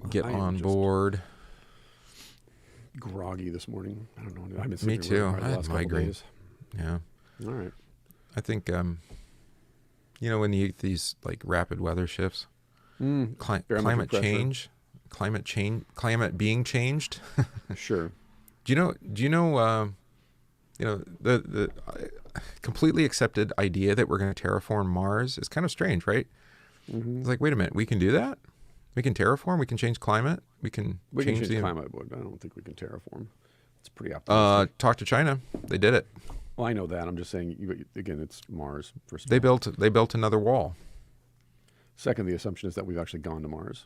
get on board. Groggy this morning. I don't know. I've been Me sleeping too. really hard I the had last couple migraine. days. Yeah. All right. I think, when you get these like rapid weather shifts, climate being changed. Sure. Do you know, the completely accepted idea that we're going to terraform Mars is kind of strange, right? Mm-hmm. It's like, wait a minute, we can do that? We can terraform? We can change climate? We can change climate, but I don't think we can terraform. It's pretty optimistic. Talk to China. They did it. Well, I know that. I'm just saying, again, it's Mars. First of They all. built another wall. Second, the assumption is that we've actually gone to Mars.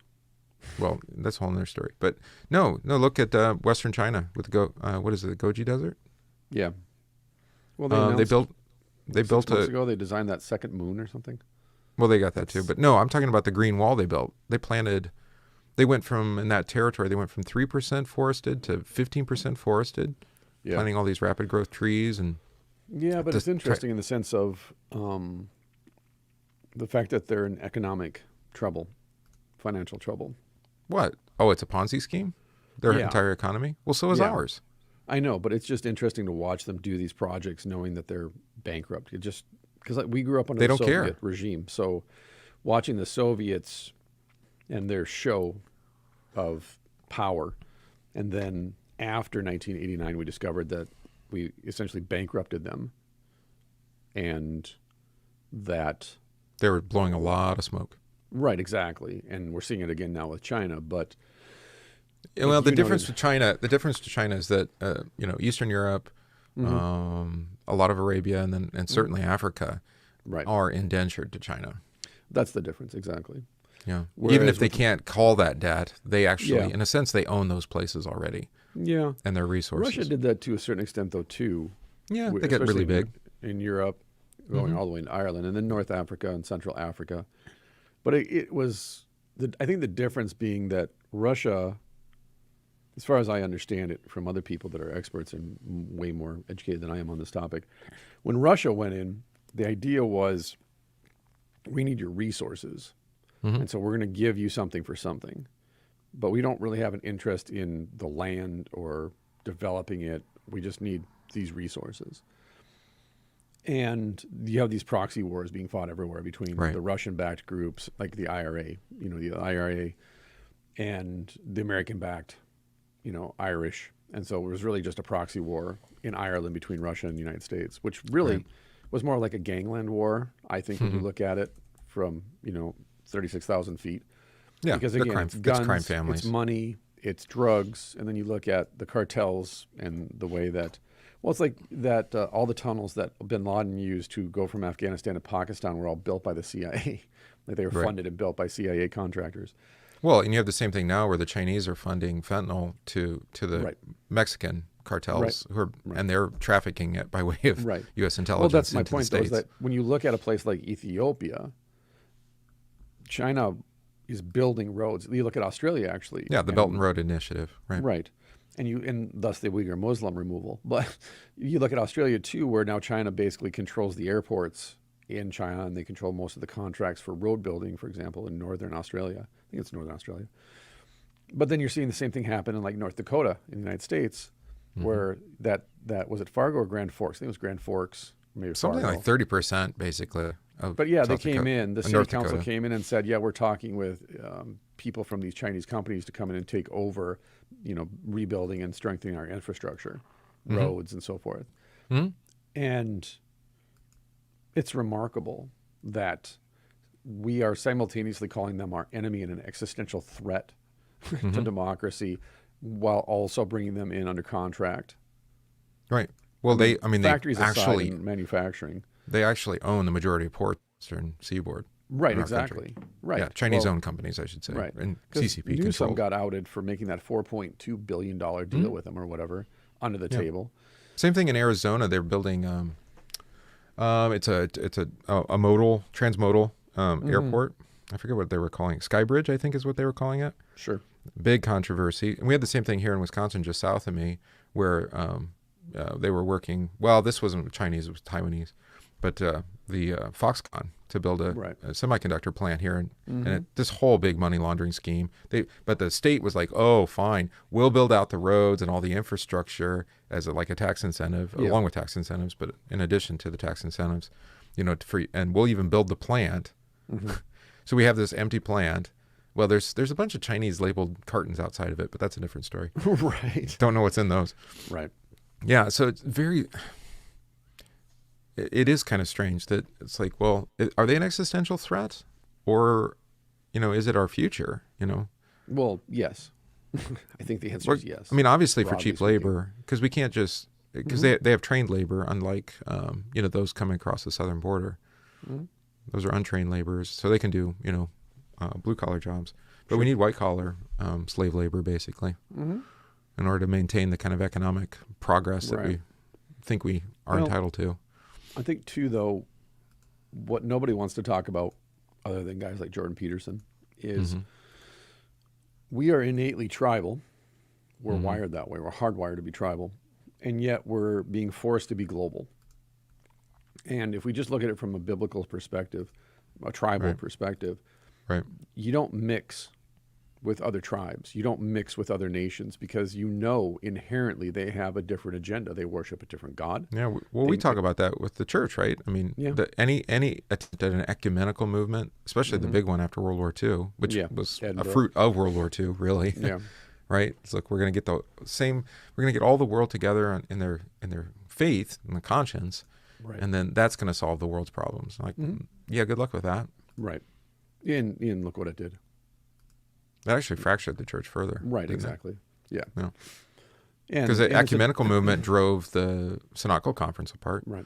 Well, that's a whole other story. But no, look at Western China with the what is it, the Goji Desert? Yeah. Well, they built 6 months ago. They designed that second moon or something. Well, they got that too. But no, I'm talking about the green wall they built. They went from, in that territory, they went from 3% forested to 15% forested, planting all these rapid growth trees. And yeah, but it's interesting in the sense of the fact that they're in economic trouble, financial trouble. What? Oh, it's a Ponzi scheme? Their entire economy? Well, so is ours. I know, but it's just interesting to watch them do these projects knowing that they're bankrupt. It just, because we grew up under the Soviet regime. So watching the Soviets and their show of power, and then after 1989, we discovered that we essentially bankrupted them and that... They were blowing a lot of smoke. Right, exactly. And we're seeing it again now with China, but... Well, the difference to China is that Eastern Europe, a lot of Arabia, and certainly Africa, are indentured to China. That's the difference, exactly. Yeah. Even if they can't call that debt, they actually, in a sense, they own those places already. Yeah. And their resources. Russia did that to a certain extent, though, too. Yeah, they get really big. In Europe, going all the way into Ireland, and then North Africa and Central Africa. But it was, I think the difference being that Russia, as far as I understand it from other people that are experts and way more educated than I am on this topic, when Russia went in, the idea was, we need your resources. And so we're going to give you something for something. But we don't really have an interest in the land or developing it. We just need these resources. And you have these proxy wars being fought everywhere between the Russian-backed groups, like the IRA, the IRA, and the American-backed, Irish. And so it was really just a proxy war in Ireland between Russia and the United States, which really was more like a gangland war, I think, when you look at it from, 36,000 feet. Yeah, because again, it's guns, crime families. It's money, it's drugs, and then you look at the cartels and the way that, it's like that all the tunnels that bin Laden used to go from Afghanistan to Pakistan were all built by the CIA. Like they were funded and built by CIA contractors. Well, and you have the same thing now where the Chinese are funding fentanyl to the Mexican cartels, and they're trafficking it by way of U.S. intelligence. Well, that's my into point, the though, is States. that when you look at a place like Ethiopia, China is building roads. You look at Australia, actually. Yeah, the Belt and Road Initiative, right? Right. And thus the Uyghur Muslim removal. But you look at Australia, too, where now China basically controls the airports in China, and they control most of the contracts for road building, for example, in northern Australia. I think it's northern Australia. But then you're seeing the same thing happen in like North Dakota in the United States, where that was it Fargo or Grand Forks? I think it was Grand Forks, maybe something Fargo. like 30%, basically. But yeah, they came in. The city council came in and said, "Yeah, we're talking with people from these Chinese companies to come in and take over, rebuilding and strengthening our infrastructure, roads and so forth." And it's remarkable that we are simultaneously calling them our enemy and an existential threat to democracy, while also bringing them in under contract. Right. Well, factories they actually aside in manufacturing. They actually own the majority of ports in seaboard. Right, exactly. Country. Right. Yeah, Chinese-owned companies, I should say. Right. And CCP Newsom controlled. got outed for making that $4.2 billion deal with them or whatever under the table. Same thing in Arizona. They're building, it's a transmodal airport. I forget what they were calling it. Skybridge, I think is what they were calling it. Sure. Big controversy. And we had the same thing here in Wisconsin, just south of me, where they were working, this wasn't Chinese, it was Taiwanese, but the Foxconn, to build a semiconductor plant here, and this whole big money laundering scheme. But the state was like, oh, fine, we'll build out the roads and all the infrastructure as like a tax incentive, along with tax incentives, but in addition to the tax incentives, and we'll even build the plant. So we have this empty plant. Well, there's a bunch of Chinese labeled cartons outside of it, but that's a different story. Right. Don't know what's in those. Right. Yeah, so it's it is kind of strange that it's like, well, are they an existential threat, or, is it our future? Well, yes. I think the answer is yes. I mean, obviously for cheap labor, because we can't just because they have trained labor, unlike those coming across the southern border. Those are untrained laborers, so they can do blue collar jobs, but we need white collar slave labor basically in order to maintain the kind of economic progress that we think we are entitled to. I think too, though, what nobody wants to talk about, other than guys like Jordan Peterson, is we are innately tribal. We're wired that way. We're hardwired to be tribal, and yet we're being forced to be global. And if we just look at it from a biblical perspective, a tribal perspective, you don't mix with other tribes. You don't mix with other nations because inherently they have a different agenda. They worship a different God. Yeah, we talk about that with the church, right? I mean, any attempt at an ecumenical movement, especially the big one after World War II, which was a fruit of World War II, really. Yeah. Right? It's like we're going to get we're going to get all the world together in their faith and the conscience. Right. And then that's going to solve the world's problems. Like, good luck with that. Right. And look what it did. That actually fractured the church further. Right, exactly. Yeah. Because the ecumenical movement drove the Synodical Conference apart. Right.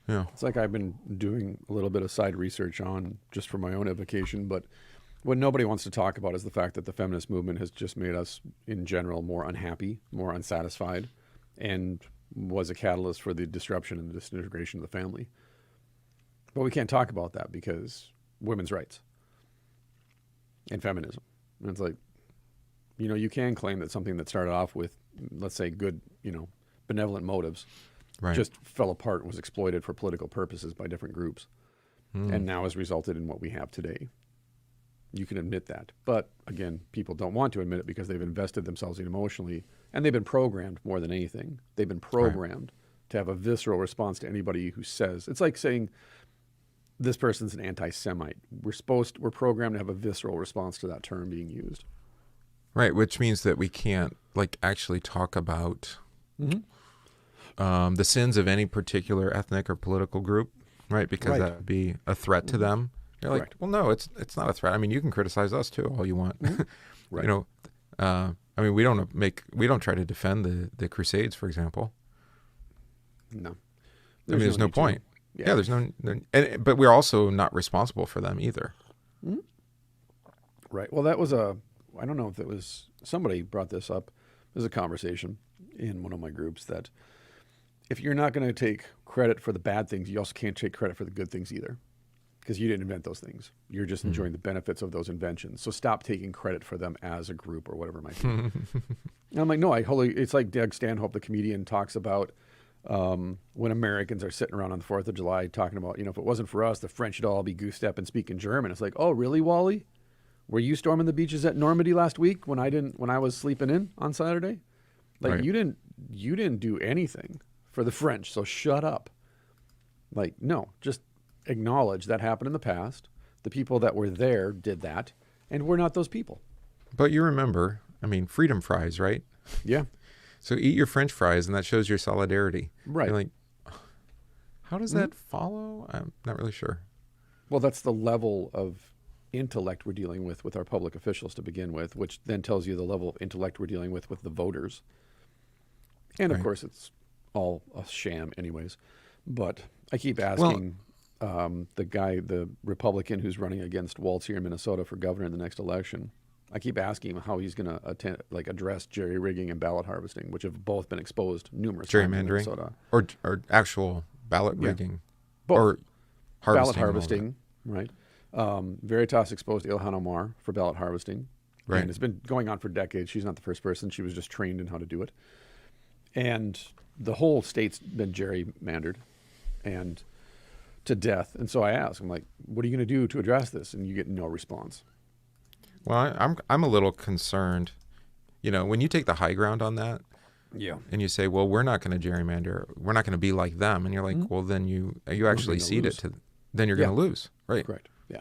Yeah. It's like I've been doing a little bit of side research on just for my own edification, but what nobody wants to talk about is the fact that the feminist movement has just made us, in general, more unhappy, more unsatisfied, and was a catalyst for the disruption and the disintegration of the family. But we can't talk about that because women's rights and feminism. And it's like, you can claim that something that started off with, let's say, good, benevolent motives just fell apart and was exploited for political purposes by different groups and now has resulted in what we have today. You can admit that. But again, people don't want to admit it because they've invested themselves emotionally, and they've been programmed more than anything. They've been programmed to have a visceral response to anybody who says, it's like saying this person's an anti-Semite. We're programmed to have a visceral response to that term being used. Right, which means that we can't actually talk about the sins of any particular ethnic or political group, right? Because that would be a threat to them. You're like, well, no, it's not a threat. I mean, you can criticize us too all you want. Right. I mean, we don't try to defend the Crusades, for example. No. There's no point. Yeah, there's no but we're also not responsible for them either. Right. Well, that was I don't know if it was, somebody brought this up. There's a conversation in one of my groups that if you're not going to take credit for the bad things, you also can't take credit for the good things either. Because you didn't invent those things. You're just enjoying the benefits of those inventions. So stop taking credit for them as a group or whatever it might be. And I'm like, no, it's like Doug Stanhope, the comedian, talks about when Americans are sitting around on the 4th of July talking about, if it wasn't for us, the French would all be goosed up and speaking German. It's like, oh, really, Wally? Were you storming the beaches at Normandy last week when I was sleeping in on Saturday? Like, you didn't do anything for the French, so shut up. Like, no, just acknowledge that happened in the past. The people that were there did that, and we're not those people. But you remember, freedom fries, right? Yeah. So eat your French fries, and that shows your solidarity. Right. You're like, how does that follow? I'm not really sure. Well, that's the level of intellect we're dealing with our public officials to begin with, which then tells you the level of intellect we're dealing with the voters. And of course, it's all a sham anyways. But I keep asking the Republican who's running against Waltz here in Minnesota for governor in the next election, I keep asking him how he's going to address jerry rigging and ballot harvesting, which have both been exposed numerous times in Minnesota. Or actual ballot rigging. Both. Or harvesting. Ballot harvesting, right. Veritas exposed Ilhan Omar for ballot harvesting. Right. And it's been going on for decades. She's not the first person. She was just trained in how to do it. And the whole state's been gerrymandered. And to death. And so I ask, I'm like, what are you going to do to address this? And you get no response. Well, I'm a little concerned. When you take the high ground on that, Yeah. and you say, well, we're not going to gerrymander, we're not going to be like them, and you're like, well, then you actually cede it to, then you're going to lose, right? Correct. Yeah.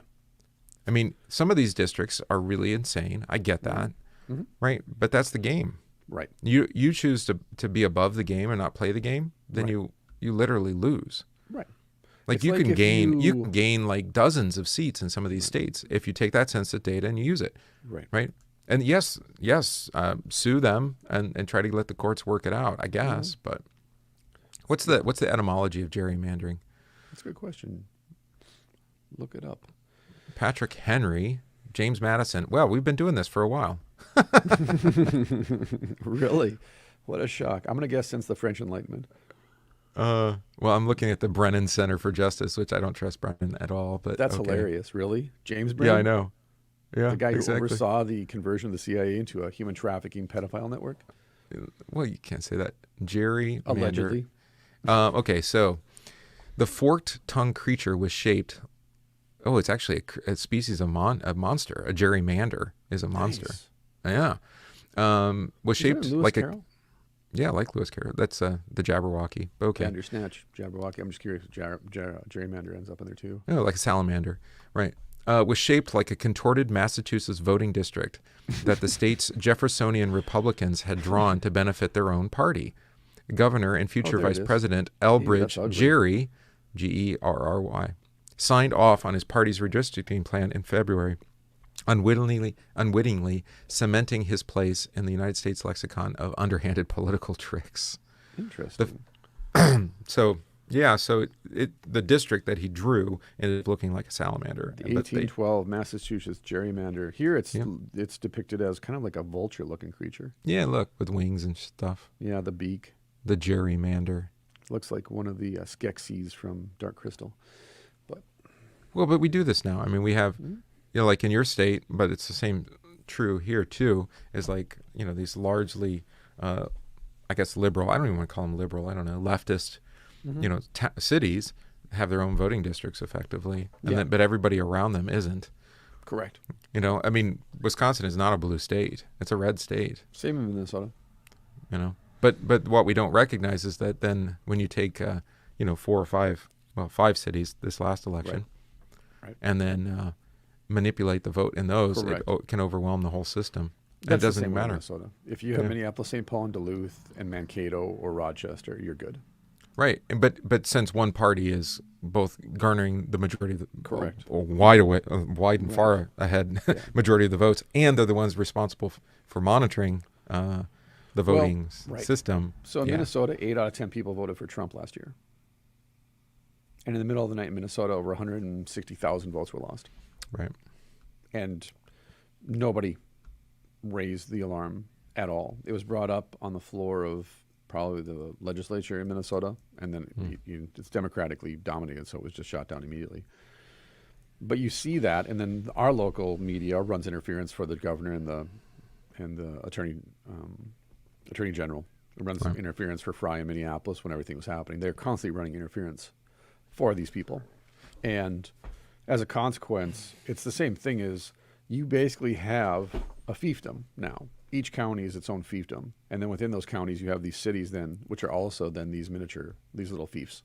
I mean, some of these districts are really insane. I get that, right? But that's the game. Right. You choose to be above the game and not play the game, then you literally lose. Right. Like It's you like can if gain you can gain like dozens of seats in some of these states if you take that census data and you use it. Right. And yes, sue them and try to let the courts work it out, I guess. But what's the etymology of gerrymandering? That's a good question. Look it up. Patrick Henry, James Madison. Well, we've been doing this for a while. Really? What a shock. I'm going to guess since the French Enlightenment. Well, I'm looking at the Brennan Center for Justice, which I don't trust Brennan at all. But That's okay. hilarious. Really? James Brennan? Yeah, I know. Yeah, The guy who exactly. oversaw the conversion of the CIA into a human trafficking pedophile network? Well, you can't say that. Gerrymander. Allegedly. Okay, so the forked-tongued creature was shaped. Oh, it's actually a species of a monster. A gerrymander is a monster. Nice. Yeah. Was Isn't shaped it Lewis like Carroll? like Lewis Carroll. That's the Jabberwocky. Okay. Bandersnatch, Jabberwocky. I'm just curious if gerrymander ends up in there too. Oh, like a salamander. Right. Was shaped like a contorted Massachusetts voting district that the state's Jeffersonian Republicans had drawn to benefit their own party. Governor and future there it Vice is. President That's Elbridge ugly. Gerry, Gerry, signed off on his party's redistricting plan in February, unwittingly cementing his place in the United States lexicon of underhanded political tricks. Interesting. So the district that he drew ended up looking like a salamander. The 1812 Massachusetts gerrymander. Here it's depicted as kind of like a vulture-looking creature. Yeah, look, with wings and stuff. Yeah, the beak. The gerrymander. Looks like one of the Skeksis from Dark Crystal. But we do this now. I mean, we have, like in your state, but it's the same true here too, is like, these largely, I guess, liberal, I don't even want to call them liberal, I don't know, leftist, cities have their own voting districts effectively. And but everybody around them isn't. Correct. I mean, Wisconsin is not a blue state. It's a red state. Same in Minnesota. But what we don't recognize is that then when you take, 5 cities this last election, Right. and then manipulate the vote in those, Correct. it can overwhelm the whole system. That's It doesn't the same even with matter. Minnesota. If you have Minneapolis, St. Paul, and Duluth, and Mankato or Rochester, you're good. Right. But since one party is both garnering the majority of the Correct. or wide and far ahead majority of the votes, and they're the ones responsible for monitoring the voting system. So in Minnesota, 8 out of 10 people voted for Trump last year. And in the middle of the night in Minnesota, over 160,000 votes were lost. Right. And nobody raised the alarm at all. It was brought up on the floor of probably the legislature in Minnesota, and then it's democratically dominated, so it was just shot down immediately. But you see that, and then our local media runs interference for the governor and the attorney general. It runs interference for Fry in Minneapolis when everything was happening. They're constantly running interference for these people. And as a consequence, it's the same thing as you basically have a fiefdom now. Each county is its own fiefdom. And then within those counties, you have these cities then, which are also then these little fiefs.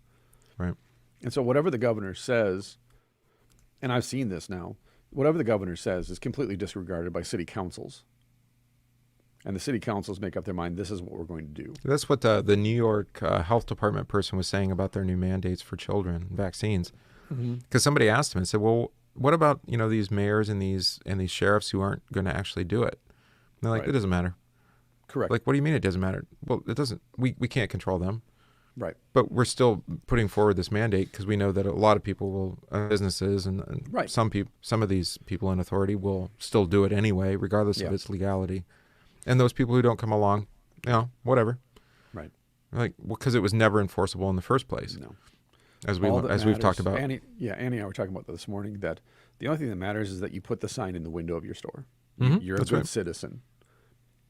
Right. And so whatever the governor says, and I've seen this now, whatever the governor says is completely disregarded by city councils. And the city councils make up their mind, this is what we're going to do. That's what the New York Health Department person was saying about their new mandates for children vaccines. Because somebody asked him and said, well, what about these mayors and these sheriffs who aren't going to actually do it? And they're like, it doesn't matter. Correct. Like, what do you mean it doesn't matter? Well, it doesn't. We can't control them. Right. But we're still putting forward this mandate because we know that a lot of people will, businesses and some of these people in authority will still do it anyway, regardless of its legality. And those people who don't come along, whatever. Right. Like, because it was never enforceable in the first place. No. As we've talked about. Annie and I were talking about this morning, that the only thing that matters is that you put the sign in the window of your store. You're a good citizen.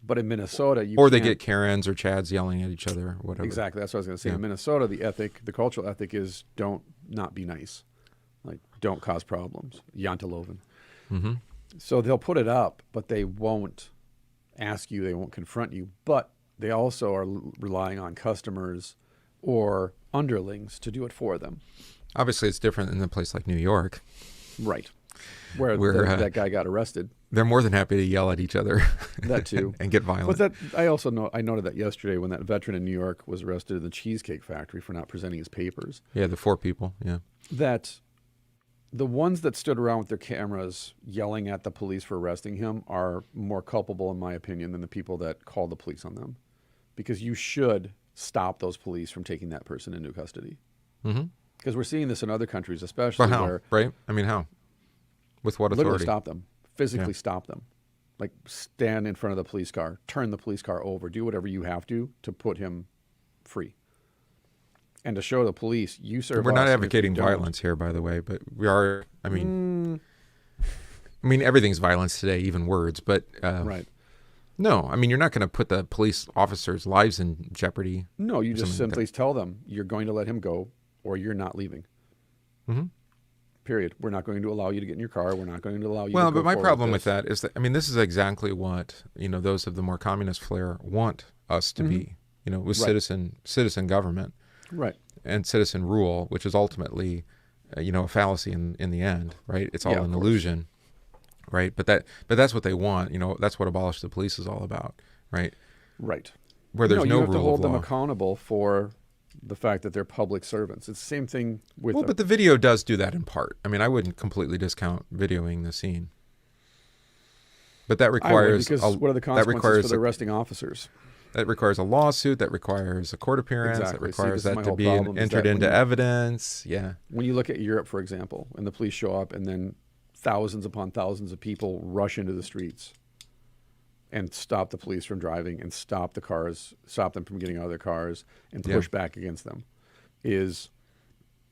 But in Minnesota, they get Karens or Chads yelling at each other or whatever. Exactly. That's what I was going to say. Yeah. In Minnesota, the cultural ethic is don't not be nice. Like, don't cause problems. Janteloven. Mm-hmm. So they'll put it up, but they won't ask you, they won't confront you. But they also are relying on customers or underlings to do it for them. Obviously, it's different in a place like New York. Right. Where that guy got arrested. They're more than happy to yell at each other. That too. And get violent. But I noted that yesterday when that veteran in New York was arrested in the Cheesecake Factory for not presenting his papers. Yeah, the 4 people, yeah. That the ones that stood around with their cameras yelling at the police for arresting him are more culpable, in my opinion, than the people that called the police on them. Because you should stop those police from taking that person into custody. Mm-hmm. Because we're seeing this in other countries, especially But how, where right? I mean, how? With what literally authority? stop them, physically stop them. Like, stand in front of the police car, turn the police car over, do whatever you have to put him free. And to show the police, you serve We're us, not and if you advocating don't- violence here, by the way, but we are, I mean, everything's violence today, even words, but Right. no, I mean, you're not going to put the police officers' lives in jeopardy. No, you just something like simply tell them, you're going to let him go or you're not leaving. Mm-hmm. Period. We're not going to allow you to get in your car. We're not going to allow you Well, to go but my forward problem with this. that is that, I mean, this is exactly what, those of the more communist flair want us to be, with Right. citizen government Right. and citizen rule, which is ultimately, a fallacy in the end, right? It's all Yeah, an of course. illusion, right? But that's what they want, that's what abolish the police is all about, right? Right. Where there's you no have to rule hold of them law. accountable for the fact that they're public servants. It's the same thing with Well, but the video does do that in part. I mean, I wouldn't completely discount videoing the scene. But that I would, requires because what are the consequences for the arresting officers? That requires a lawsuit. That requires a court appearance. Exactly. That requires See, this is my that to whole be problem, is entered that when into you- evidence. Yeah. When you look at Europe, for example, and the police show up and then thousands upon thousands of people rush into the streets and stop the police from driving and stop the cars, stop them from getting out of their cars and push back against them, is,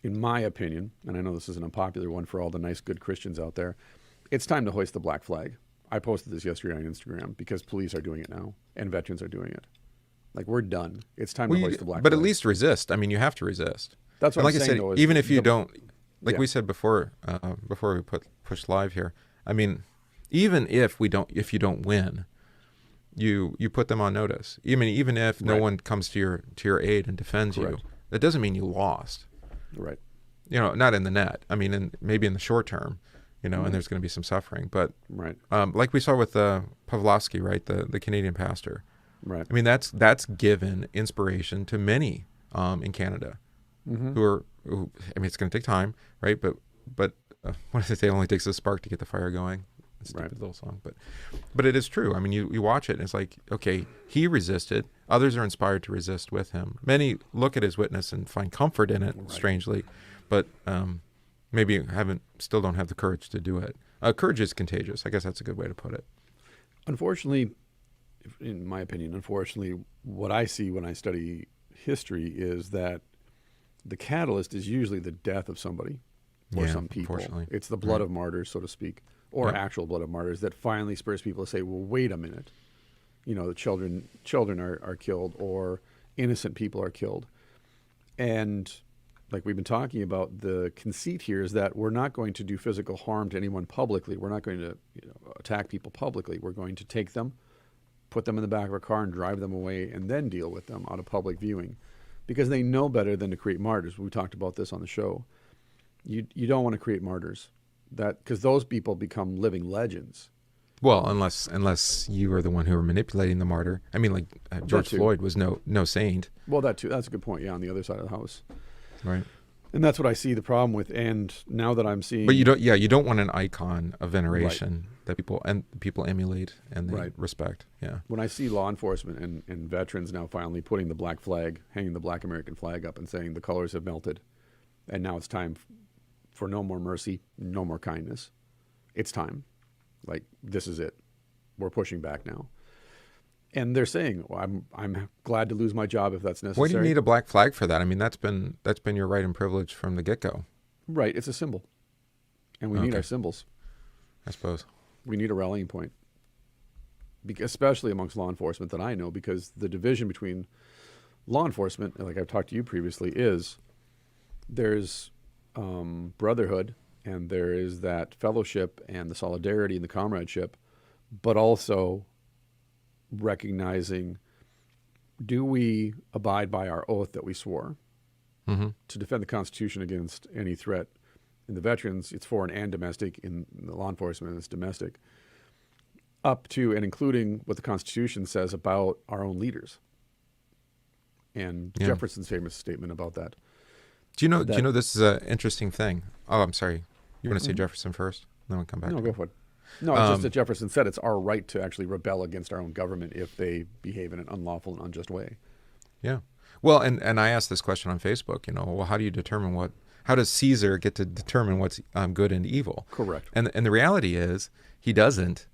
in my opinion, and I know this is an unpopular one for all the nice, good Christians out there, it's time to hoist the black flag. I posted this yesterday on Instagram because police are doing it now and veterans are doing it. Like, we're done. It's time to hoist the black But flag. at least resist. I mean, you have to resist. That's what And I'm like I saying, said, though, is even if you the- don't, like Yeah. we said before we pushed live here. I mean, even if you don't win, you put them on notice. Even if no Right. one comes to your aid and defends Correct. you, that doesn't mean you lost. Right. Not in the net. I mean, maybe in the short term, and there's going to be some suffering. But Right. like we saw with Pavlovsky, right, the Canadian pastor. Right. I mean, that's given inspiration to many in Canada who I mean, it's going to take time, right? But what does it say? It only takes a spark to get the fire going. A stupid Right. little song, but it is true. I mean, you watch it and it's like, okay, he resisted. Others are inspired to resist with him. Many look at his witness and find comfort in it, strangely, but maybe still don't have the courage to do it. Courage is contagious. I guess that's a good way to put it. Unfortunately, in my opinion, what I see when I study history is that the catalyst is usually the death of somebody or Yeah, some people. unfortunately. It's the blood of martyrs, so to speak, or Yep. actual blood of martyrs that finally spurs people to say, well, wait a minute. The children are killed or innocent people are killed. And like we've been talking about, the conceit here is that we're not going to do physical harm to anyone publicly. We're not going to attack people publicly. We're going to take them, put them in the back of a car and drive them away and then deal with them out of public viewing because they know better than to create martyrs. We talked about this on the show. You don't want to create martyrs because those people become living legends. Well, unless you are the one who are manipulating the martyr. I mean, like George too. Floyd was no saint, Well, that too. That's a good point. Yeah, on the other side of the house. right? And that's what I see the problem with. And now that I'm seeing, But you don't want an icon of veneration that people emulate and they Right. respect. Yeah. when I see law enforcement and veterans now finally putting the black flag, hanging the black American flag up and saying the colors have melted and now it's time for no more mercy, no more kindness. It's time. Like, this is it. We're pushing back now. And they're saying, well, I'm glad to lose my job if that's necessary. Why do you need a black flag for that? I mean, that's been your right and privilege from the get-go, Right. It's a symbol. And we need Okay. our symbols. I suppose. We need a rallying point. Especially amongst law enforcement that I know, because the division between law enforcement, like I've talked to you previously, is there's brotherhood, and there is that fellowship and the solidarity and the comradeship, but also recognizing, do we abide by our oath that we swore to defend the Constitution against any threat? In the veterans, it's foreign and domestic. In the law enforcement, it's domestic. Up to and including what the Constitution says about our own leaders. And Jefferson's famous statement about that. Do you know this is an interesting thing? Oh, I'm sorry. You want to say Jefferson first? Then we'll come back. No, go for it. No, it's just that Jefferson said it's our right to actually rebel against our own government if they behave in an unlawful and unjust way. Yeah. Well, and I asked this question on Facebook, well, how do you determine how does Caesar get to determine what's good and evil? Correct. And the reality is he doesn't,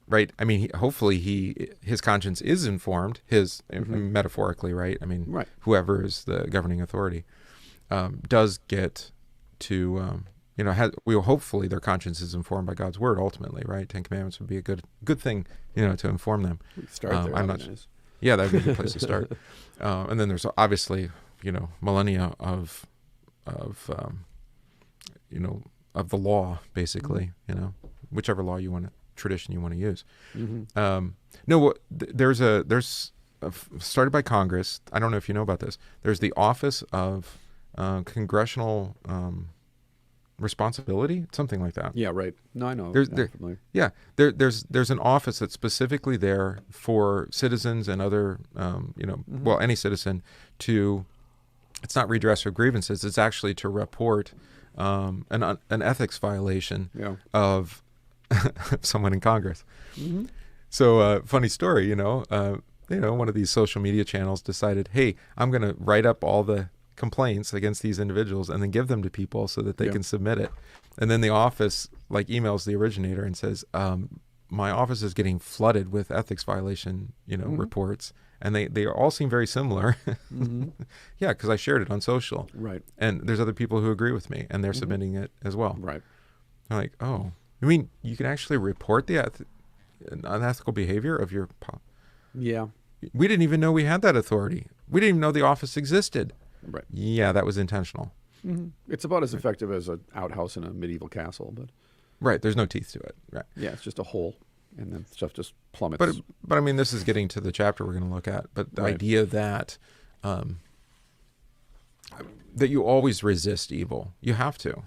right? I mean, hopefully his conscience is informed, metaphorically, right? I mean, whoever is the governing authority does get to, hopefully their conscience is informed by God's word ultimately, right? 10 Commandments would be a good thing, to inform them. Start there. Yeah, that would be a good place to start. And then there's obviously, millennia of the law, basically, whichever law tradition you want to use. There's started by Congress. I don't know if you know about this. There's the Office of Congressional Responsibility, something like that. Yeah, right. No, I know. There's an office that's specifically there for citizens and other, any citizen to. It's not redress of grievances. It's actually to report an ethics violation of someone in Congress. So, funny story. One of these social media channels decided, hey, I'm going to write up all the complaints against these individuals and then give them to people so that they can submit it. And then the office emails the originator and says, my office is getting flooded with ethics violation, reports. And they all seem very similar. Yeah, because I shared it on social. Right. And there's other people who agree with me, and they're submitting it as well. Right. I'm like, oh, I mean, you can actually report the unethical behavior of your... Yeah. We didn't even know we had that authority. We didn't even know the office existed. Right. Yeah, that was intentional. It's about as effective as an outhouse in a medieval castle, but... Right, there's no teeth to it. Right. Yeah, it's just a hole. And then stuff just plummets. But I mean, this is getting to the chapter we're going to look at. But the idea that that you always resist evil, you have to.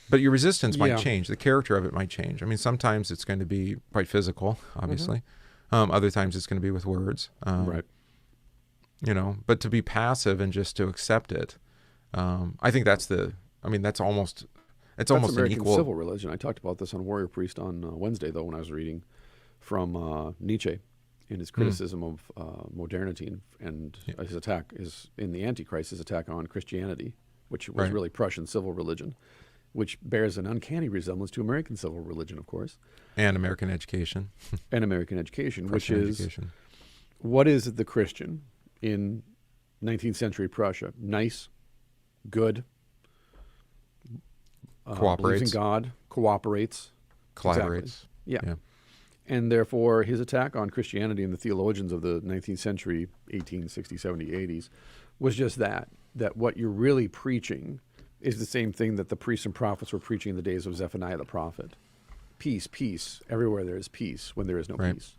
But your resistance might change. The character of it might change. I mean, sometimes it's going to be quite physical, obviously. Other times it's going to be with words. Right. But to be passive and just to accept it, I think that's almost... It's almost American an equal civil religion. I talked about this on Warrior Priest on Wednesday, though, when I was reading from Nietzsche in his criticism of modernity and his attack in the Antichrist, his attack on Christianity, which was really Prussian civil religion, which bears an uncanny resemblance to American civil religion, of course, and American education, which is what is the Christian in 19th century Prussia? Nice, good. Cooperates. Believes in God, collaborates. Exactly. Yeah. And therefore, his attack on Christianity and the theologians of the 19th century, 1860s, 70s, 80s, was just that what you're really preaching is the same thing that the priests and prophets were preaching in the days of Zephaniah the prophet. Peace, peace. Everywhere there is peace when there is no peace.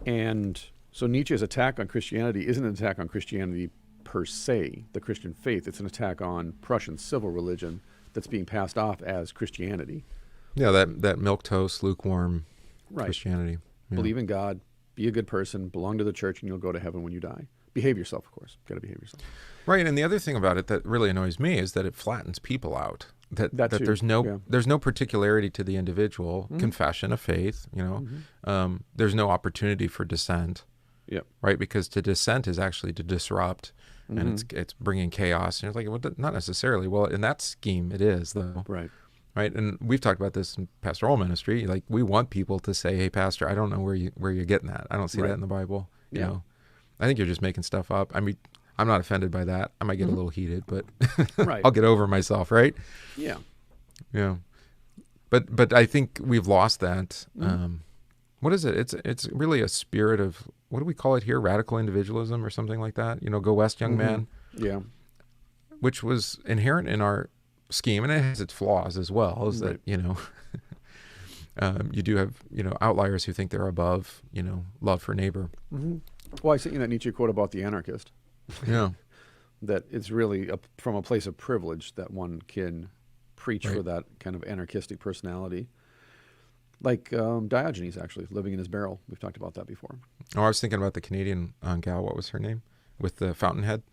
And so Nietzsche's attack on Christianity isn't an attack on Christianity per se, the Christian faith. It's an attack on Prussian civil religion that's being passed off as Christianity. Yeah, that milquetoast, lukewarm Christianity. Yeah. Believe in God, be a good person, belong to the church, and you'll go to heaven when you die. Behave yourself, of course. Got to behave yourself. Right, and the other thing about it that really annoys me is that it flattens people out. That there's no particularity to the individual, confession of faith. There's no opportunity for dissent. Yep. Right, because to dissent is actually to disrupt. And it's bringing chaos. And it's like, well, not necessarily. Well, in that scheme, it is, though. Right. Right. And we've talked about this in pastoral ministry. Like, we want people to say, hey, pastor, I don't know where you're getting that. I don't see that in the Bible. You know, I think you're just making stuff up. I mean, I'm not offended by that. I might get a little heated, but I'll get over myself. Right. Yeah. Yeah. But I think we've lost that. What is it? It's really a spirit of, what do we call it here? Radical individualism or something like that? Go west, young man. Yeah. which was inherent in our scheme, and it has its flaws as well, is that, you know, you do have, you know, outliers who think they're above, you know, love for neighbor. Mm-hmm. Well, I sent you that Nietzsche quote about the anarchist. Yeah. That it's really from a place of privilege that one can preach for that kind of anarchistic personality. Like Diogenes, actually, living in his barrel. We've talked about that before. Oh, I was thinking about the Canadian gal. What was her name? With the fountainhead?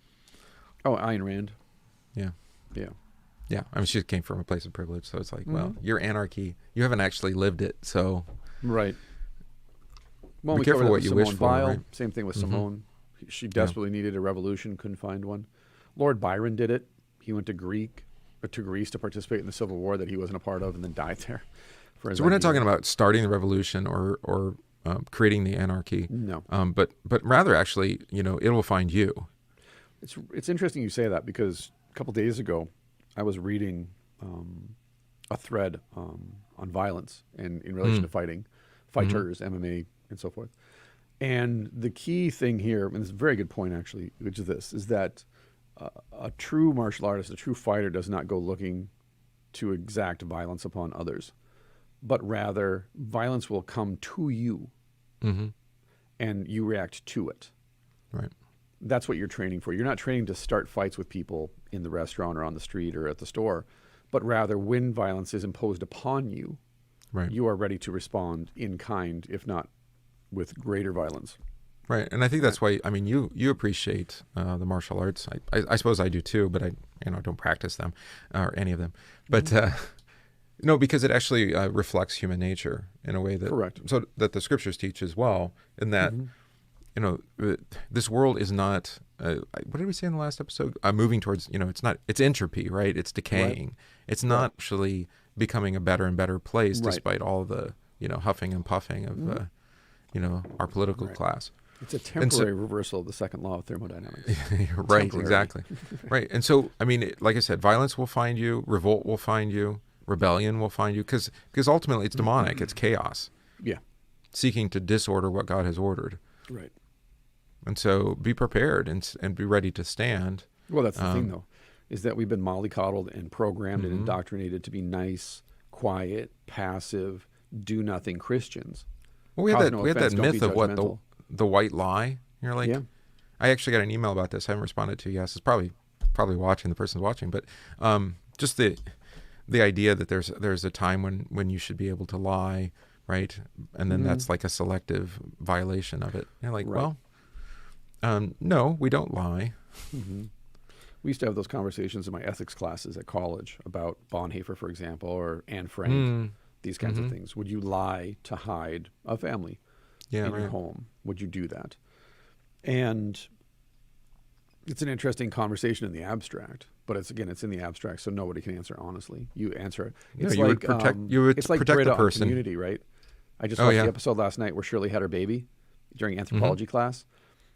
Oh, Ayn Rand. Yeah. Yeah. Yeah. I mean, she came from a place of privilege. So it's like, well, your anarchy, you haven't actually lived it. So. Right. Well, be careful what you wish for. Right? Same thing with Simone. She desperately needed a revolution, couldn't find one. Lord Byron did it. He went to Greece to participate in the Civil War that he wasn't a part of, and then died there. So we're not talking about starting the revolution or creating the anarchy. No. But rather, actually, you know, it will find you. It's interesting you say that, because a couple days ago, I was reading a thread on violence and in relation to fighters, MMA, and so forth. And the key thing here, and it's a very good point actually, which is this, is that a true martial artist, a true fighter, does not go looking to exact violence upon others, but rather violence will come to you and you react to it. Right. That's what you're training for. You're not training to start fights with people in the restaurant or on the street or at the store, but rather when violence is imposed upon you, you are ready to respond in kind, if not with greater violence. Right. And I think that's why, I mean, you appreciate the martial arts. I suppose I do too, but I don't practice them or any of them. But no, because it actually reflects human nature in a way that so that the scriptures teach as well, in that you know, this world is not what did we say in the last episode? Moving towards, you know, it's entropy, right? It's decaying. It's not actually becoming a better and better place despite all the, you know, huffing and puffing of you know, our political class. It's a temporary reversal of the second law of thermodynamics. Right, exactly. Right. And so, I mean, like I said, violence will find you, revolt will find you, rebellion will find you, because ultimately it's demonic, it's chaos. Yeah. Seeking to disorder what God has ordered. Right. And so be prepared and be ready to stand. Well, that's the thing, though, is that we've been mollycoddled and programmed and indoctrinated to be nice, quiet, passive, do-nothing Christians. Well, we had that myth of what, the white lie. You're like, I actually got an email about this. I haven't responded to. Yes, it's probably watching. The person's watching, but just the idea that there's a time when you should be able to lie, right? And then that's like a selective violation of it. You're like, well, no, we don't lie. We used to have those conversations in my ethics classes at college about Bonhoeffer, for example, or Anne Frank. These kinds of things. Would you lie to hide a family in your home? Would you do that? And it's an interesting conversation in the abstract, but it's in the abstract, so nobody can answer honestly. You answer it. It's you would protect the person. Community, right? I just watched the episode last night where Shirley had her baby during anthropology class.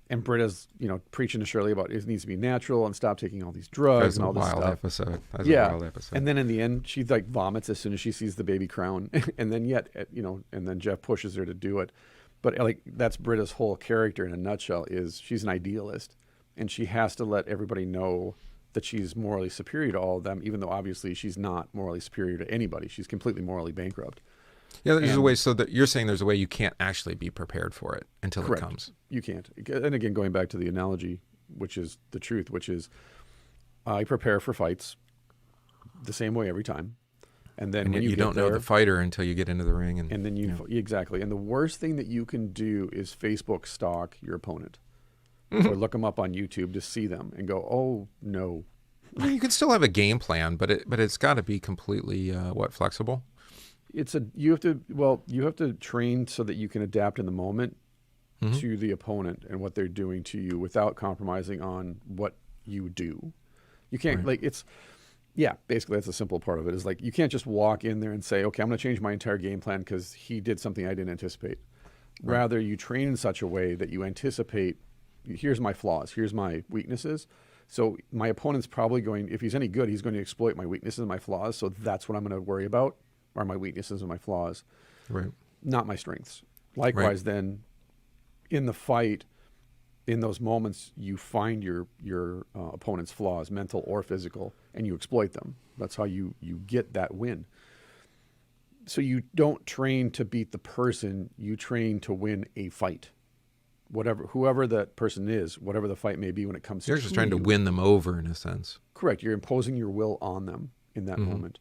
And Britta's, you know, preaching to Shirley about it needs to be natural and stop taking all these drugs and all this stuff. That's a wild episode. And then in the end, she like vomits as soon as she sees the baby crown. And then and then Jeff pushes her to do it. But like that's Britta's whole character in a nutshell, is she's an idealist, and she has to let everybody know that she's morally superior to all of them, even though obviously she's not morally superior to anybody. She's completely morally bankrupt. Yeah, there's a way, so that you're saying there's a way you can't actually be prepared for it until it comes. You can't. And again, going back to the analogy, which is the truth, which is I prepare for fights the same way every time. And then when you don't know the fighter until you get into the ring. And then exactly. And the worst thing that you can do is Facebook stalk your opponent or look them up on YouTube to see them and go, oh, no. Well, you can still have a game plan, but it's got to be completely, flexible? You have to train so that you can adapt in the moment to the opponent and what they're doing to you without compromising on what you do. You can't basically that's a simple part of it, is like you can't just walk in there and say, okay, I'm going to change my entire game plan because he did something I didn't anticipate. Rather, you train in such a way that you anticipate, here's my flaws, here's my weaknesses. So my opponent's probably if he's any good, he's going to exploit my weaknesses and my flaws. So that's what I'm going to worry about. Are my weaknesses and my flaws, not my strengths. Likewise, then, in the fight, in those moments, you find your opponent's flaws, mental or physical, and you exploit them. That's how you get that win. So you don't train to beat the person, you train to win a fight. Whoever that person is, whatever the fight may be when it comes to You're just trying to win them over in a sense. Correct. You're imposing your will on them in that moment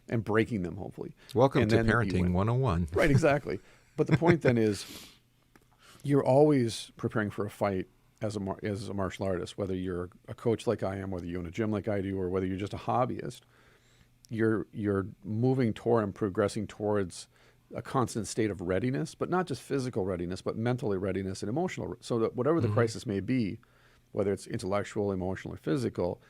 and breaking them, hopefully. Welcome to Parenting 101. Right, exactly. But the point then is you're always preparing for a fight as a martial artist, whether you're a coach like I am, whether you're in a gym like I do, or whether you're just a hobbyist. You're moving toward and progressing towards a constant state of readiness, but not just physical readiness, but mentally readiness and emotional. So that whatever the crisis may be, whether it's intellectual, emotional, or physical,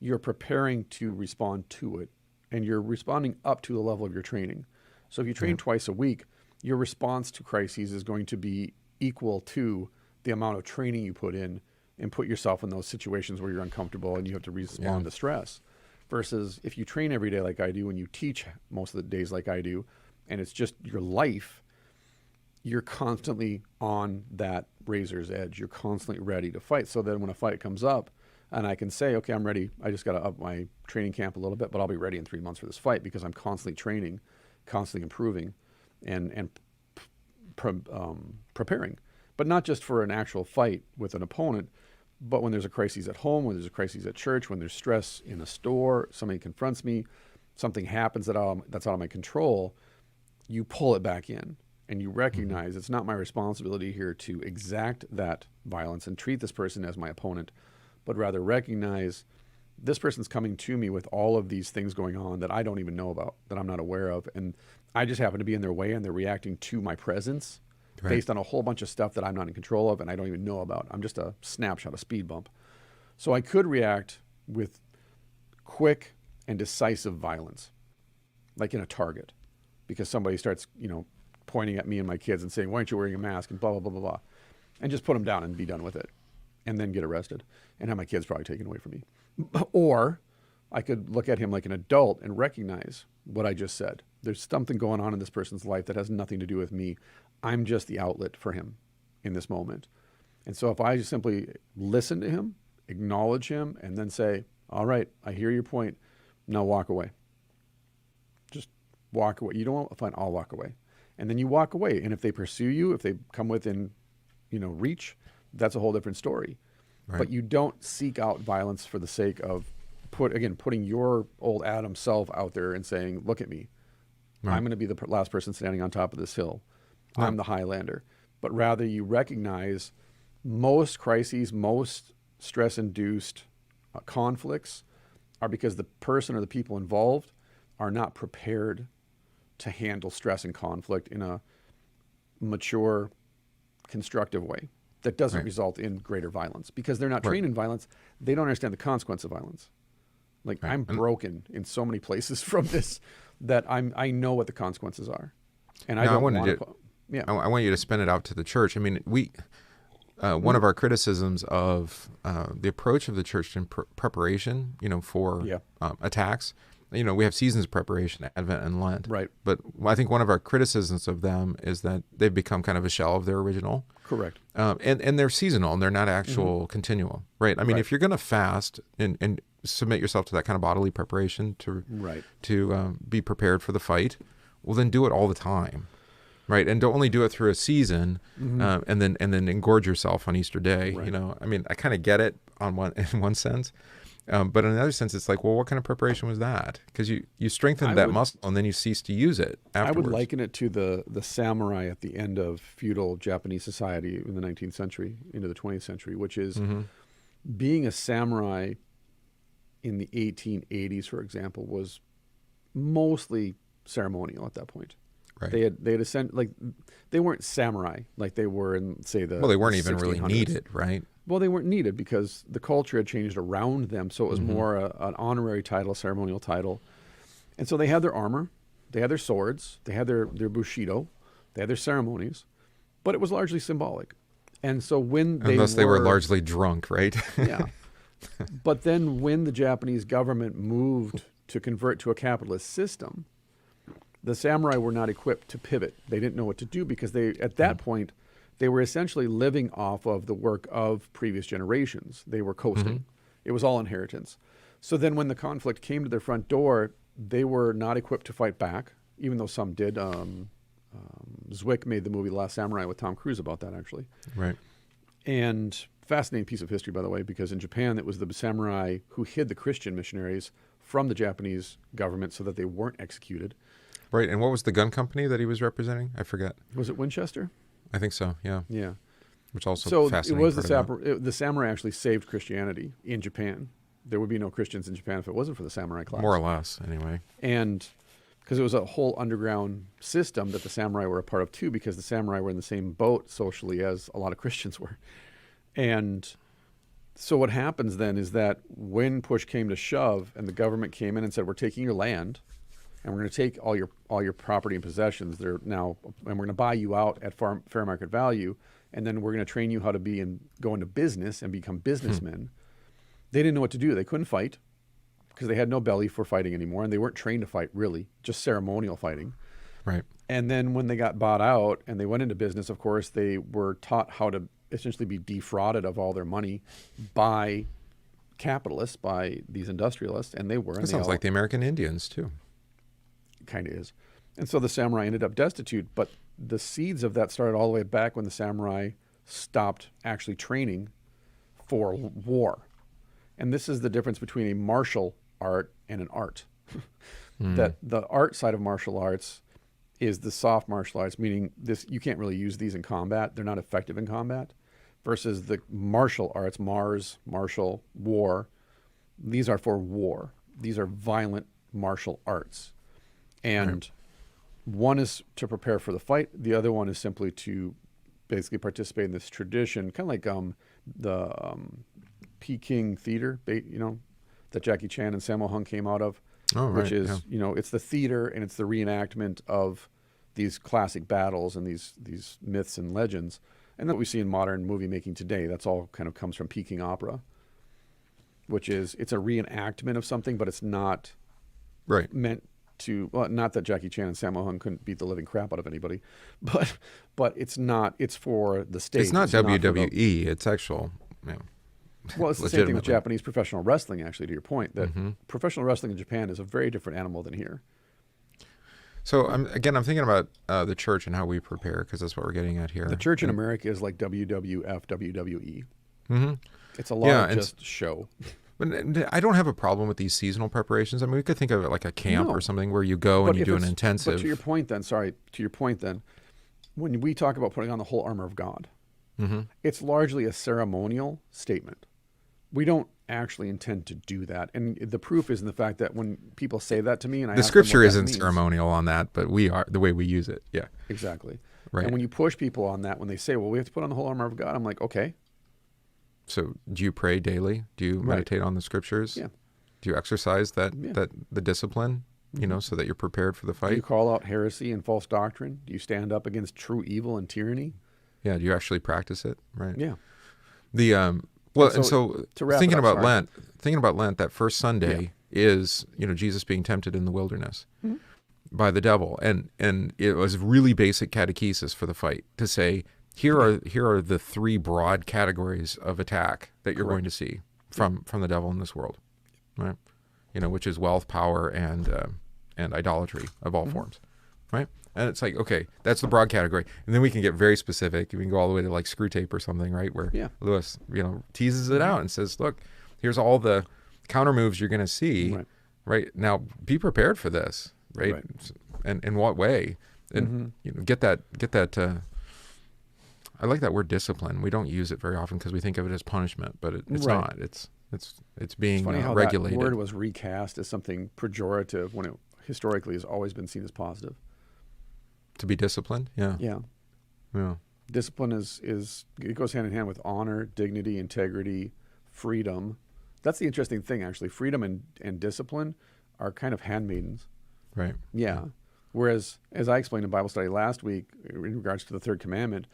you're preparing to respond to it, and you're responding up to the level of your training. So if you train twice a week, your response to crises is going to be equal to the amount of training you put in and put yourself in those situations where you're uncomfortable and you have to respond to stress. Versus if you train every day like I do and you teach most of the days like I do, and it's just your life, you're constantly on that razor's edge. You're constantly ready to fight. So then when a fight comes up and I can say, okay, I'm ready. I just got to up my training camp a little bit, but I'll be ready in 3 months for this fight because I'm constantly training, constantly improving and preparing. But not just for an actual fight with an opponent, but when there's a crisis at home, when there's a crisis at church, when there's stress in a store, somebody confronts me, something happens that's out of my control, you pull it back in and you recognize it's not my responsibility here to exact that violence and treat this person as my opponent, but rather recognize this person's coming to me with all of these things going on that I don't even know about, that I'm not aware of. And I just happen to be in their way and they're reacting to my presence based on a whole bunch of stuff that I'm not in control of and I don't even know about. I'm just a snapshot, a speed bump. So I could react with quick and decisive violence, like in a Target, because somebody starts, pointing at me and my kids and saying, why aren't you wearing a mask and blah, blah, blah, blah, blah, and just put them down and be done with it and then get arrested and have my kids probably taken away from me. Or I could look at him like an adult and recognize what I just said. There's something going on in this person's life that has nothing to do with me. I'm just the outlet for him in this moment. And so if I just simply listen to him, acknowledge him, and then say, all right, I hear your point. Now walk away. Just walk away. You don't want to fine, I'll walk away. And then you walk away. And if they pursue you, if they come within, reach, that's a whole different story. Right. But you don't seek out violence for the sake of putting your old Adam self out there and saying, look at me. Right. I'm going to be the last person standing on top of this hill. Right. I'm the Highlander. But rather you recognize most crises, most stress-induced conflicts are because the person or the people involved are not prepared to handle stress and conflict in a mature, constructive way that doesn't result in greater violence because they're not trained in violence. They don't understand the consequence of violence. Like I'm broken in so many places from this that I know what the consequences are. And I want you to spin it out to the church. I mean, one of our criticisms of the approach of the church in preparation, for attacks, we have seasons of preparation, Advent and Lent. Right. But I think one of our criticisms of them is that they've become kind of a shell of their original. Correct. And they're seasonal and they're not actual continual. Right. I mean, if you're going to fast and submit yourself to that kind of bodily preparation to be prepared for the fight, well, then do it all the time. Right, and don't only do it through a season, and then engorge yourself on Easter Day. Right. I mean, I kind of get it in one sense, but in another sense, it's like, well, what kind of preparation was that? Because you strengthened that muscle, and then you cease to use it afterwards. I would liken it to the samurai at the end of feudal Japanese society in the 19th century into the 20th century, which is being a samurai in the 1880s, for example, was mostly ceremonial at that point. Right. They had they weren't samurai like they were in, say, the they weren't even really needed, right? Well, they weren't needed because the culture had changed around them, so it was more an honorary title, ceremonial title. And so they had their armor, they had their swords, they had their bushido, they had their ceremonies, but it was largely symbolic. And so unless they were largely drunk, right? Yeah. But then when the Japanese government moved to convert to a capitalist system, the samurai were not equipped to pivot. They didn't know what to do because at that point, they were essentially living off of the work of previous generations. They were coasting. It was all inheritance. So then when the conflict came to their front door, they were not equipped to fight back, even though some did. Zwick made the movie The Last Samurai with Tom Cruise about that, actually. Right. And fascinating piece of history, by the way, because in Japan, it was the samurai who hid the Christian missionaries from the Japanese government so that they weren't executed. Right. And what was the gun company that he was representing? I forget. Was it Winchester? I think so. Yeah. Yeah. Which also So fascinating. it was the samurai actually saved Christianity in Japan. There would be no Christians in Japan if it wasn't for the samurai class. More or less, anyway. And because it was a whole underground system that the samurai were a part of too, because the samurai were in the same boat socially as a lot of Christians were. And so what happens then is that when push came to shove and the government came in and said, we're taking your land and we're going to take all your property and possessions there now, and we're going to buy you out at fair market value, and then we're going to train you how to go into business and become businessmen. They didn't know what to do. They couldn't fight because they had no belly for fighting anymore, and they weren't trained to fight, really, just ceremonial fighting. Right. And then when they got bought out and they went into business, of course, they were taught how to essentially be defrauded of all their money by capitalists, by these industrialists, and they were. That sounds like the American Indians, too. Kind of is. And so the samurai ended up destitute, but the seeds of that started all the way back when the samurai stopped actually training for war. And this is the difference between a martial art and an art. That the art side of martial arts is the soft martial arts, meaning you can't really use these in combat. They're not effective in combat. Versus the martial arts, Mars, martial, war. These are for war. These are violent martial arts. And one is to prepare for the fight. The other one is simply to basically participate in this tradition, kind of like the Peking theater, that Jackie Chan and Sammo Hung came out of, which is, it's the theater and it's the reenactment of these classic battles and these myths and legends. And that we see in modern movie making today, that's all kind of comes from Peking opera, which is, it's a reenactment of something, but it's not meant to, well, not that Jackie Chan and Sammo Hung couldn't beat the living crap out of anybody, but it's not, it's for the stage. It's not WWE, it's actual, well, it's the same thing with Japanese professional wrestling, actually, to your point, that professional wrestling in Japan is a very different animal than here. So, I'm thinking about the church and how we prepare, because that's what we're getting at here. The church in America is like WWF, WWE. It's a lot of just show. But I don't have a problem with these seasonal preparations. I mean, we could think of it like a camp or something where you go and you do an intensive. But to your point then, when we talk about putting on the whole armor of God, it's largely a ceremonial statement. We don't actually intend to do that. And the proof is in the fact that when people say that to me and I ask them what scripture isn't means, ceremonial on that, but we are, the way we use it. Yeah. Exactly. Right. And when you push people on that, when they say, well, we have to put on the whole armor of God, I'm like, okay. So do you pray daily? Do you meditate on the scriptures? Yeah. Do you exercise that the discipline, so that you're prepared for the fight? Do you call out heresy and false doctrine? Do you stand up against true evil and tyranny? Yeah. Do you actually practice it? Right. Yeah. So thinking about Lent, that first Sunday is, Jesus being tempted in the wilderness by the devil. And it was really basic catechesis for the fight to say, here are the three broad categories of attack that you're going to see from the devil in this world, right? Which is wealth, power, and idolatry of all forms, right? And it's like, okay, that's the broad category, and then we can get very specific. We can go all the way to like screw tape or something, right? Where Lewis, teases it out and says, look, here's all the counter moves you're going to see, right? Now, be prepared for this, right? And in what way? And get that. I like that word discipline. We don't use it very often because we think of it as punishment, but it's not. It's being funny how regulated. That word was recast as something pejorative when it historically has always been seen as positive. To be disciplined, yeah. Discipline is it goes hand in hand with honor, dignity, integrity, freedom. That's the interesting thing, actually. Freedom and discipline are kind of handmaidens. Right. Yeah. Whereas, as I explained in Bible study last week, in regards to the third commandment,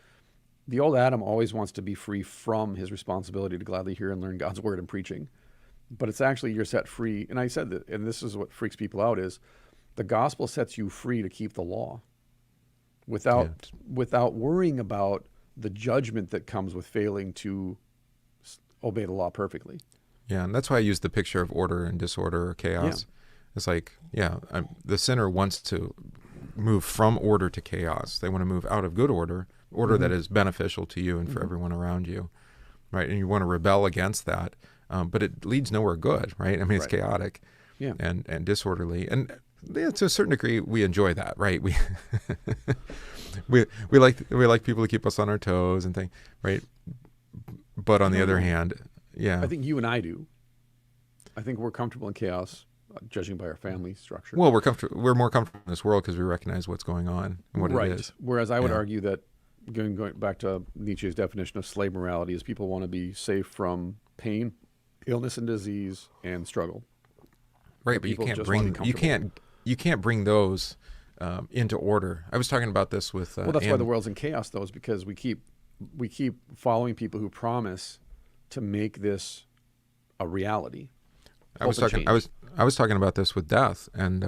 the old Adam always wants to be free from his responsibility to gladly hear and learn God's word and preaching. But it's actually you're set free. And I said that, and this is what freaks people out, is the gospel sets you free to keep the law without worrying about the judgment that comes with failing to obey the law perfectly. Yeah, and that's why I use the picture of order and disorder or chaos. It's like, the sinner wants to move from order to chaos. They want to move out of good order that is beneficial to you and for everyone around you, right? And you want to rebel against that, but it leads nowhere good, right? I mean, it's chaotic and disorderly. And to a certain degree, we enjoy that, right? We we like people to keep us on our toes and things, right? But on the other hand, I think you and I do. I think we're comfortable in chaos, judging by our family structure. Well, we're more comfortable in this world because we recognize what's going on and what it is. Whereas I would argue that, going back to Nietzsche's definition of slave morality, is people want to be safe from pain, illness and disease, and struggle. Right, but you can't bring those into order. I was talking about this with well, that's why the world's in chaos, though, is because we keep following people who promise to make this a reality. I was talking about this with Death and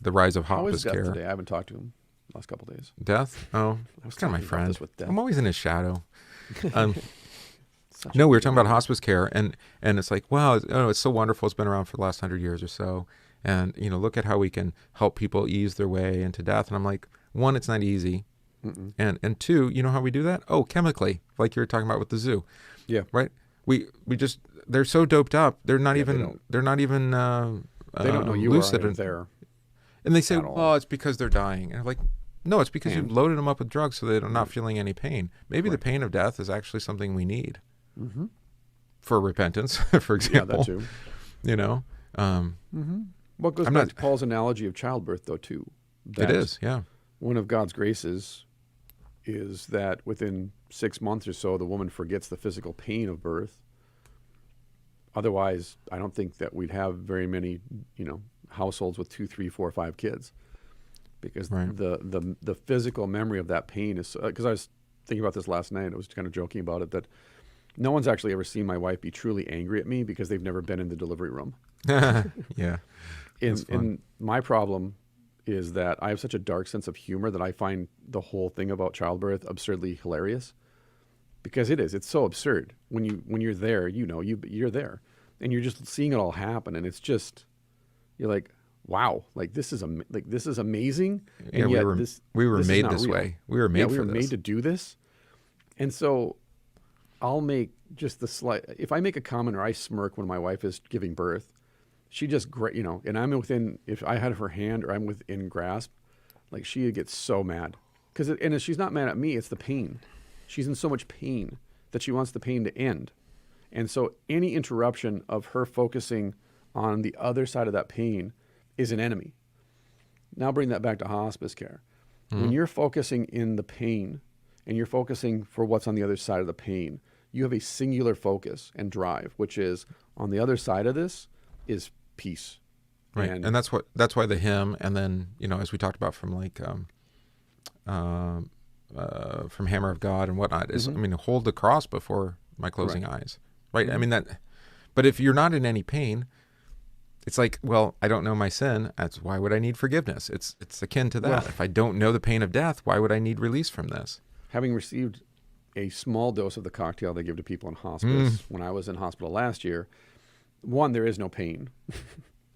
the rise of hospice care. How is Death today? I haven't talked to him the last couple of days. Death? Oh, he's kind of my friend. I'm always in his shadow. No, we were talking about hospice care, and it's like, wow, it's so wonderful. It's been around for the last 100 years or so, and look at how we can help people ease their way into death. And I'm like, one, it's not easy, and two, you know how we do that? Oh, chemically, like you were talking about with the zoo. Yeah. Right. We just they're so doped up. They're not even. They don't know you lucid are there. And they say, oh, it's because they're dying. And I'm like, no, it's because you've loaded them up with drugs so they're not feeling any pain. Maybe the pain of death is actually something we need for repentance, for example. Yeah, that too. Well, it goes back to Paul's analogy of childbirth, though, too. It is, yeah. One of God's graces is that within 6 months or so, the woman forgets the physical pain of birth. Otherwise, I don't think that we'd have very many, households with 2, 3, 4, 5 kids, because the physical memory of that pain is. Because I was thinking about this last night. I was kind of joking about it, that no one's actually ever seen my wife be truly angry at me because they've never been in the delivery room. Yeah. And my problem is that I have such a dark sense of humor that I find the whole thing about childbirth absurdly hilarious, because it's so absurd when you're there, you're there and you're just seeing it all happen, and it's just, you're like, wow, like this is amazing. And yeah, yet we were made this way. We were made for this. Made to do this. And so I'll make just if I make a comment or I smirk when my wife is giving birth, she just, and I'm within, if I had her hand or I'm within grasp, like she gets so mad. And she's not mad at me, it's the pain. She's in so much pain that she wants the pain to end. And so any interruption of her focusing on the other side of that pain is an enemy. Now bring that back to hospice care. When you're focusing in the pain and you're focusing for what's on the other side of the pain, you have a singular focus and drive, which is on the other side of this is peace. Right. And that's why the hymn, and then, as we talked about from from Hammer of God and whatnot, is, hold the cross before my closing eyes. Right. But if you're not in any pain, it's like, well, I don't know my sin. Why would I need forgiveness? It's akin to that. Well, if I don't know the pain of death, why would I need release from this? Having received a small dose of the cocktail they give to people in hospice when I was in hospital last year, one, there is no pain.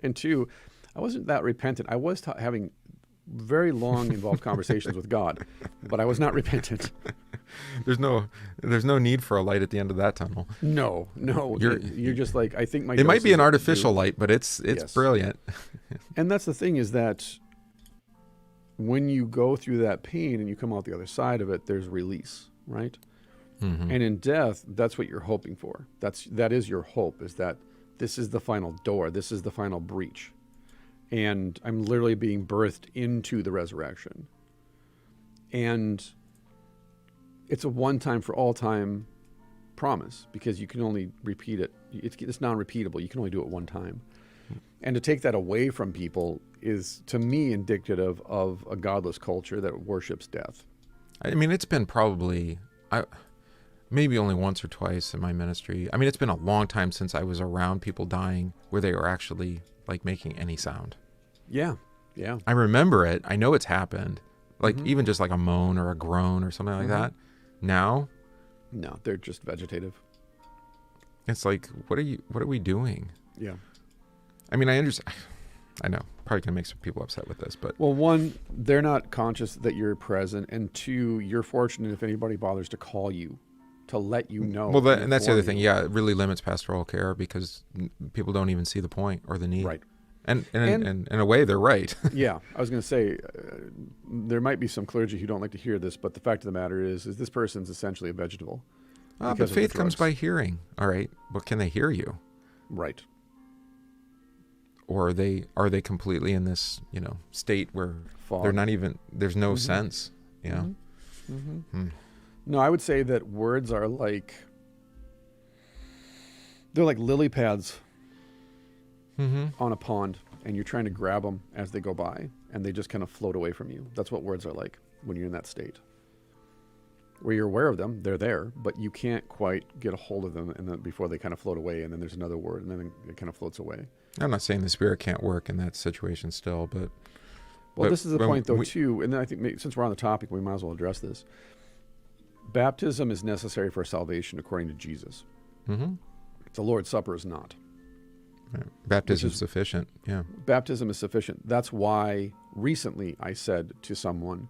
And two, I wasn't that repentant. I was having very long involved conversations with God, but I was not repentant. There's no need for a light at the end of that tunnel. No. You're just like, I think it might be an artificial light, but it's yes. Brilliant. And that's the thing, is that when you go through that pain and you come out the other side of it, there's release, right? And in death, that's what you're hoping for. That is your hope, is that this is the final door. This is the final breach. And I'm literally being birthed into the resurrection. And it's a one-time for all time promise, because you can only repeat it. It's non-repeatable. You can only do it one time. And to take that away from people is, to me, indicative of a godless culture that worships death. It's been probably... maybe only once or twice in my ministry. It's been a long time since I was around people dying where they were actually making any sound. Yeah. I remember it. I know it's happened. Even just like a moan or a groan or something like that. Now, No, they're just vegetative. it's like, what are we doing? Yeah. I mean, I understand. I know, probably gonna make some people upset with this, but Well, one, they're not conscious that you're present, and two, you're fortunate if anybody bothers to call you, to let you know. well, and that's the other thing. Yeah, it really limits pastoral care because people don't even see the point or the need. Right. And in a way, they're right. Yeah, I was going to say, there might be some clergy who don't like to hear this, but the fact of the matter is this person's essentially a vegetable. But faith comes by hearing. All right, but can they hear you? Right. Or are they completely in this, state where Fog. they're not even, there's no sense, No, I would say that words are they're like lily pads on a pond, and you're trying to grab them as they go by, and they just kind of float away from you. That's what words are like when you're in that state, where you're aware of them, they're there, but you can't quite get a hold of them, and then before they kind of float away, and then there's another word, and then it kind of floats away. I'm not saying the Spirit can't work in that situation still, but... Well, this is the point, though, too, and then I think since we're on the topic, we might as well address this. Baptism is necessary for salvation according to Jesus. Mm-hmm. The Lord's Supper is not. Right. Baptism is sufficient, yeah. Baptism is sufficient. That's why recently I said to someone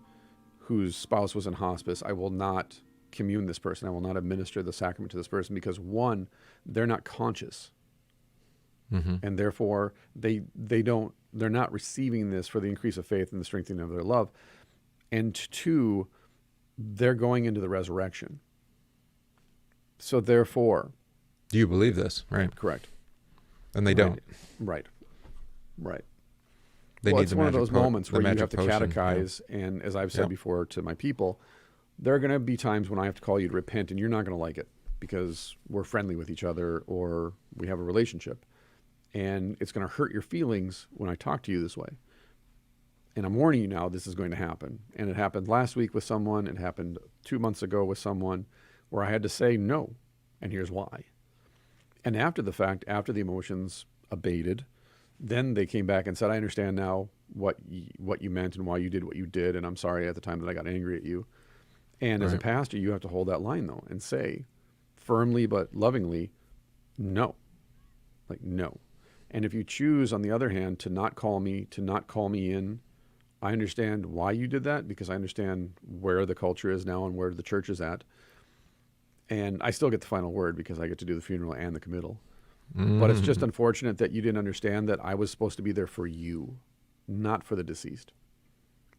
whose spouse was in hospice, I will not commune this person. I will not administer the sacrament to this person because, one, they're not conscious. And therefore, they're not receiving this for the increase of faith and the strengthening of their love. And two, they're going into the resurrection. So therefore... Do you believe this? Right. Correct. And they don't. Right. It's one of those moments where you have to catechize, and as I've said before to my people, there are going to be times when I have to call you to repent, and you're not going to like it because we're friendly with each other or we have a relationship. And it's going to hurt your feelings when I talk to you this way. And I'm warning you now, this is going to happen. And it happened last week with someone. It happened 2 months ago with someone where I had to say no, and here's why. And after the fact, after the emotions abated, then they came back and said, I understand now what you meant and why you did what you did, and I'm sorry at the time that I got angry at you. And as a pastor, you have to hold that line, though, and say firmly but lovingly, no. Like, no. And if you choose, on the other hand, to not call me in, I understand why you did that because I understand where the culture is now and where the church is at. And I still get the final word because I get to do the funeral and the committal. But it's just unfortunate that you didn't understand that I was supposed to be there for you, not for the deceased.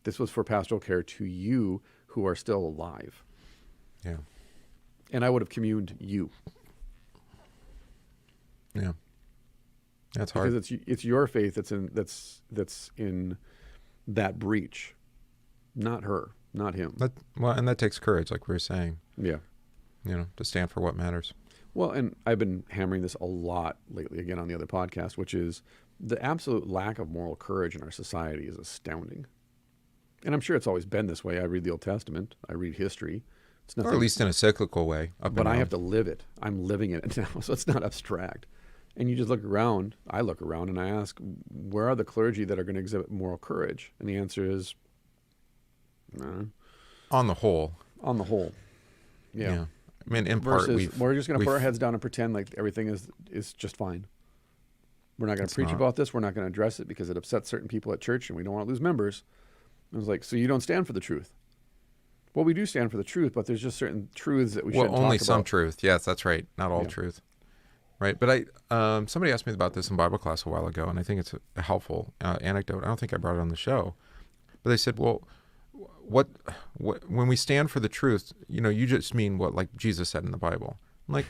This was for pastoral care to you who are still alive. Yeah. And I would have communed you. Yeah. That's hard. Because it's your faith that's in that breach, not her, not him. And that takes courage, like we were saying. Yeah. To stand for what matters. Well, and I've been hammering this a lot lately, again, on the other podcast, which is the absolute lack of moral courage in our society is astounding. And I'm sure it's always been this way. I read the Old Testament. I read history. It's nothing, or at least in a cyclical way. But I have to live it. I'm living it now, so it's not abstract. And you just look around, I look around, and I ask, where are the clergy that are going to exhibit moral courage? And the answer is, on the whole. On the whole. Yeah. I mean, in part, we're just going to put our heads down and pretend like everything is just fine. We're not going to preach about this. We're not going to address it because it upsets certain people at church, and we don't want to lose members. I was like, so you don't stand for the truth? Well, we do stand for the truth, but there's just certain truths that we shouldn't talk about. Well, only some truth. Yes, that's right. Not all truth. Right, but somebody asked me about this in Bible class a while ago, and I think it's a helpful anecdote. I don't think I brought it on the show, but they said, "Well, what when we stand for the truth, you just mean what like Jesus said in the Bible? I'm like,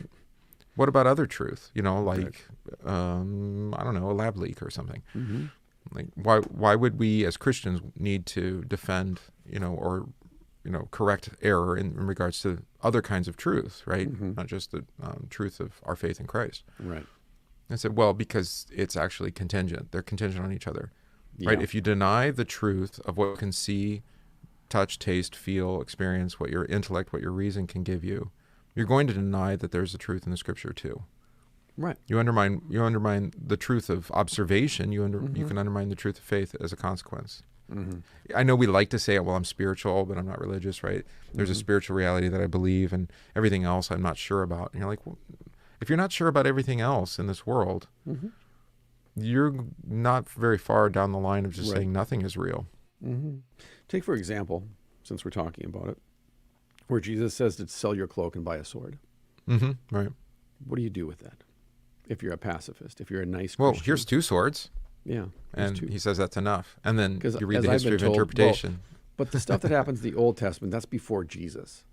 what about other truth? I don't know, a lab leak or something. Mm-hmm. Like, why would we as Christians need to defend, or correct error in regards to other kinds of truth, right? Mm-hmm. Not just the truth of our faith in Christ. Right. I said, well, because it's actually contingent. They're contingent on each other, right? If you deny the truth of what you can see, touch, taste, feel, experience, what your intellect, what your reason can give you, you're going to deny that there's a truth in the Scripture too. Right. You undermine the truth of observation. You can undermine the truth of faith as a consequence. I know we like to say, well, I'm spiritual, but I'm not religious, right? There's a spiritual reality that I believe, and everything else I'm not sure about. And you're like, well, if you're not sure about everything else in this world, you're not very far down the line of just saying nothing is real. Take, for example, since we're talking about it, where Jesus says to sell your cloak and buy a sword. Right. What do you do with that? If you're a pacifist, if you're a nice Well, Christian? here's 2 swords. Yeah. And he says that's enough. And then you read as the I've history been of told, interpretation. But the stuff that happens in the Old Testament, that's before Jesus.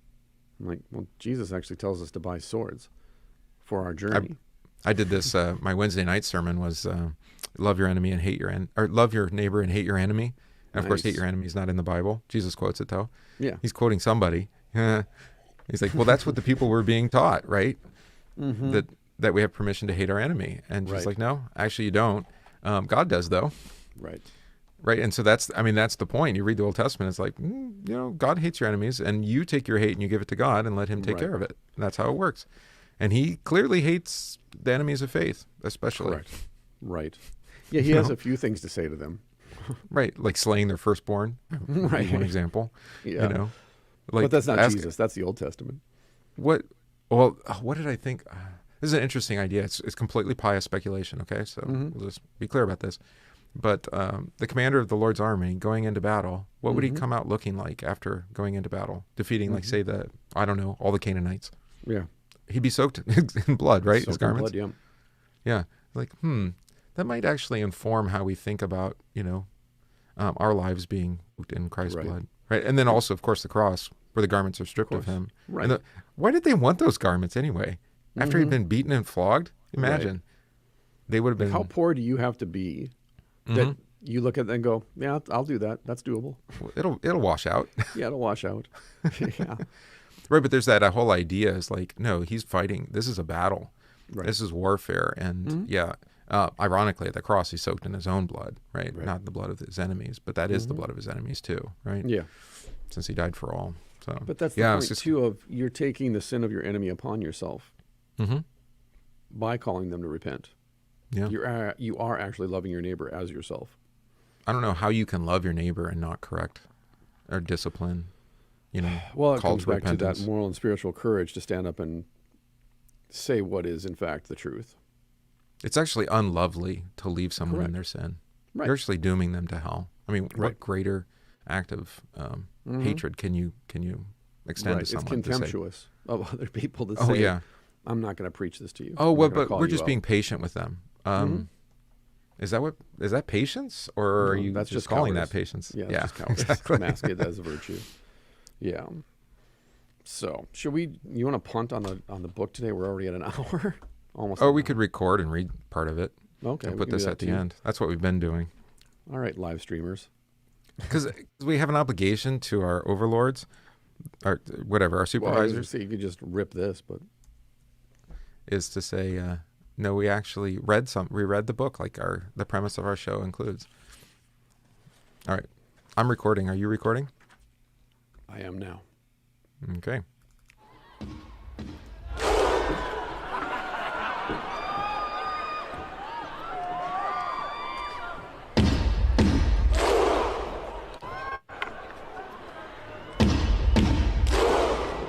I'm like, well, Jesus actually tells us to buy swords for our journey. I did this. My Wednesday night sermon was love your enemy and hate your or love your neighbor and hate your enemy. And of course, hate your enemy is not in the Bible. Jesus quotes it though. Yeah. He's quoting somebody. He's like, well, that's what the people were being taught, right? That we have permission to hate our enemy. And she's like, no, actually you don't. God does though. Right. And so that's the point. You read the Old Testament, it's like, God hates your enemies, and you take your hate and you give it to God and let him take care of it. And that's how it works. And he clearly hates the enemies of faith, especially. Correct. Right. Yeah, he has a few things to say to them. Right. Like slaying their firstborn. Right. One example. Yeah. Like, but that's not Jesus. That's the Old Testament. What did I think? This is an interesting idea. It's completely pious speculation, okay? So we'll just be clear about this. But the commander of the Lord's army going into battle, what would he come out looking like after going into battle? Defeating, like, say, all the Canaanites. Yeah. He'd be soaked in blood, right? His garments? Blood, yeah. Like, that might actually inform how we think about, our lives being soaked in Christ's blood. Right. And then also, of course, the cross, where the garments are stripped of him. Right. And why did they want those garments anyway? After he'd been beaten and flogged? Imagine. They would have been... How poor do you have to be that you look at it and go, yeah, I'll do that. That's doable. It'll wash out. Yeah, it'll wash out. Yeah. Right, but there's that whole idea is like, no, he's fighting. This is a battle. Right. This is warfare. And ironically, at the cross, he's soaked in his own blood, right? Not the blood of his enemies, but that is the blood of his enemies too, right? Yeah. Since he died for all. So, but that's the point too of you're taking the sin of your enemy upon yourself by calling them to repent. Yeah. You are actually loving your neighbor as yourself. I don't know how you can love your neighbor and not correct or discipline, Well, it comes back to that moral and spiritual courage to stand up and say what is in fact the truth. It's actually unlovely to leave someone in their sin. Right. You're actually dooming them to hell. I mean, what greater act of hatred can you extend to someone? It's contemptuous of other people to say, I'm not going to preach this to you. Oh, well, but we're just being patient with them. Is that patience, or are you that's just calling that patience? Yeah, just cowardice. Exactly. Mask it as a virtue. Yeah. So, you want to punt on the book today? We're already at an hour. Almost. Oh, we could record and read part of it. Okay. I'll put this at the end. That's what we've been doing. All right, live streamers. Because we have an obligation to our overlords, our supervisors. So you could just rip this, but is to say, no, we actually read the book like the premise of our show includes. All right. I'm recording. Are you recording? I am now. Okay.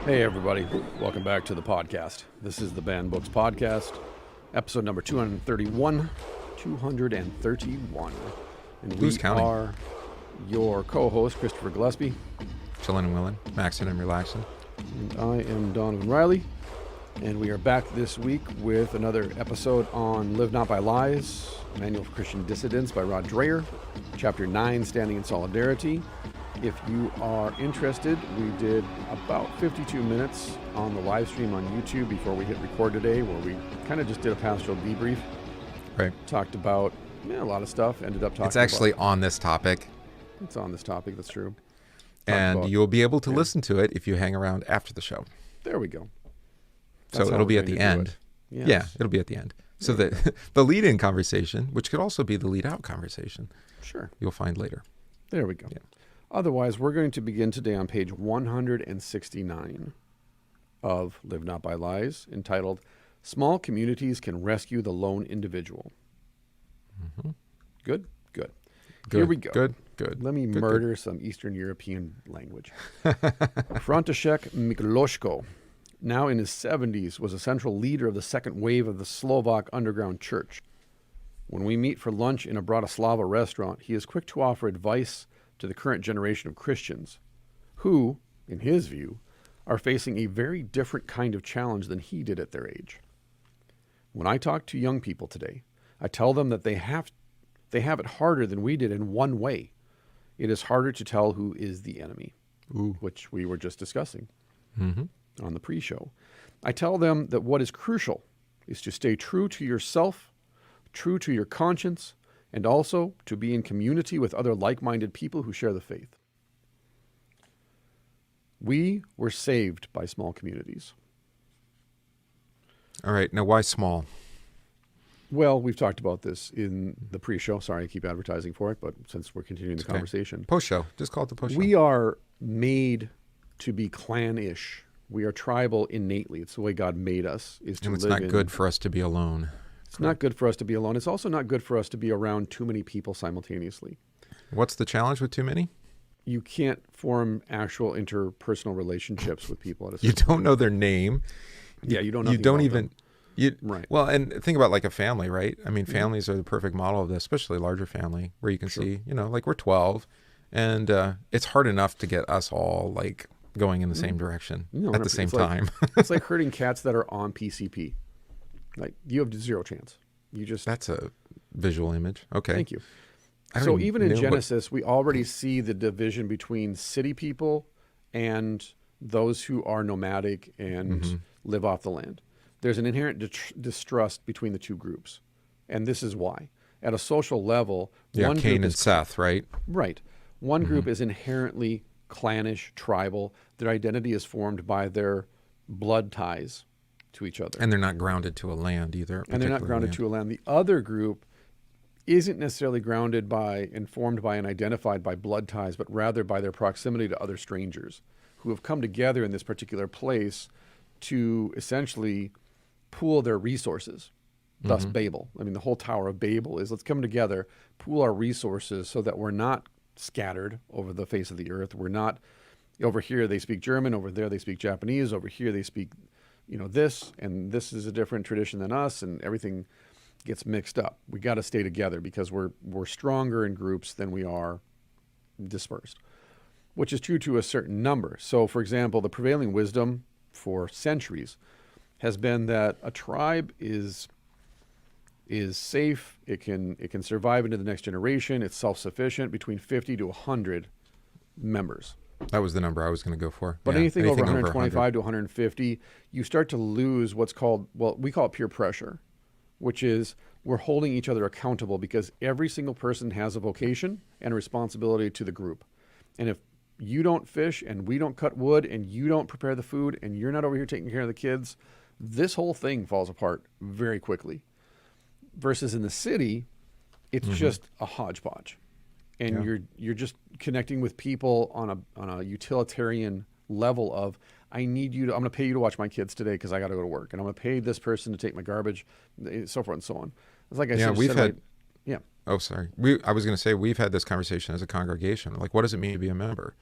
Hey, everybody. Welcome back to the podcast. This is the Banned Books Podcast, episode number 231. 231. And Who's counting? Are your co-host, Christopher Gillespie. Chillin' and willin', maxing and relaxing. And I am Donovan Riley. And we are back this week with another episode on Live Not by Lies, Manual for Christian Dissidents by Rod Dreher, Chapter 9, Standing in Solidarity. If you are interested, we did about 52 minutes on the live stream on YouTube before we hit record today, where we kind of just did a pastoral debrief. Right. Talked about a lot of stuff. Ended up talking. It's actually on this topic. It's on this topic. That's true. And you'll be able to listen to it if you hang around after the show. There we go. So it'll be at the end. Yes. Yeah, it'll be at the end. So the lead-in conversation, which could also be the lead-out conversation, you'll find later. There we go. Yeah. Otherwise, we're going to begin today on page 169 of Live Not by Lies, entitled, Small Communities Can Rescue the Lone Individual. Good? Good. Good. Here we go. Good. Let me Good, murder some Eastern European language. František Miklosko, now in his 70s, was a central leader of the second wave of the Slovak underground church. When we meet for lunch in a Bratislava restaurant, he is quick to offer advice to the current generation of Christians who, in his view, are facing a very different kind of challenge than he did at their age. When I talk to young people today, I tell them that they have it harder than we did in one way. It is harder to tell who is the enemy, which we were just discussing on the pre-show. I tell them that what is crucial is to stay true to yourself, true to your conscience, and also to be in community with other like-minded people who share the faith. We were saved by small communities. All right. Now, why small? Well, we've talked about this in the pre-show. Sorry, I keep advertising for it, but since we're continuing the conversation. Post-show. Just call it the post-show. We are made to be clan-ish. We are tribal innately. It's the way God made us. And it's not good for us to be alone. It's not good for us to be alone. It's also not good for us to be around too many people simultaneously. What's the challenge with too many? You can't form actual interpersonal relationships with people. You don't know their name. Yeah, you don't know. You don't even... Right. Well, and think about like a family, right? I mean, families are the perfect model of this, especially a larger family where you can see, like we're 12 and it's hard enough to get us all like going in the same direction at the same time. It's like herding cats that are on PCP. Like you have zero chance. That's a visual image. Okay. Thank you. So even in Genesis, we already see the division between city people and those who are nomadic and live off the land. There's an inherent distrust between the two groups. And this is why. At a social level, one Cain group and Seth, right? Right. One group is inherently clannish, tribal. Their identity is formed by their blood ties to each other. And they're not grounded to a land either. And they're not grounded to a land. The other group isn't necessarily grounded by and formed by and identified by blood ties, but rather by their proximity to other strangers who have come together in this particular place to essentially pool their resources, thus Babel. I mean, the whole Tower of Babel is let's come together, pool our resources so that we're not scattered over the face of the earth. We're not, over here they speak German, over there they speak Japanese, over here they speak, this, and this is a different tradition than us, and everything gets mixed up. We got to stay together because we're stronger in groups than we are dispersed, which is true to a certain number. So, for example, the prevailing wisdom for centuries has been that a tribe is safe. It can survive into the next generation. It's self-sufficient between 50 to 100 members. That was the number I was going to go for. But anything over 125 to 150, you start to lose what's called, we call it peer pressure, which is we're holding each other accountable because every single person has a vocation and a responsibility to the group. And if you don't fish and we don't cut wood and you don't prepare the food and you're not over here taking care of the kids, this whole thing falls apart very quickly. Versus in the city, it's just a hodgepodge. And you're just connecting with people on a utilitarian level of, I'm going to pay you to watch my kids today because I got to go to work. And I'm going to pay this person to take my garbage, so forth and so on. It's like I said, Oh, sorry. I was going to say, we've had this conversation as a congregation. Like, what does it mean to be a member?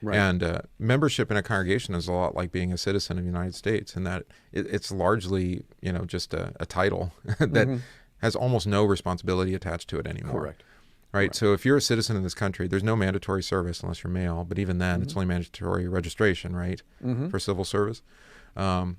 Right. And membership in a congregation is a lot like being a citizen of the United States in that it's largely, just a title that has almost no responsibility attached to it anymore. Correct. Right. Correct. So if you're a citizen in this country, there's no mandatory service unless you're male. But even then, it's only mandatory registration, right, for civil service.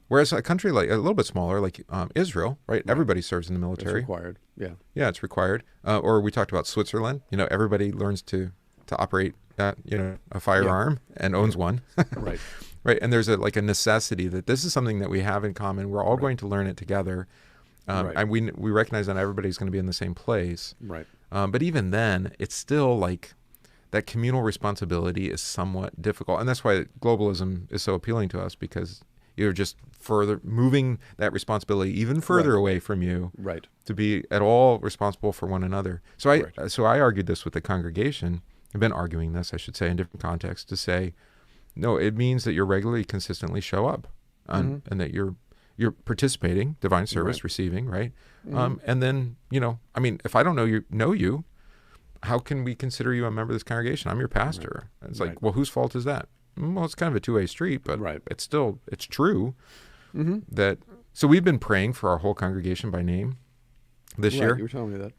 Whereas a country like a little bit smaller, like Israel, right? Everybody serves in the military. It's required. Yeah. Yeah, it's required. Or we talked about Switzerland. Everybody learns to operate a firearm and owns one. Right. Right. And there's a necessity that this is something that we have in common. We're all going to learn it together. And we recognize that everybody's going to be in the same place. Right. But even then, it's still like that communal responsibility is somewhat difficult. And that's why globalism is so appealing to us, because you're just further moving that responsibility even further away from you to be at all responsible for one another. So I argued this with the congregation. I've been arguing this, I should say, in different contexts to say, no, it means that you regularly, consistently show up and that you're participating, divine service, receiving, right? And then, if I don't know you, how can we consider you a member of this congregation? I'm your pastor. Right. It's like, well, whose fault is that? Well, it's kind of a two-way street, but it's true that. So we've been praying for our whole congregation by name this year. You were telling me that.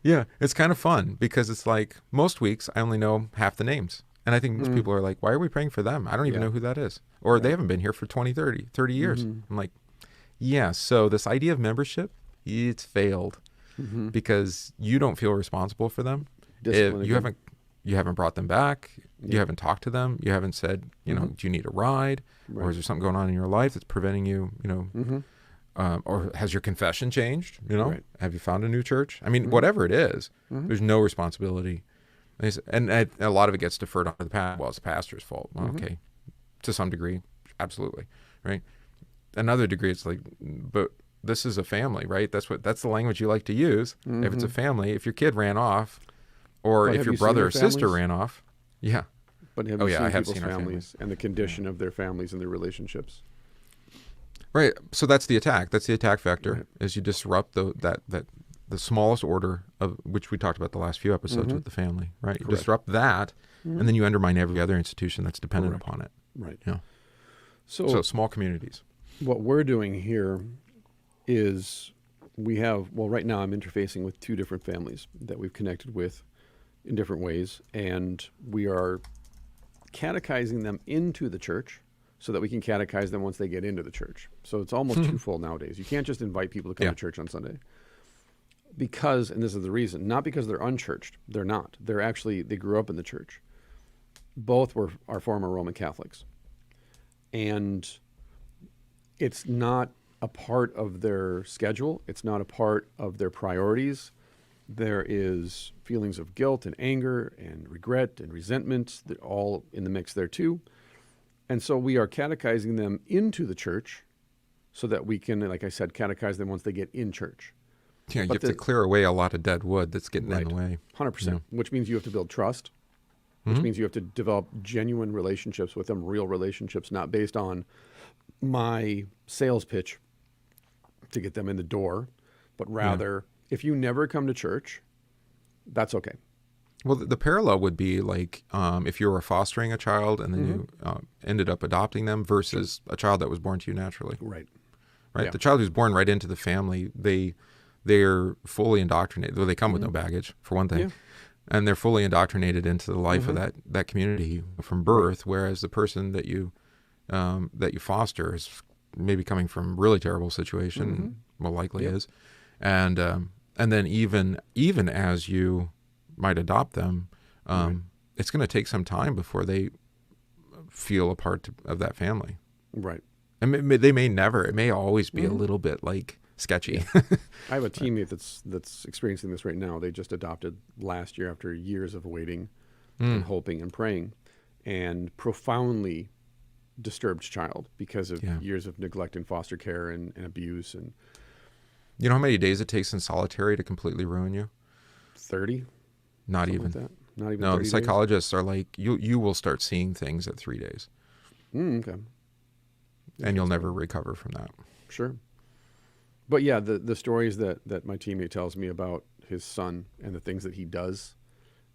Yeah, it's kind of fun because it's like most weeks I only know half the names. And I think most people are like, why are we praying for them? I don't even know who that is. Or they haven't been here for 20, 30 years. I'm like, yeah, so this idea of membership, it's failed because you don't feel responsible for them. You haven't brought them back. You haven't talked to them. You haven't said, do you need a ride? Or is there something going on in your life that's preventing you, or has your confession changed? Have you found a new church? I mean, whatever it is, there's no responsibility. And a lot of it gets deferred onto the pastor. Well, it's the pastor's fault. Well, okay, to some degree, absolutely, right? Another degree, it's like, but this is a family, right? That's the language you like to use. If it's a family, if your kid ran off, or if your brother or sister ran off, But have you seen people's families and the condition of their families and their relationships? Right. So that's the attack. That's the attack vector. Is you disrupt the smallest order of which we talked about the last few episodes with the family, right? You disrupt that, and then you undermine every other institution that's dependent upon it. Right. Yeah. So small communities. What we're doing here is right now I'm interfacing with 2 different families that we've connected with in different ways, and we are catechizing them into the church so that we can catechize them once they get into the church. So it's almost twofold nowadays. You can't just invite people to come to church on Sunday. Because, and this is the reason, not because they're unchurched. They're not. They grew up in the church. Both are former Roman Catholics. And it's not a part of their schedule. It's not a part of their priorities. There is feelings of guilt and anger and regret and resentment that all in the mix there too. And so we are catechizing them into the church so that we can, like I said, catechize them once they get in church. Yeah, you have to clear away a lot of dead wood that's getting in the way. 100%, which means you have to build trust, which means you have to develop genuine relationships with them, real relationships, not based on my sales pitch to get them in the door, but rather, if you never come to church, that's okay. Well, the parallel would be like if you were fostering a child and then you ended up adopting them versus a child that was born to you naturally. Right. Yeah. The child who's born right into the family, they're fully indoctrinated. Well, they come with no baggage, for one thing. Yeah. And they're fully indoctrinated into the life of that community from birth, whereas the person that you foster is maybe coming from a really terrible situation, well, likely is. And then even as you might adopt them, it's going to take some time before they feel a part of that family. Right. And they may never. It may always be a little bit like sketchy. Yeah. I have a teammate that's experiencing this right now. They just adopted last year after years of waiting and hoping and praying, and profoundly disturbed child because of years of neglect and foster care and abuse. And you know how many days it takes in solitary to completely ruin you? 30. Not even. Like that. Not even. No, 30 the psychologists are like, you will start seeing things at 3 days. Okay. And you'll never recover from that. Sure. But yeah, the stories that my teammate tells me about his son and the things that he does,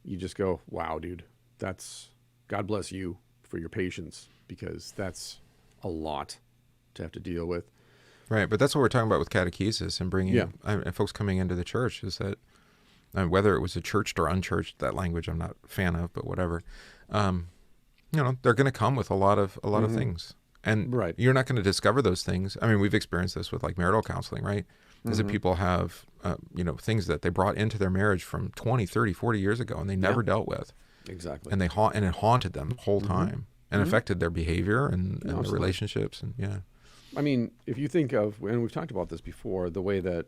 you just go, wow, dude, God bless you for your patience, because that's a lot to have to deal with. Right. But that's what we're talking about with catechesis and bringing and folks coming into the church, is that whether it was a churched or unchurched, that language I'm not a fan of, but whatever, they're going to come with a lot of things. And you're not going to discover those things. I mean, we've experienced this with like marital counseling, right? Is that people have, things that they brought into their marriage from 20, 30, 40 years ago and they never dealt with. Exactly. And it haunted them the whole time and affected their behavior and their relationships. And I mean, if you think of, and we've talked about this before, the way that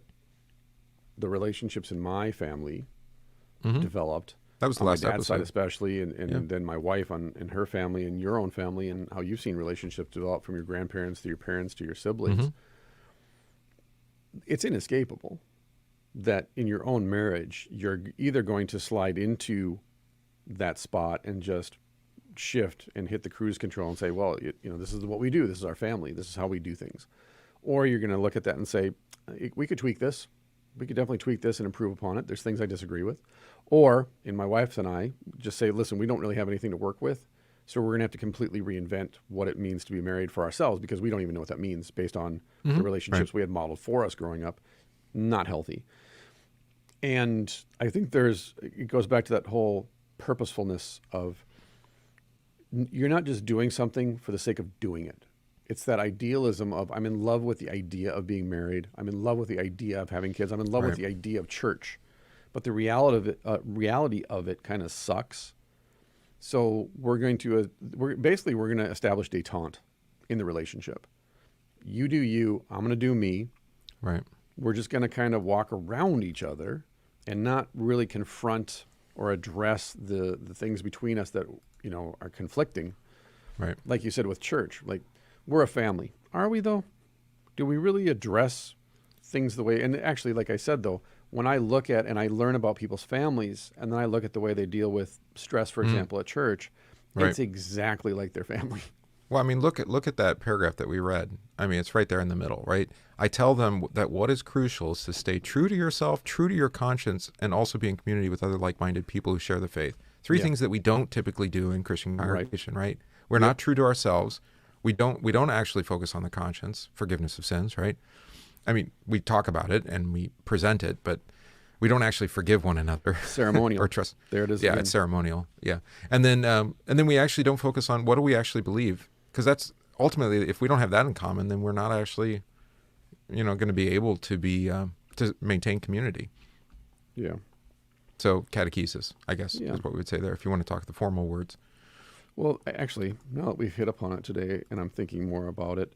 the relationships in my family developed. That was the last episode. On my dad's episode. side especially, and then my wife and her family and your own family, and how you've seen relationships develop from your grandparents to your parents to your siblings. It's inescapable that in your own marriage, you're either going to slide into that spot and just shift and hit the cruise control and say, well, this is what we do. This is our family. This is how we do things. Or you're going to look at that and say, we could tweak this. we could definitely tweak this and improve upon it. There's things I disagree with. Or, in my wife and I, just say, listen, we don't really have anything to work with, so we're going to have to completely reinvent what it means to be married for ourselves, because we don't even know what that means based on the relationships we had modeled for us growing up. Not healthy. And I think it goes back to that whole purposefulness of, you're not just doing something for the sake of doing it. It's that idealism of, I'm in love with the idea of being married. I'm in love with the idea of having kids. I'm in love with the idea of church. But the reality of it kind of sucks. So we're going to establish détente in the relationship. You do you, I'm going to do me. Right. We're just going to kind of walk around each other and not really confront or address the things between us that, are conflicting. Right. Like you said with church, like, we're a family. Are we, though? Do we really address things the way, and actually, like I said, though, when I look at and I learn about people's families, and then I look at the way they deal with stress, for example, at church, it's exactly like their family. Well, I mean, look at that paragraph that we read. I mean, it's right there in the middle, right? I tell them that what is crucial is to stay true to yourself, true to your conscience, and also be in community with other like-minded people who share the faith. Three things that we don't typically do in Christian congregation, right? We're not true to ourselves. We don't actually focus on the conscience, forgiveness of sins, right? I mean, we talk about it and we present it, but we don't actually forgive one another. Ceremonial. Or trust. There it is. Yeah, again. it's ceremonial. Yeah. And then we actually don't focus on what do we actually believe, because that's ultimately, if we don't have that in common, then we're not actually, going to be able to to maintain community. Yeah. So catechesis, I guess, is what we would say there, if you want to talk the formal words. Well, actually, now that we've hit upon it today, and I'm thinking more about it,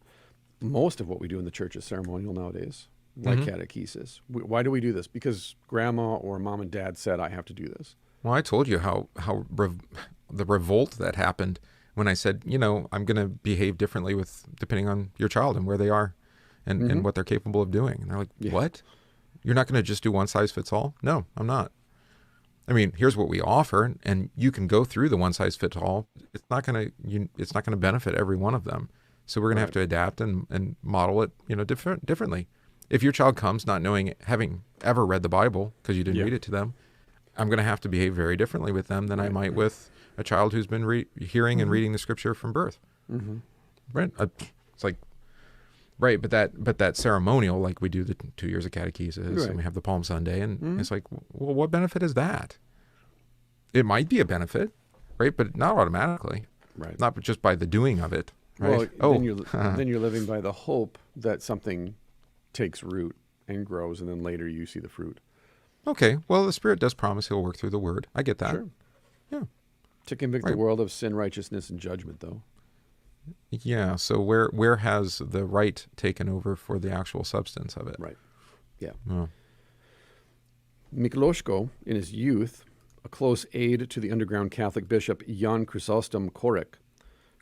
most of what we do in the church is ceremonial nowadays, like catechesis. Why do we do this? Because grandma or mom and dad said I have to do this. Well, I told you how the revolt that happened when I said, I'm going to behave differently depending on your child and where they are and what they're capable of doing. And they're like, what? You're not going to just do one size fits all? No, I'm not. I mean, here's what we offer, and you can go through the one size fits all. It's not going to benefit every one of them. So we're going to have to adapt and model it, differently. If your child comes not having ever read the Bible because you didn't read it to them, I'm going to have to behave very differently with them than I might with a child who's been hearing and reading the Scripture from birth. Right? It's like, right, but that ceremonial, like we do the 2 years of catechesis, and we have the Palm Sunday, and it's like, well, what benefit is that? It might be a benefit, right, but not automatically, right? Not just by the doing of it. Right? Well, then you're living by the hope that something takes root and grows, and then later you see the fruit. Okay, well, the Spirit does promise He'll work through the Word. I get that. Sure. Yeah. To convict the world of sin, righteousness, and judgment, though. Yeah, so where has the rite taken over for the actual substance of it? Right. Yeah. Oh. Miklosko, in his youth, a close aide to the underground Catholic bishop Jan Chrysostom Korek,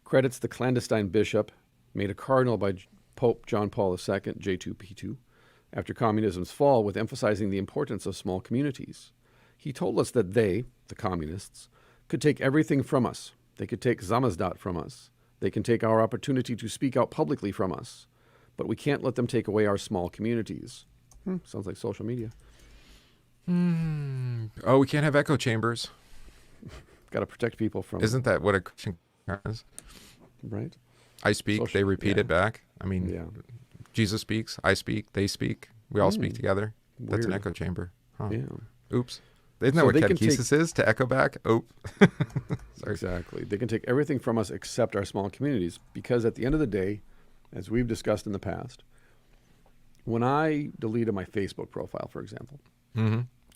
credits the clandestine bishop, made a cardinal by Pope John Paul II, J2P2, after communism's fall, with emphasizing the importance of small communities. He told us that they, the communists, could take everything from us. They could take Samizdat from us. They can take our opportunity to speak out publicly from us. But we can't let them take away our small communities. Sounds like social media. Oh, we can't have echo chambers. Got to protect people from... Isn't that what a Christian is? Right. I speak, they repeat it back. I mean, Jesus speaks, I speak, they speak. We all speak together. Weird. That's an echo chamber. Huh. Yeah. Oops. Isn't that what catechesis is? To echo back? Oh. Sorry. Exactly. They can take everything from us except our small communities, because at the end of the day, as we've discussed in the past, when I deleted my Facebook profile, for example,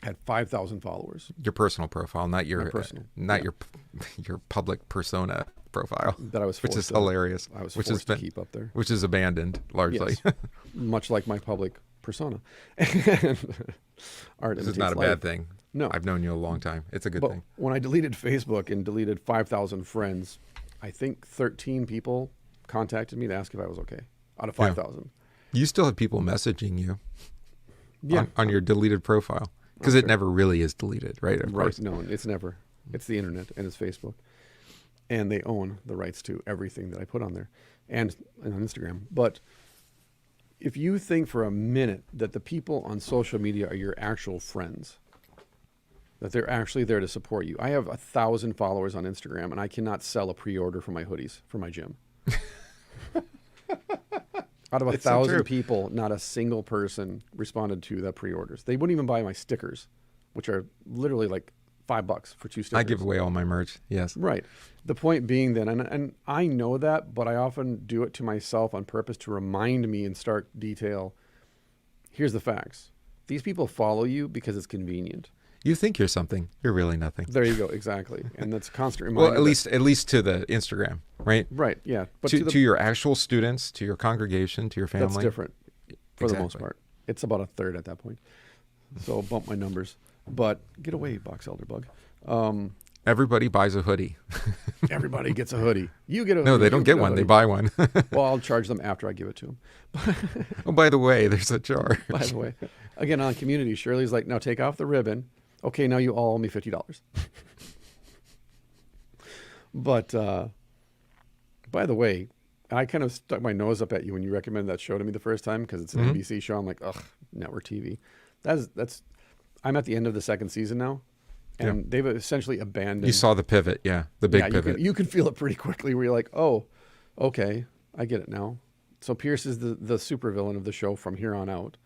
had 5,000 followers. Your personal profile, not your personal, your public persona profile. That I was forced which is hilarious. I was forced to keep up there. Which is abandoned largely. Yes. Much like my public persona. Art this is not a bad thing. No. I've known you a long time. It's a good thing. When I deleted Facebook and deleted 5,000 friends, I think 13 people contacted me to ask if I was okay out of 5,000. You still have people messaging you on your deleted profile, because it never really is deleted, right? Of course. No, it's never. It's the internet and it's Facebook. And they own the rights to everything that I put on there and on Instagram. But if you think for a minute that the people on social media are your actual friends, that they're actually there to support you. I have 1,000 followers on Instagram, and I cannot sell a pre-order for my hoodies for my gym. Out of 1,000 people, not a single person responded to the pre-orders. They wouldn't even buy my stickers, which are literally like $5 for 2 stickers. I give away all my merch. Yes. Right. The point being then, and I know that, but I often do it to myself on purpose to remind me in stark detail. Here's the facts. These people follow you because it's convenient. You think you're something. You're really nothing. There you go. Exactly. And that's a constant reminder. Well, at least to the Instagram, right? Right. Yeah. But to your actual students, to your congregation, to your family. That's different for the most part. It's about a third at that point. So bump my numbers. But get away, box elder bug. Everybody buys a hoodie. Everybody gets a hoodie. You get a hoodie. No, they don't get one. They buy one. Well, I'll charge them after I give it to them. Oh, by the way, there's a charge. By the way. Again, on community, Shirley's like, now take off the ribbon. Okay, now you all owe me $50. But by the way, I kind of stuck my nose up at you when you recommended that show to me the first time because it's an NBC show. I'm like, ugh, network TV. I'm at the end of the second season now, and they've essentially abandoned. You saw the pivot, the big pivot. You can feel it pretty quickly where you're like, oh, okay, I get it now. So Pierce is the supervillain of the show from here on out.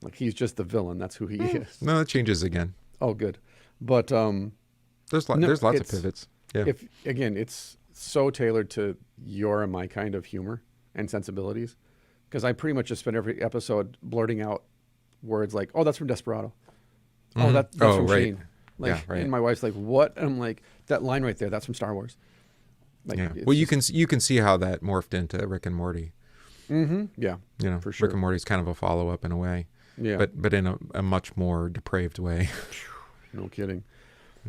Like he's just the villain. That's who he is. No, it changes again. Oh, good. But there's lots of pivots. Yeah. It's so tailored to your and my kind of humor and sensibilities, because I pretty much just spend every episode blurting out words like, "Oh, that's from Desperado." Mm-hmm. Oh, that's from Shane. Like, yeah, right. And my wife's like, "What?" And I'm like, "That line right there, that's from Star Wars." Like, yeah. Well, you can see how that morphed into Rick and Morty. Mm-hmm. Yeah. For sure. Rick and Morty's kind of a follow up in a way. Yeah. But in a much more depraved way. No kidding.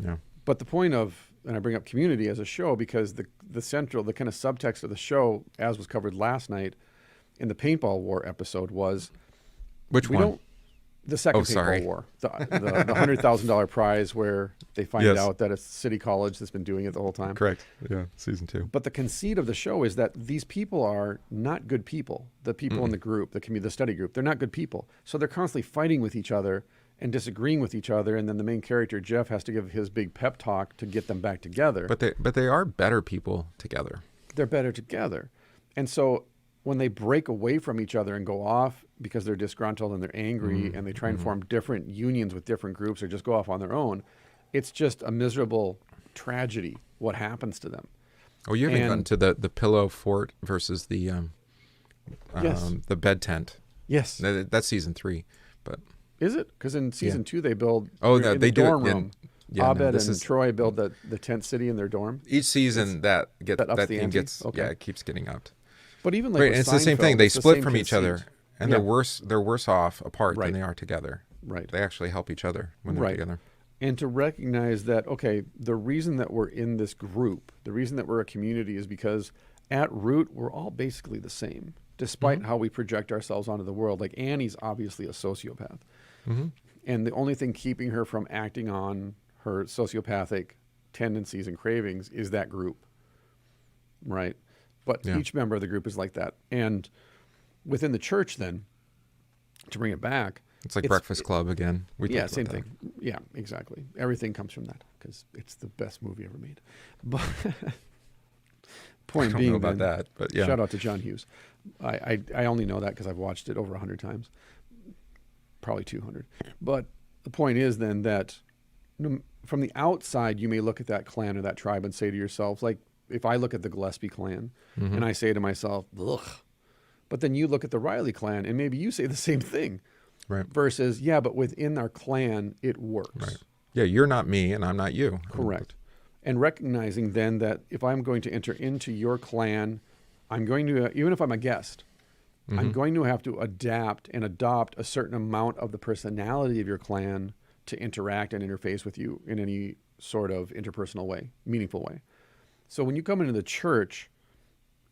Yeah. But the point of, and I bring up community as a show because the kind of subtext of the show, as was covered last night in the paintball war episode, was which one? The second paintball war, the $100,000 prize where they find out that it's City College that's been doing it the whole time. Correct. Yeah, season 2. But the conceit of the show is that these people are not good people. The people in the group, the study group, they're not good people. So they're constantly fighting with each other and disagreeing with each other, and then the main character Jeff has to give his big pep talk to get them back together. But they are better people together. They're better together, and so when they break away from each other and go off because they're disgruntled and they're angry and they try and form different unions with different groups or just go off on their own, it's just a miserable tragedy what happens to them. Oh, you haven't gotten to the pillow fort versus the bed tent. Yes, that's season 3, but. Is it? Because in season 2 they build they do dorm it room. Abed and Troy build the tent city in their dorm. Each season that gets okay. It keeps getting upped. But even like and it's the same thing. They split from each other, and they're worse off apart than they are together. Right. They actually help each other when they're together. And to recognize that, okay, the reason that we're in this group, the reason that we're a community is because at root we're all basically the same, despite how we project ourselves onto the world. Like Annie's obviously a sociopath. Mm-hmm. And the only thing keeping her from acting on her sociopathic tendencies and cravings is that group, right? But each member of the group is like that. And within the church then, to bring it back... It's like Breakfast Club again. Same thing. Yeah, exactly. Everything comes from that because it's the best movie ever made. But point being, know about that, but yeah. Shout out to John Hughes. I only know that because I've watched it over 100 times. Probably 200. But the point is then that from the outside, you may look at that clan or that tribe and say to yourself, like, if I look at the Gillespie clan and I say to myself, ugh, but then you look at the Riley clan and maybe you say the same thing. Right. Versus, but within our clan, it works. Right. Yeah, you're not me and I'm not you. Correct. And recognizing then that if I'm going to enter into your clan, I'm going to, even if I'm a guest, I'm going to have to adapt and adopt a certain amount of the personality of your clan to interact and interface with you in any sort of interpersonal way, meaningful way. So when you come into the church,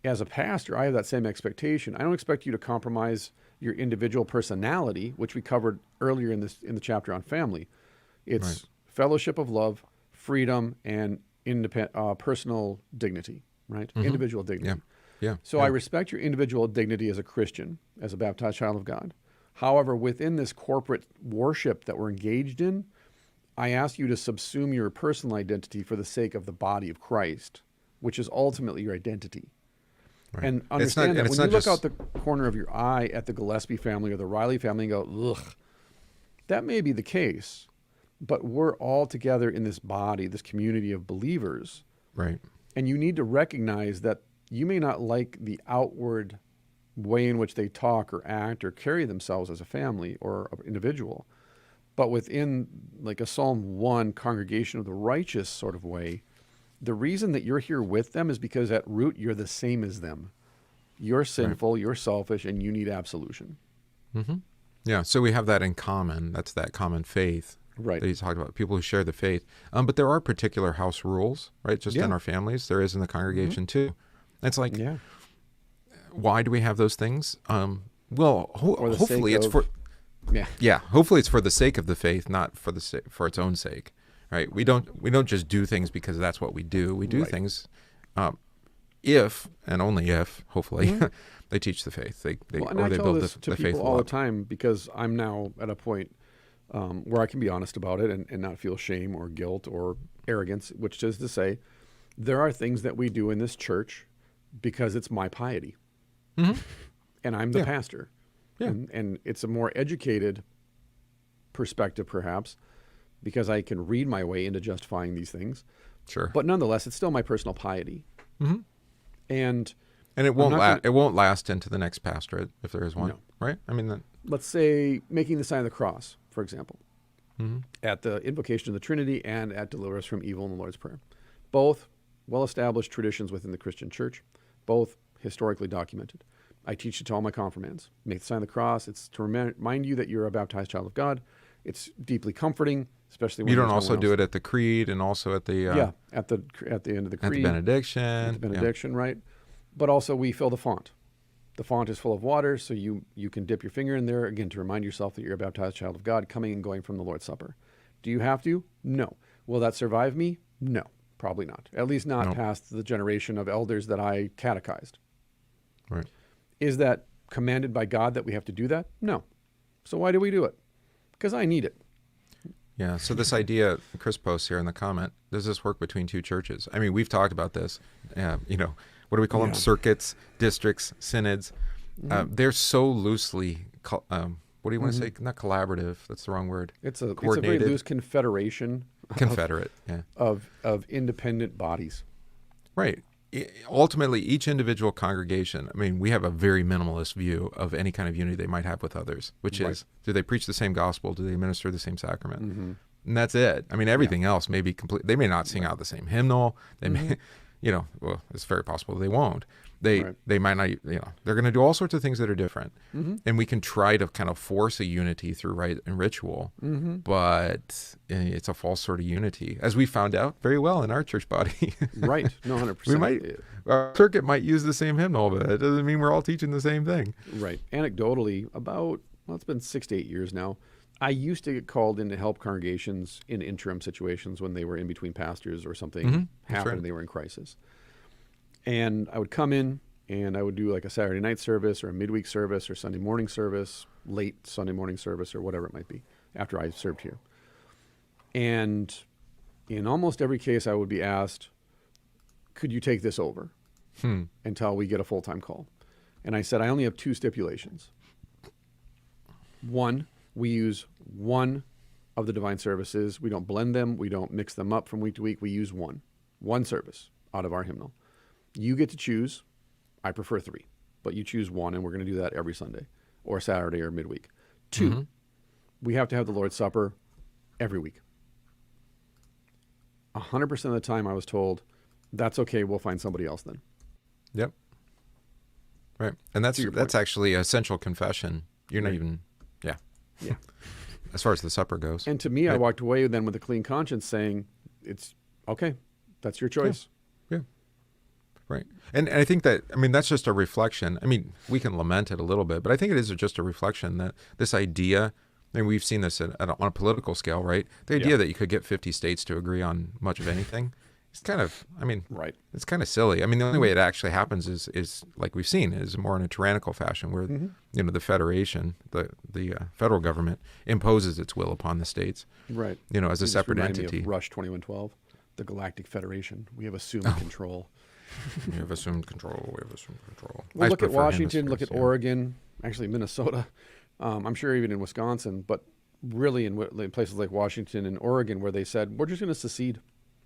as a pastor, I have that same expectation. I don't expect you to compromise your individual personality, which we covered earlier in the chapter on family. It's fellowship of love, freedom, and personal dignity, right? Individual dignity. Yeah. So I respect your individual dignity as a Christian, as a baptized child of God. However, within this corporate worship that we're engaged in, I ask you to subsume your personal identity for the sake of the body of Christ, which is ultimately your identity. Right. And understand that when you look out the corner of your eye at the Gillespie family or the Riley family and go, ugh, that may be the case, but we're all together in this body, this community of believers. Right. And you need to recognize that you may not like the outward way in which they talk or act or carry themselves as a family or an individual, but within like a Psalm 1 congregation of the righteous sort of way, the reason that you're here with them is because at root you're the same as them. You're sinful, you're selfish, and you need absolution. Mm-hmm. Yeah, so we have that in common. That's that common faith Right. that he's talking about, people who share the faith. But there are particular house rules, right, just in our families. There is in the congregation too. It's like, why do we have those things? Well, hopefully it's for... hopefully it's for the sake of the faith, not for for its own sake, right? We don't just do things because that's what we do. We do things if and only if, hopefully, they teach the faith. They build the faith people all the time because I'm now at a point where I can be honest about it and not feel shame or guilt or arrogance, which is to say, there are things that we do in this church because it's my piety, and I'm the pastor. Yeah. And it's a more educated perspective, perhaps, because I can read my way into justifying these things. Sure. But nonetheless, it's still my personal piety. And it won't last into the next pastorate if there is one, right? I mean, let's say making the sign of the cross, for example, at the invocation of the Trinity and at deliver us from evil in the Lord's Prayer. Both well-established traditions within the Christian church, both historically documented. I teach it to all my confirmands. Make the sign of the cross. It's to remind you that you're a baptized child of God. It's deeply comforting, especially when you don't also do it at the creed and also at the at the end of the creed, at the benediction, right? But also we fill the font. The font is full of water, so you can dip your finger in there again to remind yourself that you're a baptized child of God, coming and going from the Lord's Supper. Do you have to? No. Will that survive me? No, probably not. At least not past the generation of elders that I catechized. Right. Is that commanded by God that we have to do that? No. So why do we do it? Because I need it. Yeah. So this idea, Chris posts here in the comment, does this work between two churches? I mean, we've talked about this. What do we call them? Circuits, districts, synods. They're so loosely, what do you want to say? Not collaborative. That's the wrong word. It's a very loose confederation. Confederate, of independent bodies. Right. Ultimately, each individual congregation, I mean, we have a very minimalist view of any kind of unity they might have with others, which is, do they preach the same gospel? Do they administer the same sacrament? And that's it. I mean, everything else may be complete. They may not sing out the same hymnal. They may, well, it's very possible they won't. They might not, they're going to do all sorts of things that are different. And we can try to kind of force a unity through rite and ritual, but it's a false sort of unity, as we found out very well in our church body. Right. No, 100%. Our circuit might use the same hymnal, but it doesn't mean we're all teaching the same thing. Right. Anecdotally, it's been 6 to 8 years now. I used to get called in to help congregations in interim situations when they were in between pastors or something happened and they were in crisis. And I would come in and I would do like a Saturday night service or a midweek service or Sunday morning service, late Sunday morning service or whatever it might be after I served here. And in almost every case I would be asked, could you take this over until we get a full-time call? And I said, I only have 2 stipulations. One, we use one of the divine services. We don't blend them. We don't mix them up from week to week. We use one service out of our hymnal. You get to choose. I prefer 3, but you choose one, and we're going to do that every Sunday or Saturday or midweek. 2, we have to have the Lord's Supper every week. 100% of the time I was told, that's okay, we'll find somebody else then. Yep. Right. And that's actually a central confession. You're not even, yeah. As far as the supper goes. And to me, I walked away then with a clean conscience saying, it's okay, that's your choice. Yeah. Right. And I think that, I mean, that's just a reflection. I mean, we can lament it a little bit, but I think it is just a reflection that this idea, I mean, we've seen this on a political scale, right? The idea that you could get 50 states to agree on much of anything It's kind of, I mean, Right. it's kind of silly. I mean, the only way it actually happens is like we've seen, is more in a tyrannical fashion where, you know, the federation, the federal government imposes its will upon the states, Right. you know, as a Just separate remind me entity. of Rush 2112, the Galactic Federation. We have assumed control. We have assumed control. We have assumed control. Well, I look at prefer Washington, look at hemispheres, yeah. Oregon, actually Minnesota. I'm sure even in Wisconsin, but really in places like Washington and Oregon where they said, we're just going to secede.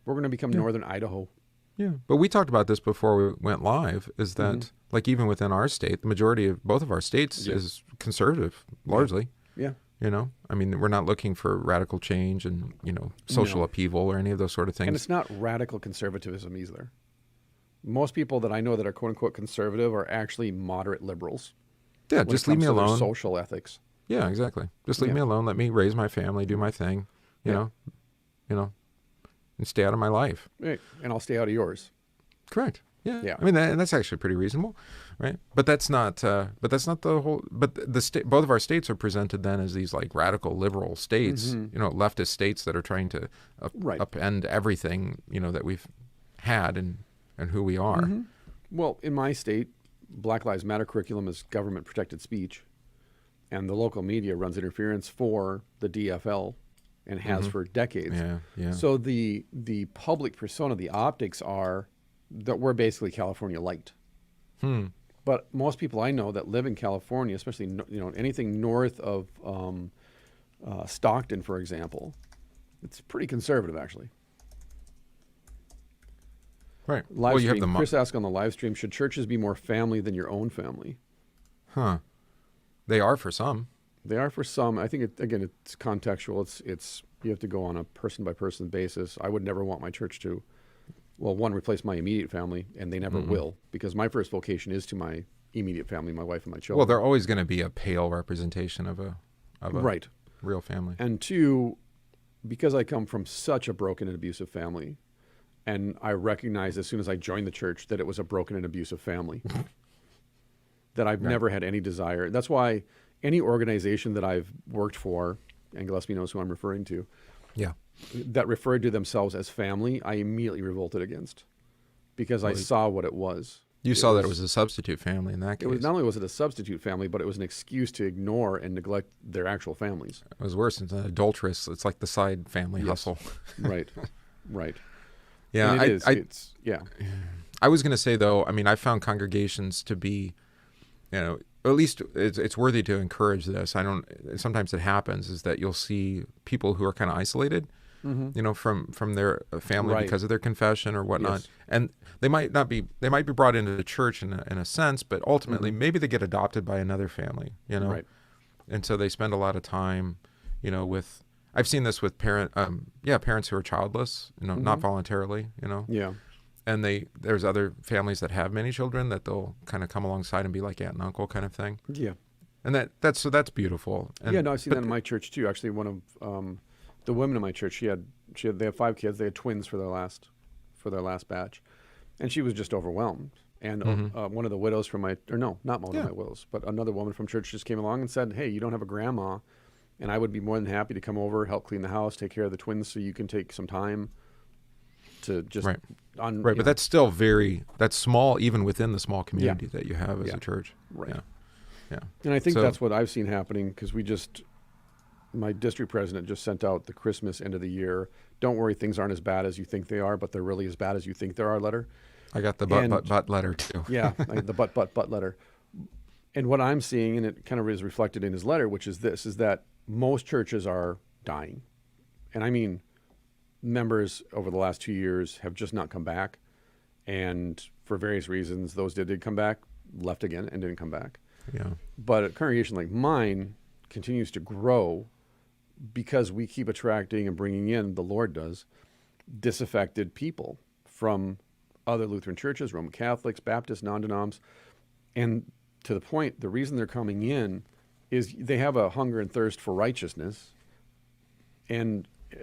We're going to become Northern Idaho. Yeah, but we talked about this before we went live, is that, like, even within our state, the majority of both of our states is conservative, largely. Yeah. You know, I mean, we're not looking for radical change and, you know, social upheaval or any of those sort of things. And it's not radical conservatism either. Most people that I know that are quote unquote conservative are actually moderate liberals. Yeah, when just it leave comes me to their alone. social ethics. Yeah, exactly. Just leave me alone. Let me raise my family, do my thing, you know, and stay out of my life. Right. And I'll stay out of yours. Correct. Yeah. Yeah. I mean, and that's actually pretty reasonable, right? But that's not. But that's not the whole. But the state. Both of our states are presented then as these like radical liberal states, you know, leftist states that are trying to upend everything, you know, that we've had and who we are. Well, in my state, Black Lives Matter curriculum is government protected speech, and the local media runs interference for the DFL and has for decades. Yeah. Yeah. So the public persona, the optics are that we're basically California light. But most people I know that live in California, especially anything north of Stockton, for example, it's pretty conservative actually. Right. Live well, you stream. have the Chris asked on the live stream, should churches be more family than your own family? They are for some. They are for some. I think it's contextual. It's you have to go on a person by person basis. I would never want my church to, one, replace my immediate family, and they never will, because my first vocation is to my immediate family, my wife and my children. Well, they're always going to be a pale representation of a right real family. And two, because I come from such a broken and abusive family, and I recognized as soon as I joined the church that it was a broken and abusive family, that I've never had any desire. That's why any organization that I've worked for, and Gillespie knows who I'm referring to, that referred to themselves as family, I immediately revolted against, because I saw what it was. You saw that it was a substitute family in that case. It was, not only was it a substitute family, but it was an excuse to ignore and neglect their actual families. It was worse. It's an adulterous. It's like the side family hustle. Right. Yeah, And it's I was going to say, though, I mean, I found congregations to be, you know, at least it's worthy to encourage this. Sometimes it happens is that you'll see people who are kind of isolated, you know, from their family because of their confession or whatnot. And they might be brought into the church in a sense, but ultimately maybe they get adopted by another family, you know? Right. And so they spend a lot of time, you know, I've seen this with parents who are childless, you know, not voluntarily, you know? Yeah. And there's other families that have many children that they'll kind of come alongside and be like aunt and uncle kind of thing. Yeah. And that's beautiful. And, I've seen that in my church too. Actually, one of the women in my church, they had 5 kids. They had twins for their last batch, and she was just overwhelmed. And one of the widows from not one of my widows, but another woman from church just came along and said, "Hey, you don't have a grandma, and I would be more than happy to come over, help clean the house, take care of the twins, so you can take some time to just but that's still that's small, even within the small community that you have as a church." Right. Yeah. And I think that's what I've seen happening, because my district president just sent out the Christmas end of the year, "Don't worry, things aren't as bad as you think they are, but they're really as bad as you think they are" letter. I got the but letter too. Yeah, the but letter. And what I'm seeing, and it kind of is reflected in his letter, which is this, is that most churches are dying. And I mean, members over the last 2 years have just not come back. And for various reasons, those did come back, left again, and didn't come back. Yeah. But a congregation like mine continues to grow because we keep attracting and bringing in, the Lord does, disaffected people from other Lutheran churches, Roman Catholics, Baptists, non-denoms. And to the point, the reason they're coming in is they have a hunger and thirst for righteousness.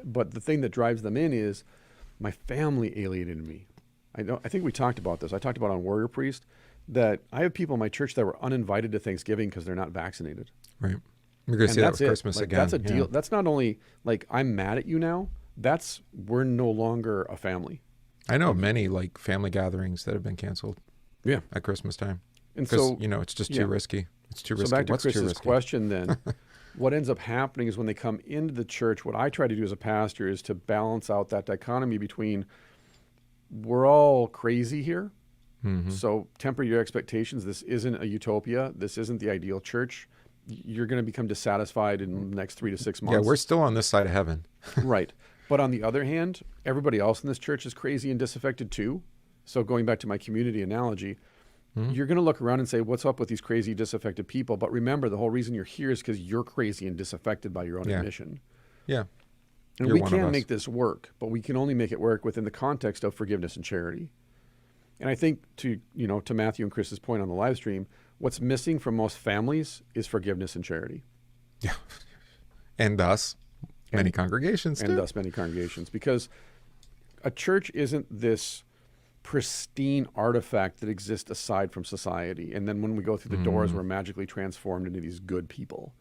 But the thing that drives them in is, my family alienated me. I think we talked about this. I talked about on Warrior Priest that I have people in my church that were uninvited to Thanksgiving because they're not vaccinated. Right. You're going to see that with Christmas again. That's a deal. That's not only like, I'm mad at you now. We're no longer a family. I know of many like family gatherings that have been canceled. Yeah. At Christmas time. And Because, so, it's just too risky. It's too risky. So back to What's too Chris's risky? question then, what ends up happening is when they come into the church, what I try to do as a pastor is to balance out that dichotomy between we're all crazy here. Mm-hmm. So temper your expectations. This isn't a utopia. This isn't the ideal church. You're going to become dissatisfied in the next 3 to 6 months. Yeah, we're still on this side of heaven. Right. But on the other hand, everybody else in this church is crazy and disaffected too. So going back to my community analogy, you're going to look around and say, what's up with these crazy, disaffected people? But remember, the whole reason you're here is because you're crazy and disaffected by your own admission. Yeah. And You're we one can of make us. this work, but we can only make it work within the context of forgiveness and charity. And I think to Matthew and Chris's point on the live stream, what's missing from most families is forgiveness and charity. Yeah. And thus, many congregations And too. thus many congregations. Because a church isn't this pristine artifact that exists aside from society. And then when we go through the doors, we're magically transformed into these good people.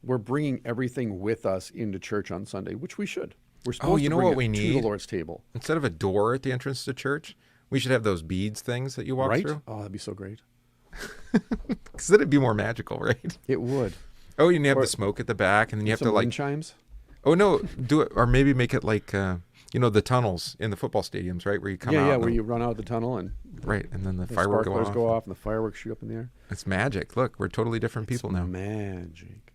We're bringing everything with us into church on Sunday, which we should. We're supposed you to know bring what it we to need? the Lord's table. Instead of a door at the entrance to church, we should have those beads things that you walk Right? through. Oh, that'd be so great. Because then it'd be more magical, right? It would. Oh, and you have the smoke at the back, and then you have Some to wind chimes. Oh no, do it, or maybe make it like the tunnels in the football stadiums, right, where you come out. Yeah, where you run out of the tunnel and right, and then the the fireworks sparklers go off and the fireworks shoot up in the air. It's magic. Look, we're totally different people now. Magic.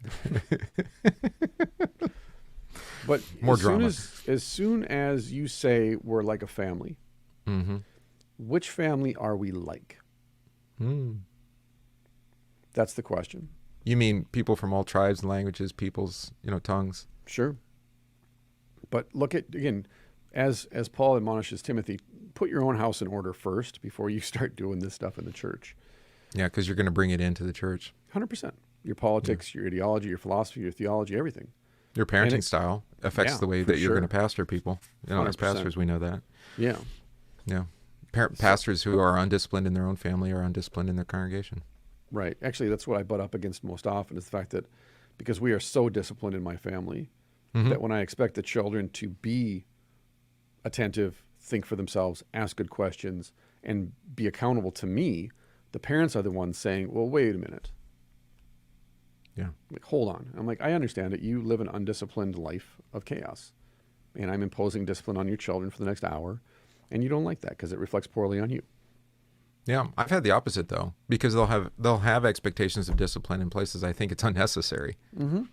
But More as drama. As soon as you say we're like a family, Mm-hmm. which family are we like? That's the question. You mean people from all tribes and languages, peoples, tongues? Sure. But look at, again, as Paul admonishes Timothy, put your own house in order first before you start doing this stuff in the church. Yeah, because you're going to bring it into the church. 100%. Your politics, your ideology, your philosophy, your theology, everything. Your parenting style affects the way for that you're sure. going to pastor people. As 100%. pastors, we know that. Yeah. Yeah. Pastors who are undisciplined in their own family are undisciplined in their congregation. Right. Actually, that's what I butt up against most often is the fact that because we are so disciplined in my family that when I expect the children to be attentive, think for themselves, ask good questions, and be accountable to me, the parents are the ones saying, well, wait a minute. Yeah. Like, hold on. I'm like, I understand it. You live an undisciplined life of chaos. And I'm imposing discipline on your children for the next hour. And you don't like that because it reflects poorly on you. Yeah, I've had the opposite though, because they'll have expectations of discipline in places I think it's unnecessary. Mm-hmm.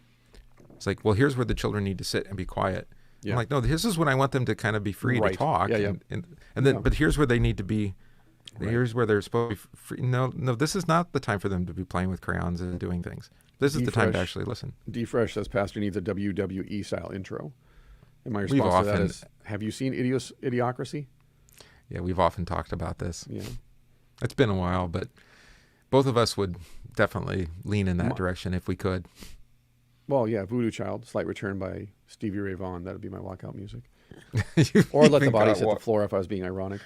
It's like, well, here's where the children need to sit and be quiet. Yeah. I'm like, no, this is when I want them to kind of be free to talk. Yeah, yeah. And then, but here's where they need to be. Right. Here's where they're supposed to be free. No, this is not the time for them to be playing with crayons and doing things. This is the time to actually listen. D-Fresh says pastor needs a WWE style intro. And my We've response to that often- is, have you seen Idiocracy? Yeah, we've often talked about this. Yeah. It's been a while, but both of us would definitely lean in that direction if we could. Well, yeah, Voodoo Child, Slight Return by Stevie Ray Vaughan. That would be my walkout music. You Or Let the even Bodies got Hit the Floor if I was being ironic.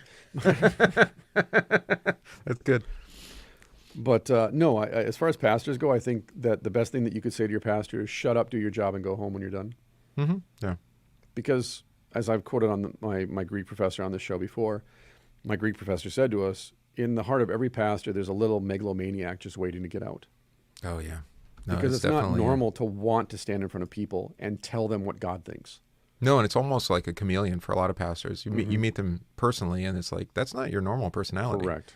That's good. But no, as far as pastors go, I think that the best thing that you could say to your pastor is shut up, do your job, and go home when you're done. Mm-hmm. Yeah. Because as I've quoted on my Greek professor on this show before, my Greek professor said to us, in the heart of every pastor, there's a little megalomaniac just waiting to get out. Oh, yeah. No, Because it's not definitely- normal to want to stand in front of people and tell them what God thinks. No, and it's almost like a chameleon for a lot of pastors. You meet them personally, and it's like, that's not your normal personality. Correct.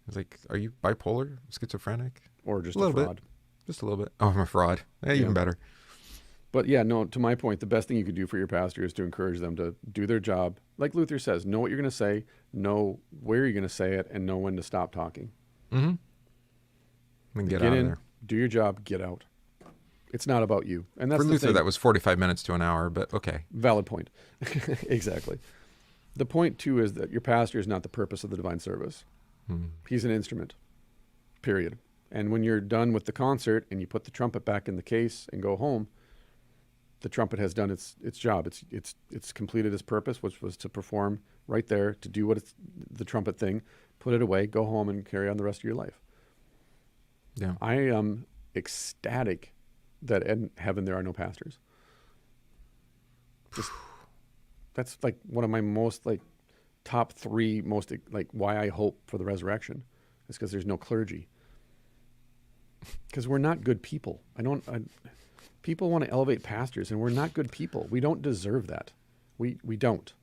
It's like, are you bipolar, schizophrenic? Or just A a little fraud. bit. Just a little bit. Oh, I'm a fraud. Even better. But yeah, no, to my point, the best thing you could do for your pastor is to encourage them to do their job. Like Luther says, know what you're going to say, know where you're going to say it, and know when to stop talking. Mm-hmm. And get out of in, there. do your job, get out. It's not about you. And that's For the Luther, thing. that was 45 minutes to an hour, but okay. Valid point. Exactly. The point, too, is that your pastor is not the purpose of the divine service. He's an instrument, period. And when you're done with the concert and you put the trumpet back in the case and go home, the trumpet has done its job. It's completed its purpose, which was to perform right there, to do what it's the trumpet thing, put it away, go home, and carry on the rest of your life. Yeah. I am ecstatic that in heaven there are no pastors. That's like one of my most top 3 most, like, why I hope for the resurrection is because there's no clergy. Because we're not good people. People want to elevate pastors, and we're not good people. We don't deserve that. We don't.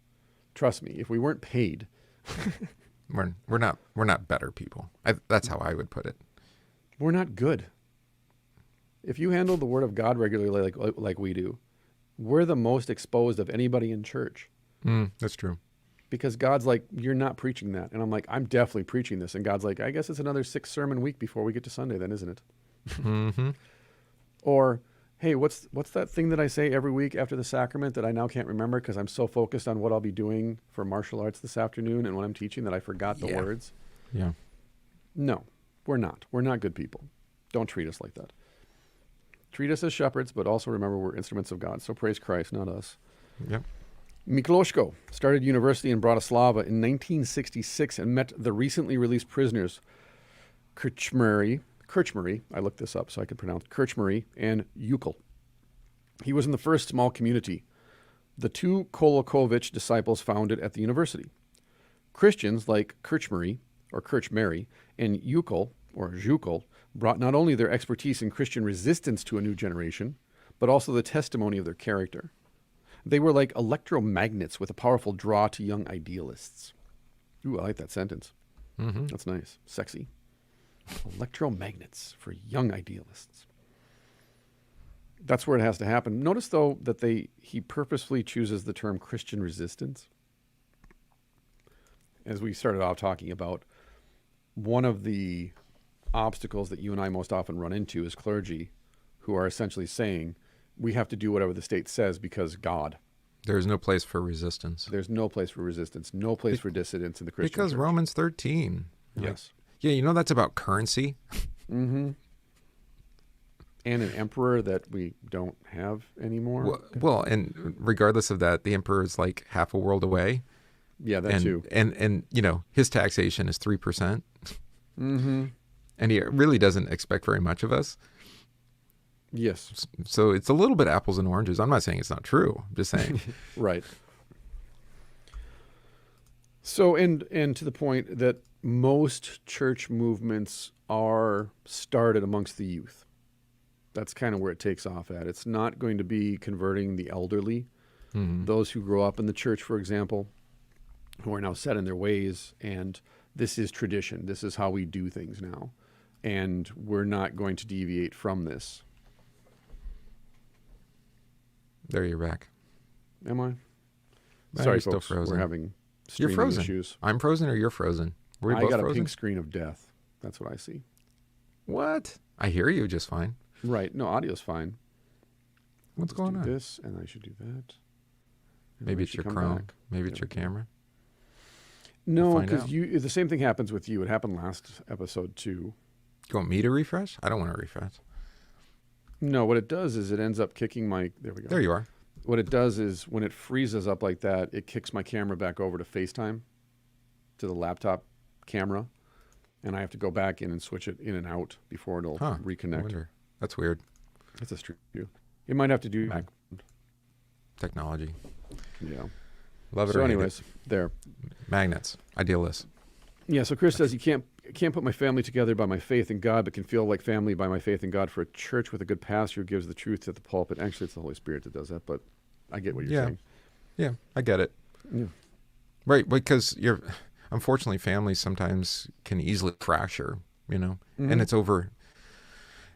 Trust me. If we weren't paid, we're not better people. That's how I would put it. We're not good. If you handle the Word of God regularly like we do, we're the most exposed of anybody in church. That's true. Because God's like, you're not preaching that. And I'm like, I'm definitely preaching this. And God's like, I guess it's another 6 sermon week before we get to Sunday then, isn't it? Mm-hmm. Or, hey, what's that thing that I say every week after the sacrament that I now can't remember because I'm so focused on what I'll be doing for martial arts this afternoon and what I'm teaching that I forgot the words? Yeah. No, we're not. We're not good people. Don't treat us like that. Treat us as shepherds, but also remember we're instruments of God. So praise Christ, not us. Yep. Miklosko started university in Bratislava in 1966 and met the recently released prisoners Krčmery, I looked this up so I could pronounce Krčmery, and Nagel. He was in the first small community the 2 Kolokovic disciples founded at the university. Christians like Krčmery and Nagel brought not only their expertise in Christian resistance to a new generation, but also the testimony of their character. They were like electromagnets with a powerful draw to young idealists. Ooh, I like that sentence. Mm-hmm. That's nice. Sexy. Electromagnets for young idealists. That's where it has to happen. Notice, though, that he purposefully chooses the term Christian resistance. As we started off talking about, one of the obstacles that you and I most often run into is clergy who are essentially saying, we have to do whatever the state says because God. There's no place for resistance. There's no place for resistance, no place for dissidents in the Christian Because church. Romans 13. Yes. Yeah, you know that's about currency. Mm-hmm. And an emperor that we don't have anymore. Well, and regardless of that, the emperor is like half a world away. Yeah, that too. And you know, his taxation is 3%. Mm-hmm. And he really doesn't expect very much of us. Yes. So it's a little bit apples and oranges. I'm not saying it's not true. I'm just saying. Right. So, and to the point that most church movements are started amongst the youth. That's kind of where it takes off at. It's not going to be converting the elderly, those who grow up in the church, for example, who are now set in their ways, and this is tradition. This is how we do things now. And we're not going to deviate from this. There, you're back. Am I? No, Sorry, you're still folks. frozen. We're having You're streaming frozen. issues. I'm frozen or you're frozen? Were we I both got a frozen? pink screen of death. That's what I see. What? I hear you just fine. Right. No, audio's fine. What's going do on? This, and I should do that. And Maybe I it's should your come Chrome. back. Maybe it's There your we go. camera. No, find because out. the same thing happens with you. It happened last episode too. You want me to refresh? I don't want to refresh. No, what it does is it ends up kicking my. There we go. There you are. What it does is when it freezes up like that, it kicks my camera back over to FaceTime, to the laptop camera, and I have to go back in and switch it in and out before it'll I reconnect. wonder. That's weird. That's a street view. You might have to do back. Technology. Yeah. Love it So or hate anyways, there. it. Magnets. Idealists. Yeah, so Chris says, you can't put my family together by my faith in God, but can feel like family by my faith in God for a church with a good pastor who gives the truth at the pulpit. Actually, it's the Holy Spirit that does that, but I get what you're saying. Yeah, I get it. Yeah. Right, because unfortunately, families sometimes can easily fracture, you know, and it's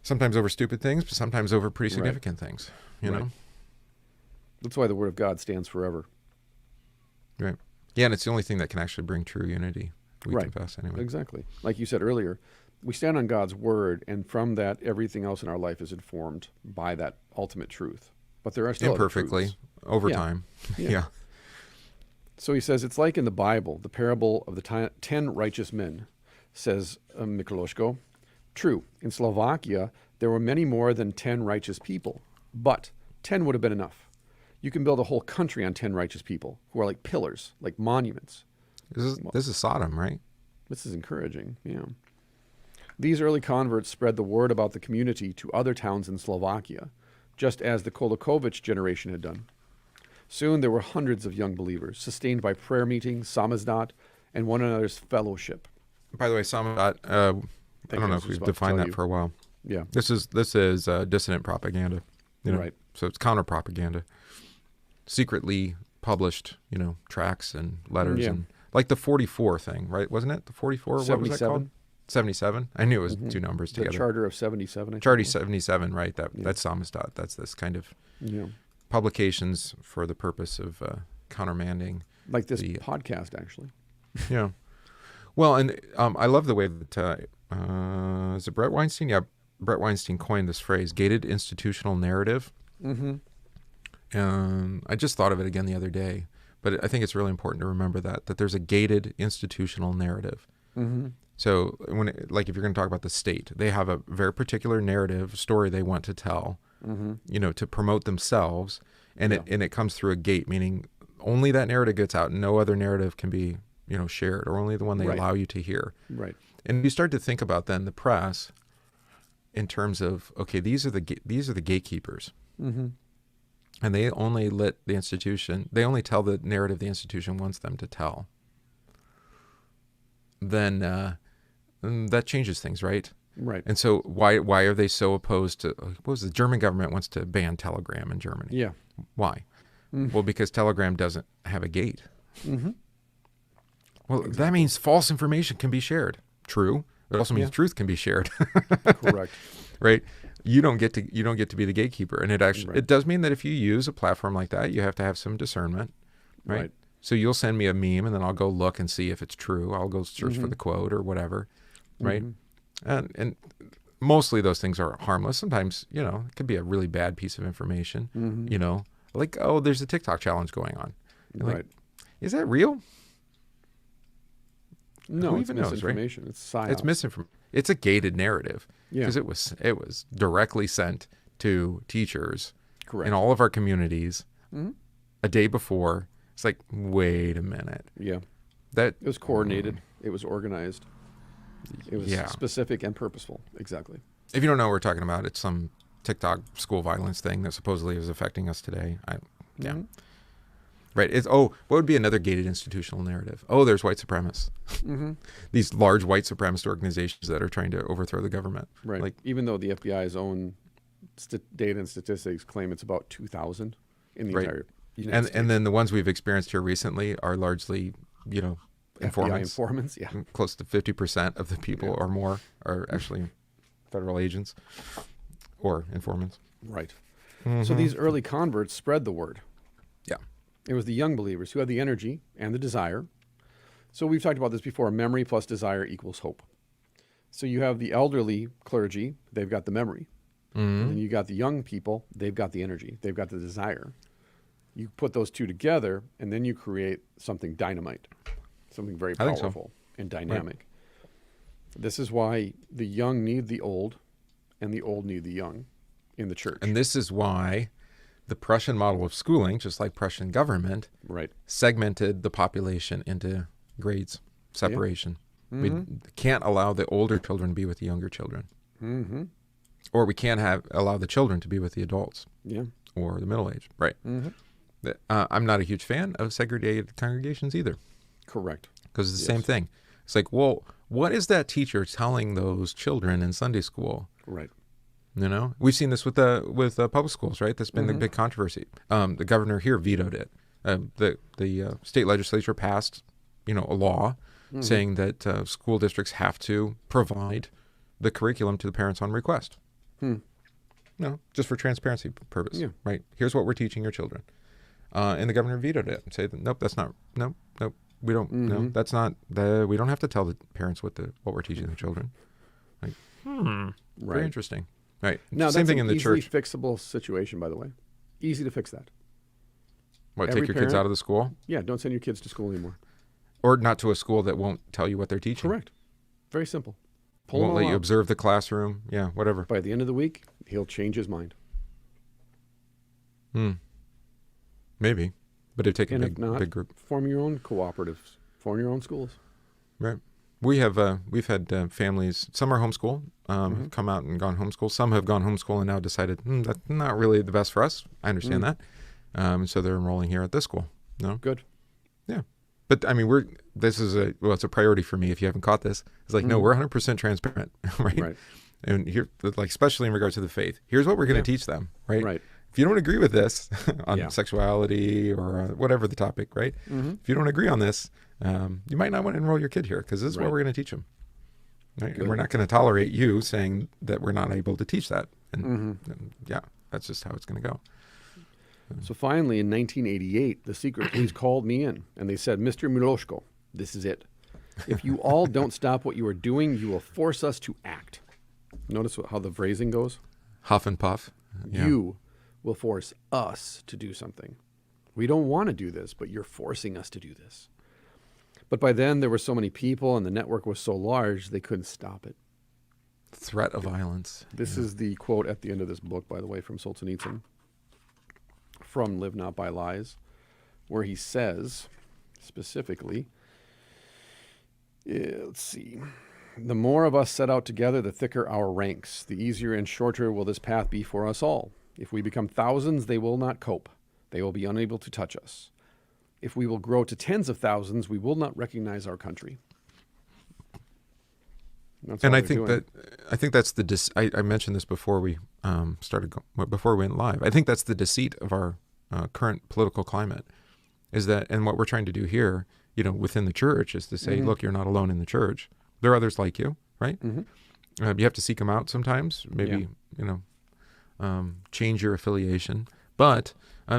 sometimes over stupid things, but sometimes over pretty significant things, you know? That's why the Word of God stands forever. Right. Yeah, and it's the only thing that can actually bring true unity. We confess anyway. Exactly. Like you said earlier, we stand on God's Word, and from that, everything else in our life is informed by that ultimate truth. But there are still other imperfectly, truths. over Yeah. time. Yeah. Yeah. So he says, it's like in the Bible, the parable of the 10 righteous men, says Miklosko. True, in Slovakia, there were many more than 10 righteous people, but 10 would have been enough. You can build a whole country on 10 righteous people who are like pillars, like monuments. This is Sodom, right? This is encouraging, yeah. These early converts spread the word about the community to other towns in Slovakia, just as the Kolokovic generation had done. Soon there were hundreds of young believers, sustained by prayer meetings, samizdat, and one another's fellowship. By the way, samizdat, I don't know if we've defined that for a while. Yeah. This is dissident propaganda. Right. So it's counter propaganda. Secretly published, tracts and letters and like the 44 thing, right? Wasn't it the 44? What was that called? 77. I knew it was two numbers together. The Charter of 77. Charter 77, right? That's samizdat. That's this kind of publications for the purpose of countermanding. Like this podcast, actually. Yeah. Well, and I love the way that is it Brett Weinstein? Yeah, Brett Weinstein coined this phrase, gated institutional narrative. Mm-hmm. I just thought of it again the other day, but I think it's really important to remember that there's a gated institutional narrative. Mm-hmm. So if you're going to talk about the state, they have a very particular narrative story they want to tell, to promote themselves, and it comes through a gate, meaning only that narrative gets out, and no other narrative can be shared, or only the one they allow you to hear. Right. And you start to think about then the press in terms of, okay, these are the gatekeepers. Mm-hmm. And they only they only tell the narrative the institution wants them to tell. Then that changes things, right? Right. And so why are they so opposed to, what was the German government wants to ban Telegram in Germany? Yeah. Why? Mm-hmm. Well, because Telegram doesn't have a gate. Mm-hmm. Well, that means false information can be shared. True. It also means truth can be shared. Correct. Right. You don't get to be the gatekeeper, and it does mean that if you use a platform like that, you have to have some discernment, right? So you'll send me a meme, and then I'll go look and see if it's true. I'll go search for the quote or whatever, right? And mostly those things are harmless. Sometimes it could be a really bad piece of information. Like, oh, there's a TikTok challenge going on. Right? Like, is that real? No, it's misinformation. Right? It's psyops. It's misinformation. It's a gated narrative because it was directly sent to teachers in all of our communities a day before. It's like, wait a minute. Yeah, it was coordinated. It was organized. It was specific and purposeful. Exactly. If you don't know what we're talking about, it's some TikTok school violence thing that supposedly is affecting us today. Right. What would be another gated institutional narrative? Oh, there's white supremacists. Mm-hmm. These large white supremacist organizations that are trying to overthrow the government. Right. Like, even though the FBI's own data and statistics claim it's about 2,000 in the entire United States. And then the ones we've experienced here recently are largely, informants. FBI informants, Close to 50% of the people or more are actually federal agents or informants. Right. Mm-hmm. So these early converts spread the word. Yeah. It was the young believers who had the energy and the desire. So we've talked about this before. Memory plus desire equals hope. So you have the elderly clergy, they've got the memory. Mm-hmm. And then you got the young people, they've got the energy, they've got the desire. You put those two together, and then you create something dynamite, something very powerful and dynamic. Right. This is why the young need the old, and the old need the young in the church. And this is why the Prussian model of schooling, just like Prussian government, segmented the population into grades, separation. Yeah. Mm-hmm. We can't allow the older children to be with the younger children. Mm-hmm. Or we can't allow the children to be with the adults or the middle-aged. Right. Mm-hmm. I'm not a huge fan of segregated congregations either. Correct. Because it's the same thing. It's like, well, what is that teacher telling those children in Sunday school? Right. We've seen this with public schools, right? That's been the big controversy. The governor here vetoed it. The state legislature passed, a law saying that school districts have to provide the curriculum to the parents on request. Just for transparency purpose, right? Here's what we're teaching your children. And the governor vetoed it and said, nope, that's not, nope, we don't, no, that's not, we don't have to tell the parents what we're teaching the children. Like, very interesting. Right. Now, same thing in the church. Easily fixable situation, by the way. Easy to fix that. What, take your kids out of the school? Yeah, don't send your kids to school anymore. Or not to a school that won't tell you what they're teaching. Correct. Very simple. Won't let you observe the classroom. Yeah, whatever. By the end of the week, he'll change his mind. Maybe. But it'd take a big group. Form your own cooperatives. Form your own schools. Right. We've had families, some are homeschool, have come out and gone homeschool. Some have gone homeschool and now decided that's not really the best for us. I understand that. So they're enrolling here at this school. No, Good. yeah. But I mean, it's a priority for me. If you haven't caught this, it's like, no, we're 100% transparent, right? Right. And here, like, especially in regards to the faith, here's what we're going to teach them, right? Right. If you don't agree with this on sexuality or whatever the topic, right? If you don't agree on this, you might not want to enroll your kid here because this is what we're going to teach them, right? And we're not going to tolerate you saying that we're not able to teach that. And yeah, that's just how it's going to go. So finally, in 1988, the secret police called me in, and they said, Mr. Miklosko, this is it. If you all don't stop what you are doing, you will force us to act. Notice how the phrasing goes? Huff and puff. Yeah. You will force us to do something. We don't want to do this, but you're forcing us to do this. But by then, there were so many people, and the network was so large, they couldn't stop it. Threat of violence. This is the quote at the end of this book, by the way, from Solzhenitsyn, from Live Not by Lies, where he says, specifically, let's see, the more of us set out together, the thicker our ranks, the easier and shorter will this path be for us all. If we become thousands, they will not cope. They will be unable to touch us. If we will grow to tens of thousands, we will not recognize our country. And I think that's I mentioned this before we before we went live. I think that's the deceit of our current political climate, is that, and what we're trying to do here, within the church, is to say, look, you're not alone in the church. There are others like you, right? You have to seek them out sometimes. Maybe change your affiliation, but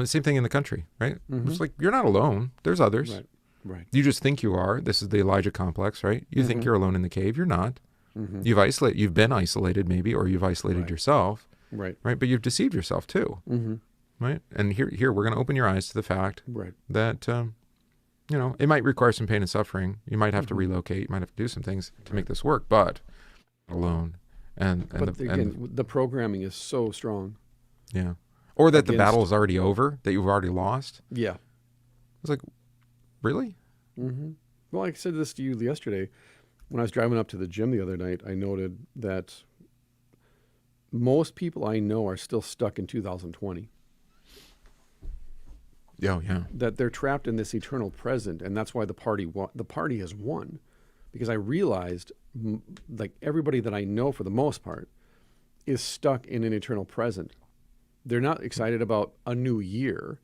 same thing in the country, right? It's like, you're not alone. There's others. Right. You just think you are. This is the Elijah complex, right? You think you're alone in the cave. You're not. You've been isolated maybe, or you've isolated yourself, right? But you've deceived yourself too, right? And here we're going to open your eyes to the fact that it might require some pain and suffering. You might have to relocate. You might have to do some things to make this work, but alone. But the programming is so strong. Yeah, or that the battle is already over, that you've already lost. Yeah, it's like, really? Well, I said this to you yesterday. When I was driving up to the gym the other night, I noted that most people I know are still stuck in 2020. Oh, yeah. That they're trapped in this eternal present, and that's why the party has won. Because I realized, like, everybody that I know, for the most part, is stuck in an eternal present. They're not excited about a new year,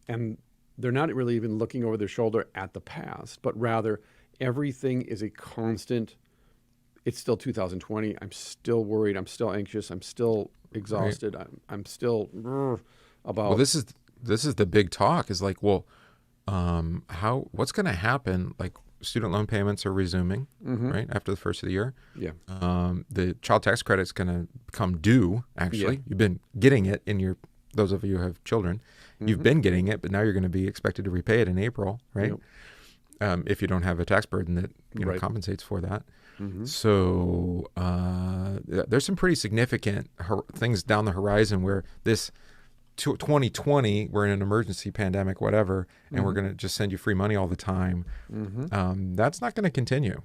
and they're not really even looking over their shoulder at the past, but rather everything is a constant. It's still 2020. I'm still worried. I'm still anxious. I'm still exhausted. I'm still about. Well, this is the big talk. Is like, well, what's going to happen? Like, student loan payments are resuming, right, after the first of the year. Yeah. The child tax credit's going to come due. Actually, you've been getting it those of you who have children, you've been getting it, but now you're going to be expected to repay it in April, right? Yep. If you don't have a tax burden that compensates for that. So there's some pretty significant things down the horizon where this 2020, we're in an emergency pandemic, whatever, and we're going to just send you free money all the time. That's not going to continue.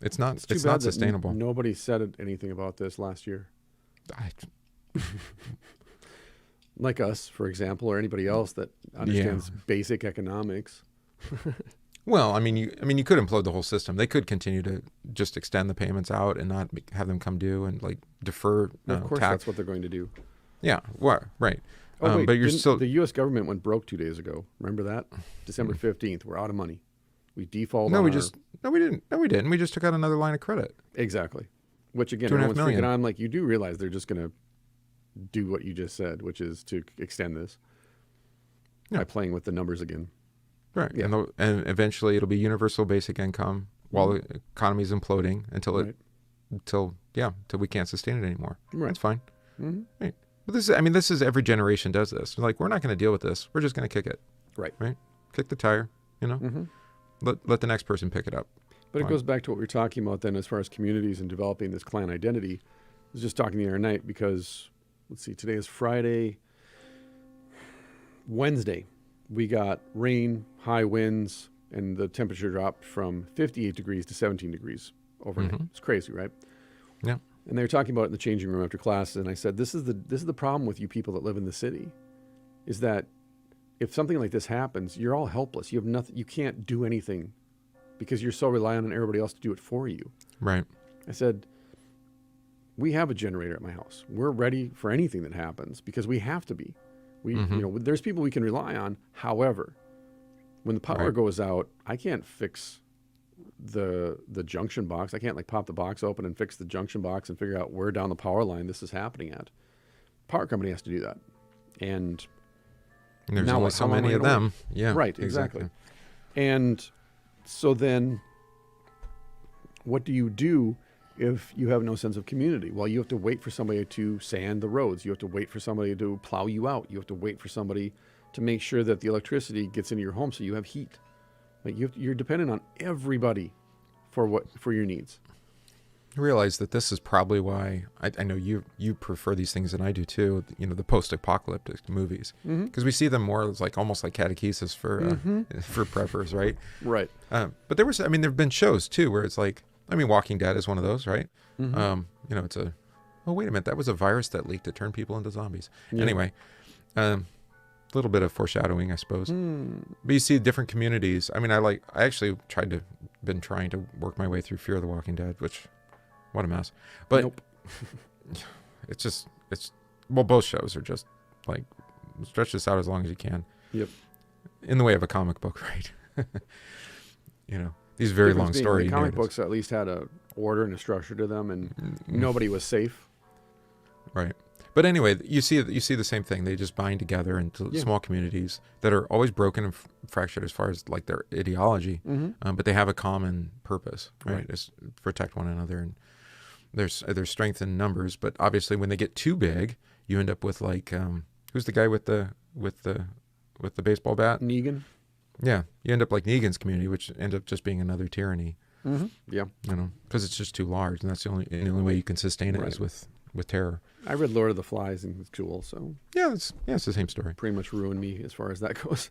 It's not sustainable. Nobody said anything about this last year. Like us, for example, or anybody else that understands basic economics. Well, I mean, you could implode the whole system. They could continue to just extend the payments out and not have them come due and like defer. Of course, tax. That's what they're going to do. Yeah, well, right. Oh, wait, but you're still. The U.S. government went broke 2 days ago. Remember that? December 15th. We're out of money. We defaulted. No, we didn't. No, we didn't. We just took out another line of credit. Exactly. Which again, $2.5 million. I'm like, you do realize they're just going to do what you just said, which is to extend this by playing with the numbers again. Right. Yeah. And eventually it'll be universal basic income while the economy is imploding until we can't sustain it anymore. Right. That's fine. Right. But this is every generation does this. They're like, we're not going to deal with this. We're just going to kick it. Right. Right. Kick the tire, let the next person pick it up. But it goes back to what we were talking about then as far as communities and developing this clan identity. I was just talking the other night because, let's see, today is Friday. Wednesday, we got rain, high winds, and the temperature dropped from 58 degrees to 17 degrees overnight. It's crazy, right? Yeah. And they were talking about it in the changing room after classes, and I said, this is the problem with you people that live in the city, is that if something like this happens, you're all helpless. You have nothing. You can't do anything because you're so reliant on everybody else to do it for you. Right. I said, we have a generator at my house. We're ready for anything that happens because we have to be. There's people we can rely on. However, when the power goes out, I can't fix the junction box. I can't like pop the box open and fix the junction box and figure out where down the power line this is happening at. Power company has to do that. And there's now only so many of them. Yeah. Right, exactly. And so then what do you do if you have no sense of community? Well, you have to wait for somebody to sand the roads. You have to wait for somebody to plow you out. You have to wait for somebody to make sure that the electricity gets into your home so you have heat. Like you're dependent on everybody for your needs. I realize that this is probably why I know you prefer these things than I do too. The post-apocalyptic movies, because we see them more as almost like catechesis for preppers, right? Right. But there've been shows too where it's Walking Dead is one of those, right? It's wait a minute, that was a virus that leaked to turn people into zombies. Yeah. Anyway, a little bit of foreshadowing, I suppose. But you see different communities. I actually been trying to work my way through Fear of the Walking Dead, which, what a mess. But nope. Both shows are just stretch this out as long as you can. Yep. In the way of a comic book, right? These very long story the comic narratives. Books at least had a order and a structure to them, and nobody was safe. Right. But anyway, you see the same thing. They just bind together into small communities that are always broken and fractured as far as their ideology, but they have a common purpose, right? It's protect one another, and there's strength in numbers. But obviously, when they get too big, you end up with who's the guy with the baseball bat? Negan. Yeah, you end up like Negan's community, which ends up just being another tyranny. Yeah, because it's just too large, and that's the only way you can sustain it is with terror. I read Lord of the Flies and it's cool, so it's the same story. Pretty much ruined me as far as that goes.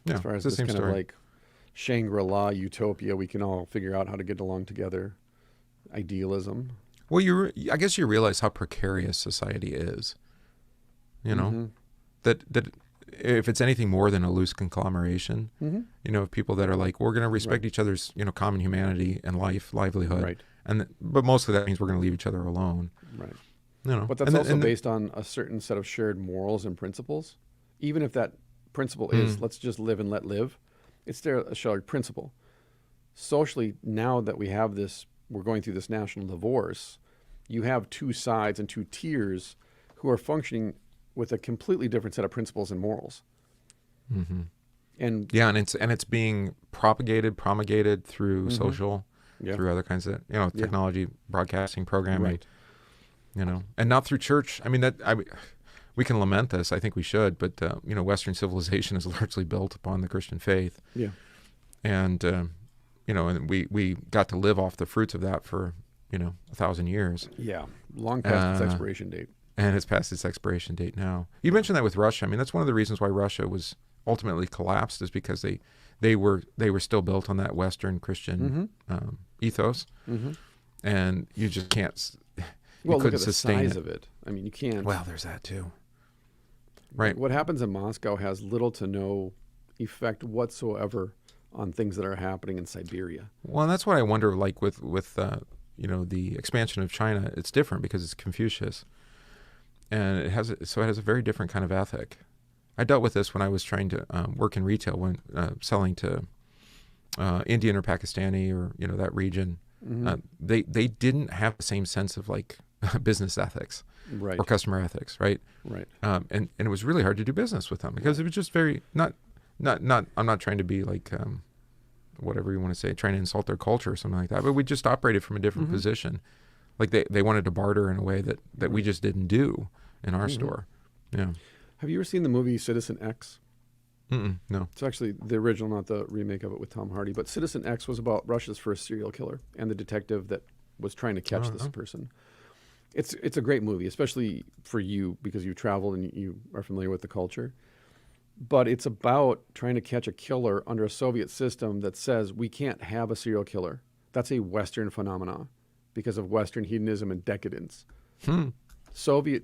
Yeah, as far as it's this the same kind story. of like Shangri-La utopia, we can all figure out how to get along together. Idealism. Well, I guess you realize how precarious society is. That if it's anything more than a loose conglomeration, of people that are we're going to respect each other's common humanity and livelihood, right? But mostly that means we're going to leave each other alone, right? But that's also based on a certain set of shared morals and principles. Even if that principle is let's just live and let live, it's still a shared principle. Socially, now that we're going through this national divorce, you have two sides and two tiers who are functioning with a completely different set of principles and morals. And it's being promulgated through social, through other kinds of technology, broadcasting, programming, right? And not through church. We can lament this. I think we should, but Western civilization is largely built upon the Christian faith. Yeah, and and we got to live off the fruits of that for 1,000 years. Yeah, long past its expiration date. And it's past its expiration date now. You mentioned that with Russia. That's one of the reasons why Russia was ultimately collapsed, is because they were still built on that Western Christian ethos, and you just can't. Well, look at the sustain size of it. You can't. Well, there's that too. Right. What happens in Moscow has little to no effect whatsoever on things that are happening in Siberia. Well, and that's why I wonder, with the expansion of China, it's different because it's Confucius. And it has a very different kind of ethic. I dealt with this when I was trying to work in retail, when selling to Indian or Pakistani or that region. They didn't have the same sense of business ethics, right, or customer ethics, right? Right. And it was really hard to do business with them because it was just very not. I'm not trying to be whatever you want to say, trying to insult their culture or something like that. But we just operated from a different position. They wanted to barter in a way that we just didn't do in our store. Yeah. Have you ever seen the movie Citizen X? No. It's actually the original, not the remake of it with Tom Hardy. But Citizen X was about Russia's first serial killer and the detective that was trying to catch this person. It's a great movie, especially for you because you traveled and you are familiar with the culture. But it's about trying to catch a killer under a Soviet system that says we can't have a serial killer. That's a Western phenomenon because of Western hedonism and decadence. The Soviet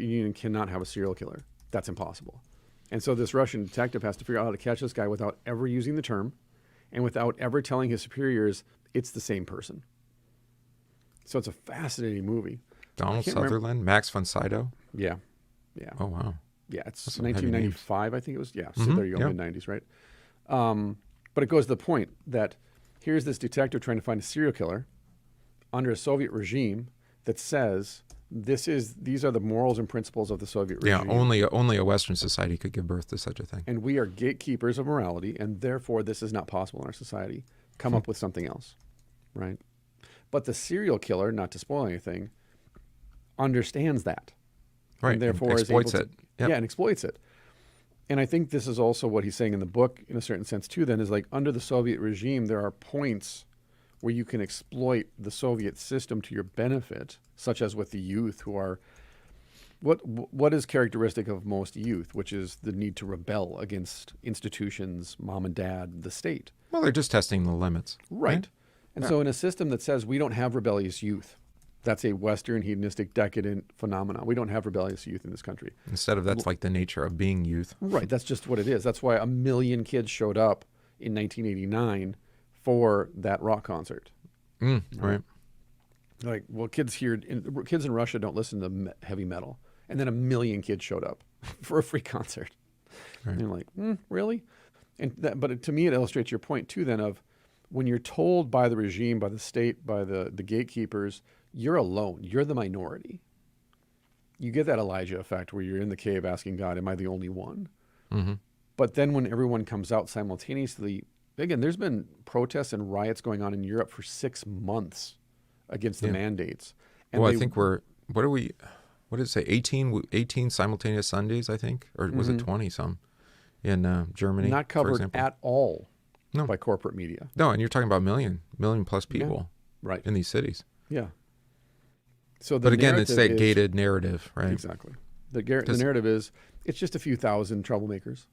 Union cannot have a serial killer. That's impossible. And so this Russian detective has to figure out how to catch this guy without ever using the term and without ever telling his superiors it's the same person. So it's a fascinating movie. Donald Sutherland, Max von Sydow. Yeah. Yeah. Oh, wow. Yeah, it's That's some heavy names. 1995, I think it was. Yeah, so there you go, yeah. mid-90s, right? But it goes to the point that here's this detective trying to find a serial killer under a Soviet regime that says these are the morals and principles of the Soviet regime. Yeah, only a Western society could give birth to such a thing. And we are gatekeepers of morality, and therefore this is not possible in our society. Come up with something else, right? But the serial killer, not to spoil anything, understands that. Right, And therefore and exploits is able it. to, Yep. Yeah, and exploits it. And I think this is also what he's saying in the book, in a certain sense, too, then, is like under the Soviet regime, there are points where you can exploit the Soviet system to your benefit, such as with the youth who are, what is characteristic of most youth, which is the need to rebel against institutions, mom and dad, the state. Well, they're just testing the limits. Right. And so in a system that says we don't have rebellious youth, that's a Western hedonistic decadent phenomenon. We don't have rebellious youth in this country. Instead of that's like the nature of being youth. Right. That's just what it is. That's why 1 million kids showed up in 1989 for that rock concert. Right. Like, well, kids in Russia don't listen to heavy metal. And then 1 million kids showed up for a free concert. Right. And you're like, really? But to me, it illustrates your point, too, then, of when you're told by the regime, by the state, by the gatekeepers, you're alone. You're the minority. You get that Elijah effect where you're in the cave asking God, am I the only one? Mm-hmm. But then when everyone comes out simultaneously, again, there's been protests and riots going on in Europe for 6 months against the mandates. And I think what did it say? 18 simultaneous Sundays, I think? Or was it 20-some in Germany, not for covered example? at all No. by corporate media. No, and you're talking about million plus people Right. in these cities. Yeah. So But again, it's that narrative gated narrative, right? Exactly. The narrative is it's just a few thousand troublemakers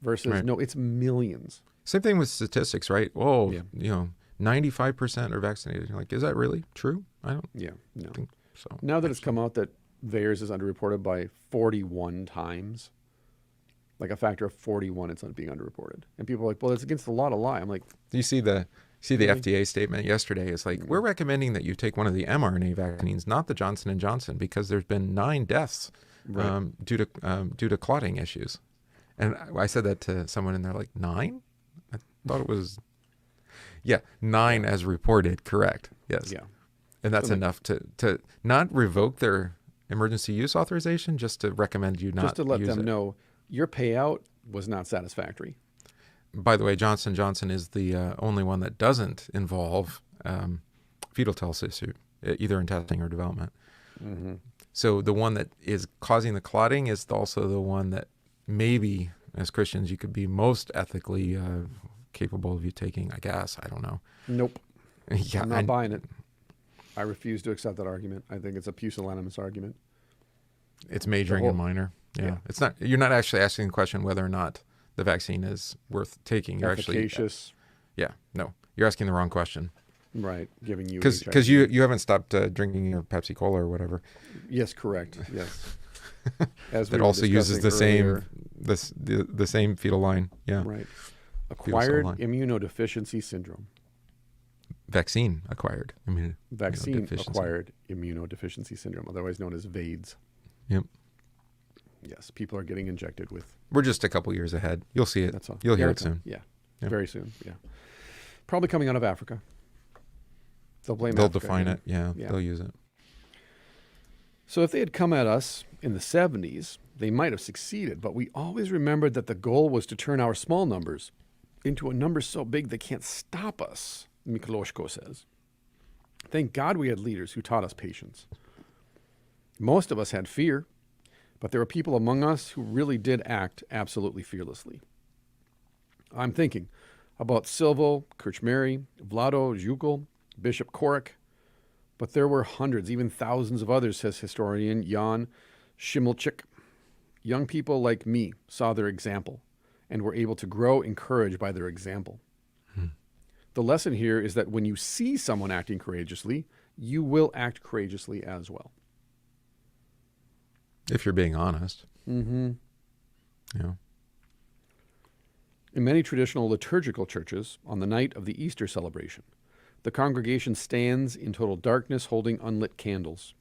versus, no, it's millions. Same thing with statistics, right? Oh, 95% are vaccinated. You're like, is that really true? I don't think so. Now that it's come out that VAERS is underreported by 41 times, like a factor of 41, it's not being underreported. And people are like, well, it's against the law to lie. I'm like, Do you see the FDA statement yesterday? It's like, we're recommending that you take one of the mRNA vaccines, not the Johnson & Johnson, because there's been 9 deaths due to clotting issues. And I said that to someone, and they're like, 9? I thought it was, 9 as reported, correct. Yes. Yeah. And that's enough to not revoke their emergency use authorization, just to recommend you not just to let use them it. know your payout was not satisfactory. By the way, Johnson & Johnson is the only one that doesn't involve fetal tissue, either in testing or development. Mm-hmm. So the one that is causing the clotting is also the one that maybe, as Christians, you could be most ethically capable of you taking, I guess. I don't know. Nope. Yeah, I'm not buying it. I refuse to accept that argument. I think it's a pusillanimous argument. It's majoring and minor. Yeah. It's not. You're not actually asking the question whether or not the vaccine is worth taking. You're efficacious. No. You're asking the wrong question. Right. Giving you because you haven't stopped drinking your Pepsi Cola or whatever. Yes, correct. Yes. As that also uses the same the same fetal line. Yeah. Right. Acquired immunodeficiency syndrome. Vaccine acquired acquired immunodeficiency syndrome, otherwise known as VAIDS. Yep. Yes, people are getting injected with. We're just a couple years ahead. You'll see it. That's all. You'll hear it soon. Yeah, very soon. Yeah, probably coming out of Africa. They'll define it. Yeah, they'll use it. So if they had come at us in the 70s, they might have succeeded. But we always remembered that the goal was to turn our small numbers into a number so big they can't stop us. Miklosko says. Thank God we had leaders who taught us patience. Most of us had fear, but there were people among us who really did act absolutely fearlessly. I'm thinking about Silvo, Kirchmary, Vlado, Zhukal, Bishop Korek, but there were hundreds, even thousands of others, says historian Jan Shimmelchik. Young people like me saw their example and were able to grow encouraged by their example. The lesson here is that when you see someone acting courageously, you will act courageously as well. If you're being honest. Mm-hmm. Yeah. In many traditional liturgical churches, on the night of the Easter celebration, the congregation stands in total darkness holding unlit candles.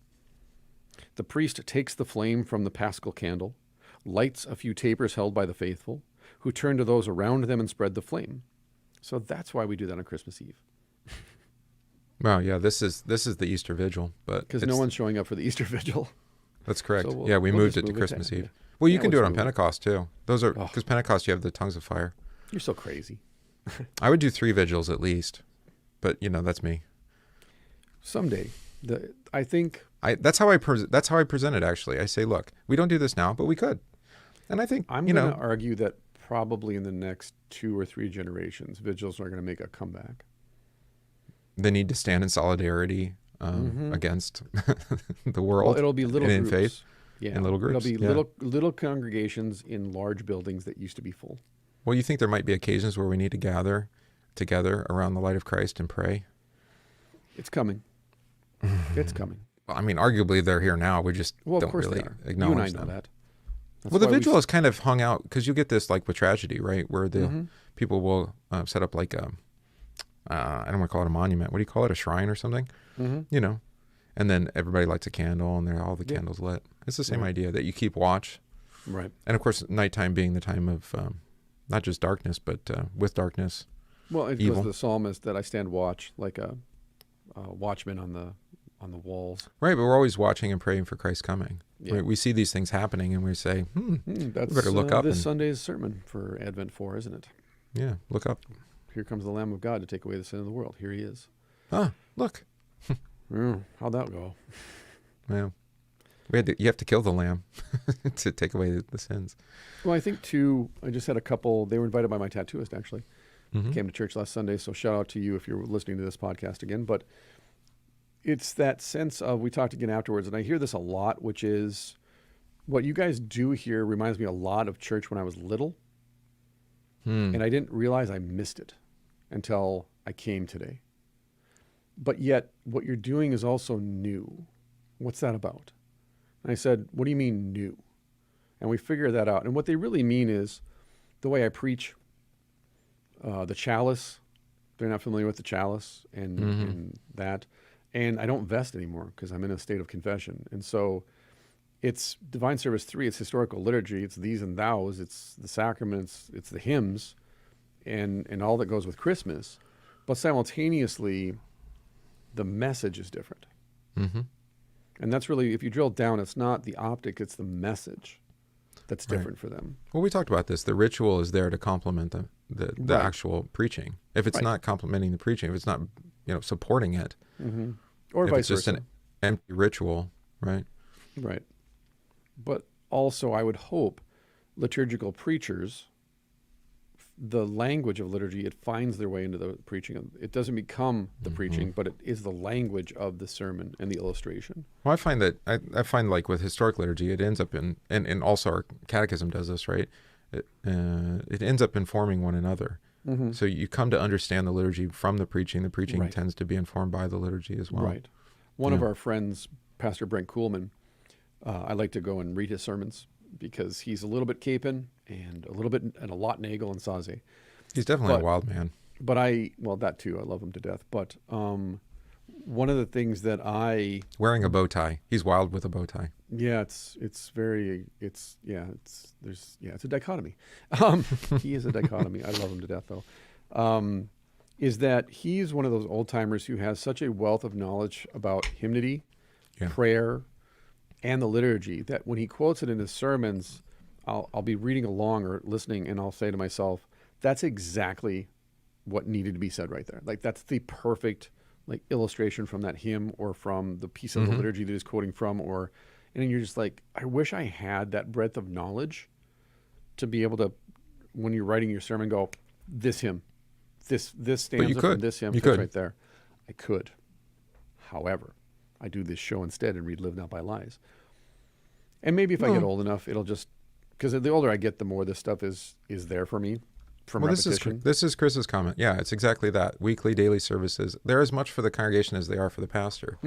The priest takes the flame from the paschal candle, lights a few tapers held by the faithful, who turn to those around them and spread the flame. So that's why we do that on Christmas Eve. Well, yeah, this is the Easter Vigil, but because no one's showing up for the Easter Vigil. That's correct. So we we'll moved it just to move Christmas to- Eve. yeah. Well, you Yeah, can do it let's on move it. Pentecost too. Those are because Pentecost you have the tongues of fire. You're so crazy. I would do 3 vigils at least, but that's me. Someday, I think That's how I present it. Actually, I say, look, we don't do this now, but we could, and I think I'm going to argue that probably in the next 2 or 3 generations, vigils are going to make a comeback. they need to stand in solidarity against the world. Well, it'll be little and groups. in faith. Yeah, in little groups. It'll be yeah. little congregations in large buildings that used to be full. Well, you think there might be occasions where we need to gather together around the light of Christ and pray? It's coming. It's coming. Well, I mean, arguably they're here now. We just Well, of don't course really they are. acknowledge You and I know them. that. That's Well, the why we vigil is kind of hung out because you get this like with tragedy, right? Where the people will set up like I don't want to call it a monument. What do you call it? A shrine or something? And then everybody lights a candle and all the candles lit. It's the same idea that you keep watch. Right. And of course, nighttime being the time of not just darkness, but with darkness. Well, it evil. was the psalmist that I stand watch like a watchman on the walls. Right, but we're always watching and praying for Christ's coming. Yeah. Right? We see these things happening and we say, That's we better look up. this and, Sunday's sermon for Advent 4, isn't it? yeah, look up. Here comes the Lamb of God to take away the sin of the world. Here he is. Ah, look. How'd that go? Well, you have to kill the lamb to take away the sins. Well, I think too, I just had a couple, they were invited by my tattooist actually. Mm-hmm. Came to church last Sunday, so shout out to you if you're listening to this podcast again. But it's that sense of, we talked again afterwards, and I hear this a lot, which is what you guys do here reminds me a lot of church when I was little. And I didn't realize I missed it until I came today. But yet, what you're doing is also new. What's that about? And I said, what do you mean new? And we figured that out. And what they really mean is the way I preach, the chalice. They're not familiar with the chalice and that. And I don't vest anymore because I'm in a state of confession. And so it's Divine Service 3, it's historical liturgy, it's these and thous, it's the sacraments, it's the hymns, and all that goes with Christmas. But simultaneously, the message is different. And that's really, if you drill down, it's not the optic, it's the message that's different for them. Well, we talked about this. The ritual is there to complement the actual preaching. If it's not complementing the preaching, if it's not supporting it, Or if vice it's just versa. an empty ritual, right? Right. But also, I would hope liturgical preachers, the language of liturgy, it finds their way into the preaching. It doesn't become the preaching, but it is the language of the sermon and the illustration. Well, I find that I find like with historic liturgy, it ends up in, and also our catechism does this, right? It ends up informing one another. So you come to understand the liturgy from the preaching. The preaching tends to be informed by the liturgy as well. Right. One of our friends, Pastor Brent Kuhlman, I like to go and read his sermons because he's a little bit Capon and a lot Nagel and Saze. He's definitely a wild man. But that too, I love him to death. But one of the things that wearing a bow tie. He's wild with a bow tie. Yeah, it's a dichotomy. He is a dichotomy. I love him to death though. Is that he's one of those old timers who has such a wealth of knowledge about hymnody, prayer, and the liturgy that when he quotes it in his sermons, I'll be reading along or listening, and I'll say to myself, "That's exactly what needed to be said right there. Like that's the perfect illustration from that hymn or from the piece of the liturgy that he's quoting from." And then you're just like, I wish I had that breadth of knowledge to be able to, when you're writing your sermon, go, this hymn, this stanza from this hymn fits right there. I could. However, I do this show instead and read Live Not by Lies. And maybe if I get old enough, it'll just, because the older I get, the more this stuff is there for me from repetition. This is Chris's comment. Yeah, it's exactly that. Weekly, daily services. They're as much for the congregation as they are for the pastor,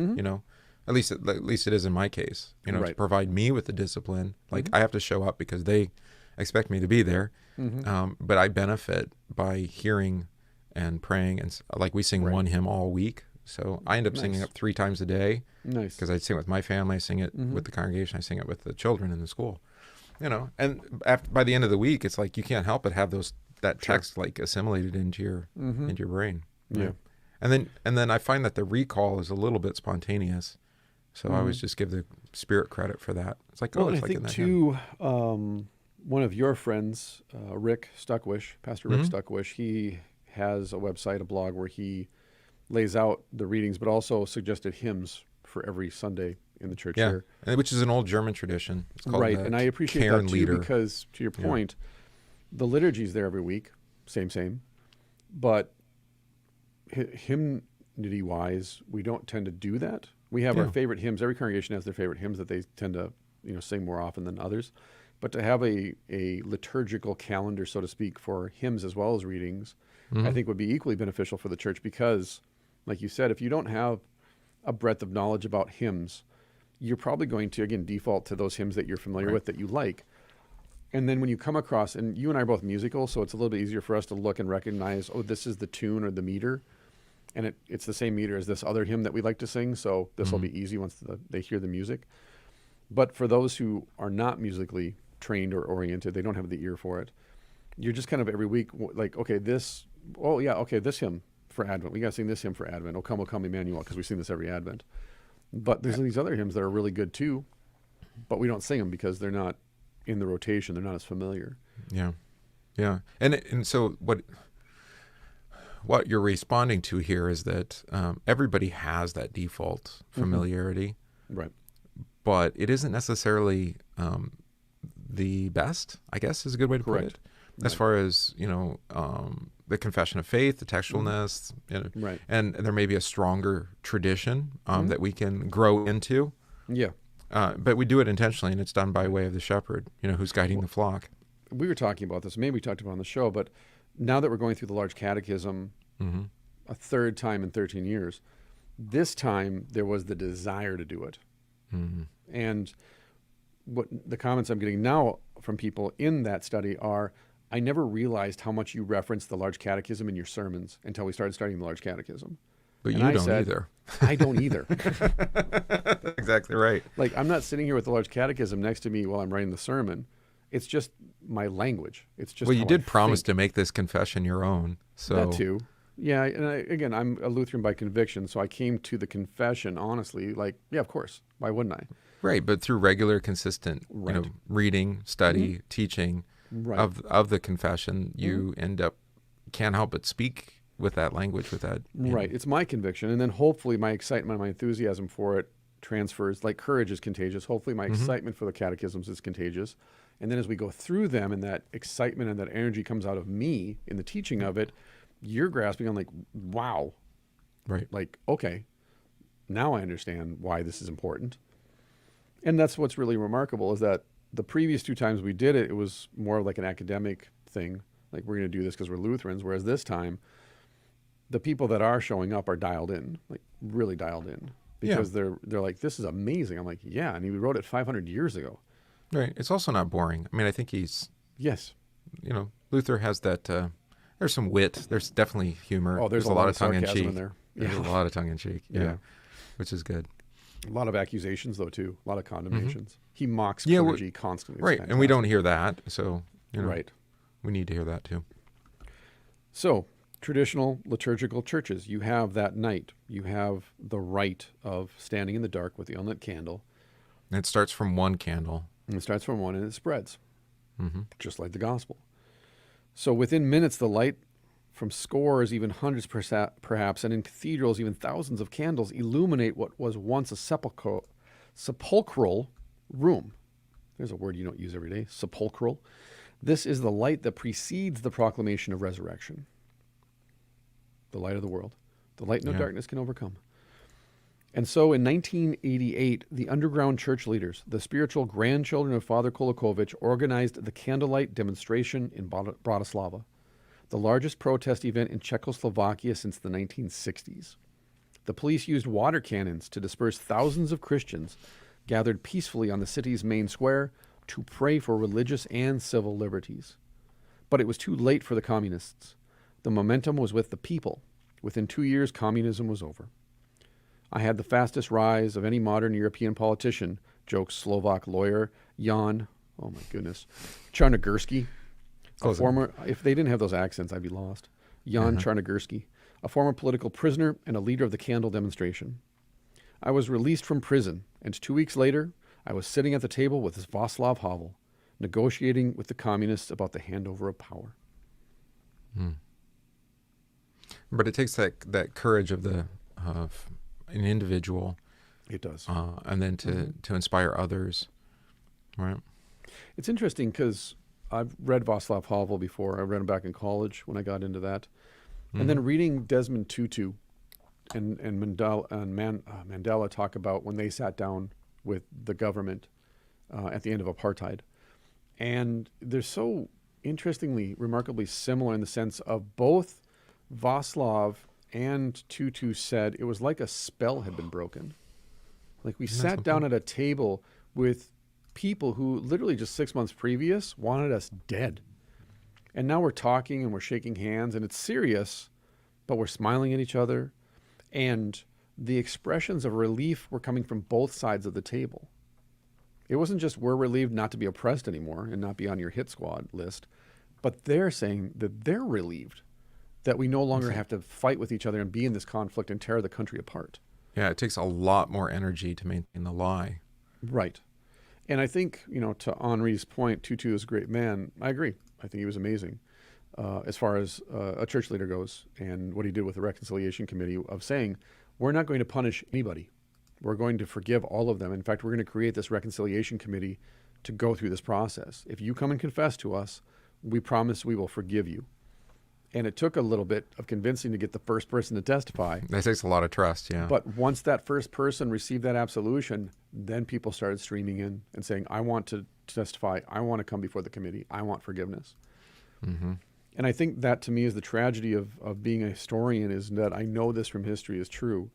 At least it is in my case, to provide me with the discipline. I have to show up because they expect me to be there. But I benefit by hearing and praying. And like we sing one hymn all week. So I end up singing up 3 times a day. Nice. Because I sing it with my family. I sing it with the congregation. I sing it with the children in the school. And by the end of the week, it's like you can't help but have that text like assimilated into your brain. Right? Yeah. And then I find that the recall is a little bit spontaneous. So I always just give the Spirit credit for that. It's like, Well, it's and like I think in that too, hymn. one of your friends, Rick Stuckwish, Pastor Rick Stuckwish, he has a website, a blog where he lays out the readings, but also suggested hymns for every Sunday in the church here. Which is an old German tradition. It's called And I appreciate that too, Lieder. because to your point, the liturgy's there every week, same, but hymnody-wise, we don't tend to do that. We have our favorite hymns. Every congregation has their favorite hymns that they tend to, sing more often than others. But to have a liturgical calendar, so to speak, for hymns as well as readings, I think would be equally beneficial for the church because, like you said, if you don't have a breadth of knowledge about hymns, you're probably going to, again, default to those hymns that you're familiar with, that you like. And then when you come across, and you and I are both musical, so it's a little bit easier for us to look and recognize, oh, this is the tune or the meter. And it's the same meter as this other hymn that we like to sing, so this will be easy once they hear the music. But for those who are not musically trained or oriented, they don't have the ear for it, you're just kind of every week like, okay, this hymn for Advent. We got to sing this hymn for Advent. O come, Emmanuel, because we sing this every Advent. But there's these other hymns that are really good too, but we don't sing them because they're not in the rotation. They're not as familiar. Yeah. And so what you're responding to here is that everybody has that default familiarity, right? But it isn't necessarily the best, I guess, is a good way to put it. As far as the confession of faith, the textualness, and there may be a stronger tradition that we can grow into. Yeah. But we do it intentionally, and it's done by way of the shepherd, who's guiding the flock. We were talking about this. Maybe we talked about it on the show, but now that we're going through the large catechism a third time in 13 years, this time there was the desire to do it. And what the comments I'm getting now from people in that study are, I never realized how much you referenced the large catechism in your sermons until we started studying the large catechism. But you don't either. I don't either. That's exactly right. Like, I'm not sitting here with the large catechism next to me while I'm writing the sermon. It's just my language. It's just you did promise to make this confession your own. So that too. Yeah, and I'm a Lutheran by conviction, so I came to the confession honestly, like, yeah, of course. Why wouldn't I? Right, but through regular, consistent, reading, study, teaching of the confession, you can't help but speak with that language, with that. Right, it's my conviction, and then hopefully my excitement, my enthusiasm for it transfers. Like courage is contagious. Hopefully my excitement for the catechisms is contagious. And then as we go through them, and that excitement and that energy comes out of me in the teaching of it, you're grasping on like, wow. Right. Like, okay, now I understand why this is important. And that's what's really remarkable is that the previous 2 times we did it, it was more of like an academic thing. Like, we're going to do this because we're Lutherans. Whereas this time, the people that are showing up are dialed in, like really dialed in, because they're like, this is amazing. I'm like, yeah. And he wrote it 500 years ago. Right. It's also not boring. I mean, I think Luther has that, there's some wit. There's definitely humor. Oh, there's a lot of tongue in cheek in there. There's a lot of tongue in cheek. Yeah. Which is good. A lot of accusations, though, too. A lot of condemnations. He mocks clergy constantly. Right. And we don't hear that. So, right. We need to hear that, too. So, traditional liturgical churches, you have that night. You have the rite of standing in the dark with the unlit candle. And it starts from one candle. And it starts from one and it spreads, just like the gospel. So within minutes, the light from scores, even hundreds perhaps, and in cathedrals, even thousands of candles illuminate what was once a sepulchral room. There's a word you don't use every day, sepulchral. This is the light that precedes the proclamation of resurrection. The light of the world. The light no darkness can overcome. And so in 1988, the underground church leaders, the spiritual grandchildren of Father Kolakovich, organized the Candlelight demonstration in Bratislava, the largest protest event in Czechoslovakia since the 1960s. The police used water cannons to disperse thousands of Christians gathered peacefully on the city's main square, to pray for religious and civil liberties. But it was too late for the communists. The momentum was with the people. Within 2 years, communism was over. I had the fastest rise of any modern European politician, jokes Slovak lawyer Jan, oh my goodness, Czarnogórsky, a former, if they didn't have those accents, I'd be lost. Jan Czarnogórsky, a former political prisoner and a leader of the Candle demonstration. I was released from prison, and 2 weeks later, I was sitting at the table with Václav Havel, negotiating with the communists about the handover of power. But it takes that courage of an individual. It does. And then to inspire others, right? It's interesting because I've read Václav Havel before. I read him back in college when I got into that. And then reading Desmond Tutu and Mandela talk about when they sat down with the government at the end of apartheid. And they're so interestingly, remarkably similar in the sense of both Václav and Tutu said it was like a spell had been broken. Like we sat down at a table with people who literally just 6 months previous wanted us dead. And now we're talking and we're shaking hands and it's serious, but we're smiling at each other. And the expressions of relief were coming from both sides of the table. It wasn't just we're relieved not to be oppressed anymore and not be on your hit squad list, but they're saying that they're relieved that we no longer have to fight with each other and be in this conflict and tear the country apart. Yeah, it takes a lot more energy to maintain the lie. Right. And I think, to Henri's point, Tutu is a great man. I agree. I think he was amazing as far as a church leader goes and what he did with the Reconciliation Committee of saying, we're not going to punish anybody. We're going to forgive all of them. In fact, we're going to create this Reconciliation Committee to go through this process. If you come and confess to us, we promise we will forgive you. And it took a little bit of convincing to get the first person to testify. That takes a lot of trust, yeah. But once that first person received that absolution, then people started streaming in and saying, I want to testify. I want to come before the committee. I want forgiveness. Mm-hmm. And I think that to me is the tragedy of being a historian, is that I know this from history is true.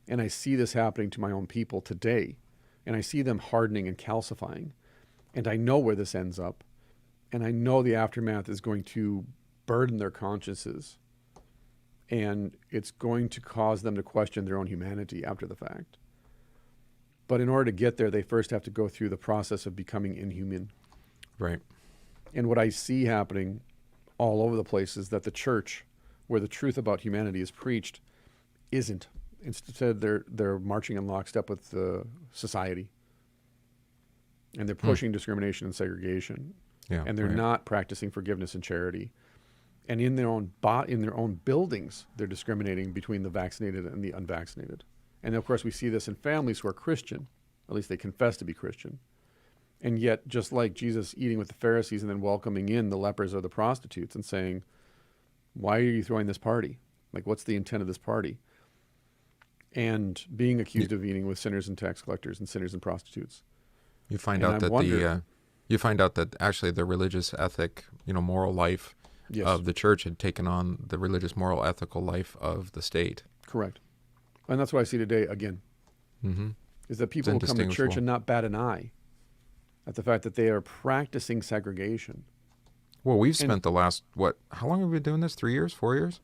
And I see this happening to my own people today. And I see them hardening and calcifying. And I know where this ends up. And I know the aftermath is going to burden their consciences. And it's going to cause them to question their own humanity after the fact. But in order to get there, they first have to go through the process of becoming inhuman. Right. And what I see happening all over the place is that the church, where the truth about humanity is preached, isn't. Instead, they're marching in lockstep with the society. And they're pushing discrimination and segregation. Yeah, and they're not practicing forgiveness and charity. And in their own buildings, they're discriminating between the vaccinated and the unvaccinated. And of course, we see this in families who are Christian, at least they confess to be Christian. And yet, just like Jesus eating with the Pharisees and then welcoming in the lepers or the prostitutes and saying, why are you throwing this party? Like, what's the intent of this party? And being accused of eating with sinners and tax collectors and sinners and prostitutes. You find out that actually the religious ethic, moral life of the church had taken on the religious, moral, ethical life of the state. Correct. And that's what I see today again, is that people will come to church and not bat an eye at the fact that they are practicing segregation. Well, we've spent the last, how long have we been doing this? 3 years, 4 years?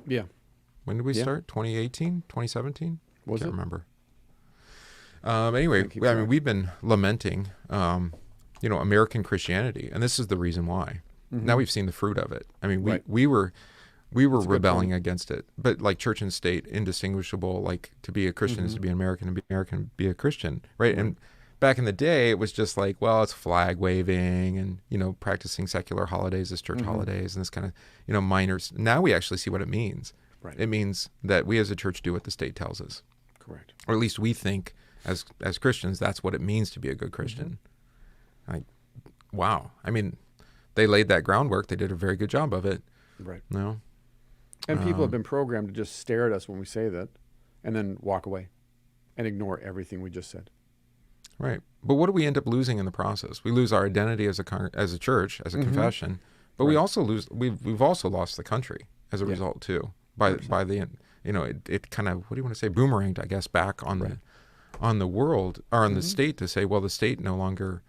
Yeah. When did we start? 2018, 2017? I can't remember. Anyway, we've been lamenting, American Christianity, and this is the reason why. Now we've seen the fruit of it. I mean, we were rebelling against it, but like church and state, indistinguishable. Like to be a Christian is to be an American, and be American, be a Christian, right? And back in the day, it was just like, well, it's flag waving and practicing secular holidays as church holidays and this kind of minors. Now we actually see what it means. Right. It means that we as a church do what the state tells us. Correct. Or at least we think as Christians that's what it means to be a good Christian. Like, wow. I mean, they laid that groundwork. They did a very good job of it. Right. No. And people have been programmed to just stare at us when we say that and then walk away and ignore everything we just said. Right. But what do we end up losing in the process? We lose our identity as a church, as a confession, but we also lose, we've also lost the country as a result too, by the, it kind of, what do you want to say, boomeranged, I guess, back on on the world or on the state to say, well, the state no longer,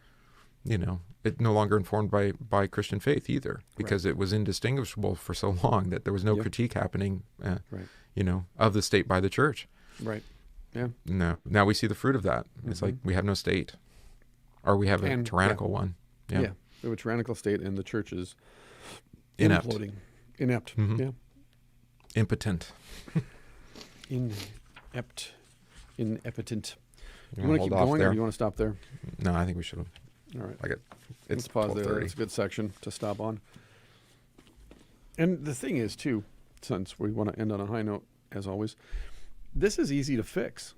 it no longer informed by Christian faith either, because it was indistinguishable for so long that there was no critique happening, of the state by the church. Right. Yeah. No. Now we see the fruit of that. It's like we have no state, or we have a tyrannical one. Yeah. We have a tyrannical state, and the church is Inept. imploding. Inept. Mhm. Yeah. Impotent. Inept. Inepitent. You You wanna want to keep hold off going, there? or do you want to stop there? No, I think we should. All right. Like Let's it's pause there. 12:30. That's a good section to stop on. And the thing is, too, since we want to end on a high note, as always, this is easy to fix.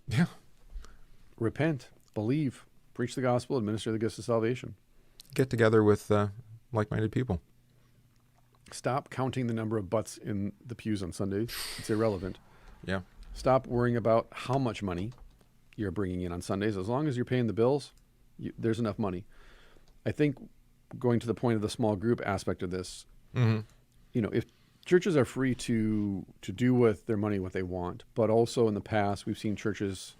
Yeah. Repent, believe, preach the gospel, administer the gifts of salvation. Get together with like-minded people. Stop counting the number of butts in the pews on Sundays. It's irrelevant. Yeah. Stop worrying about how much money you're bringing in on Sundays. As long as you're paying the bills, there's enough money. I think going to the point of the small group aspect of this, if churches are free to do with their money what they want, but also in the past we've seen churches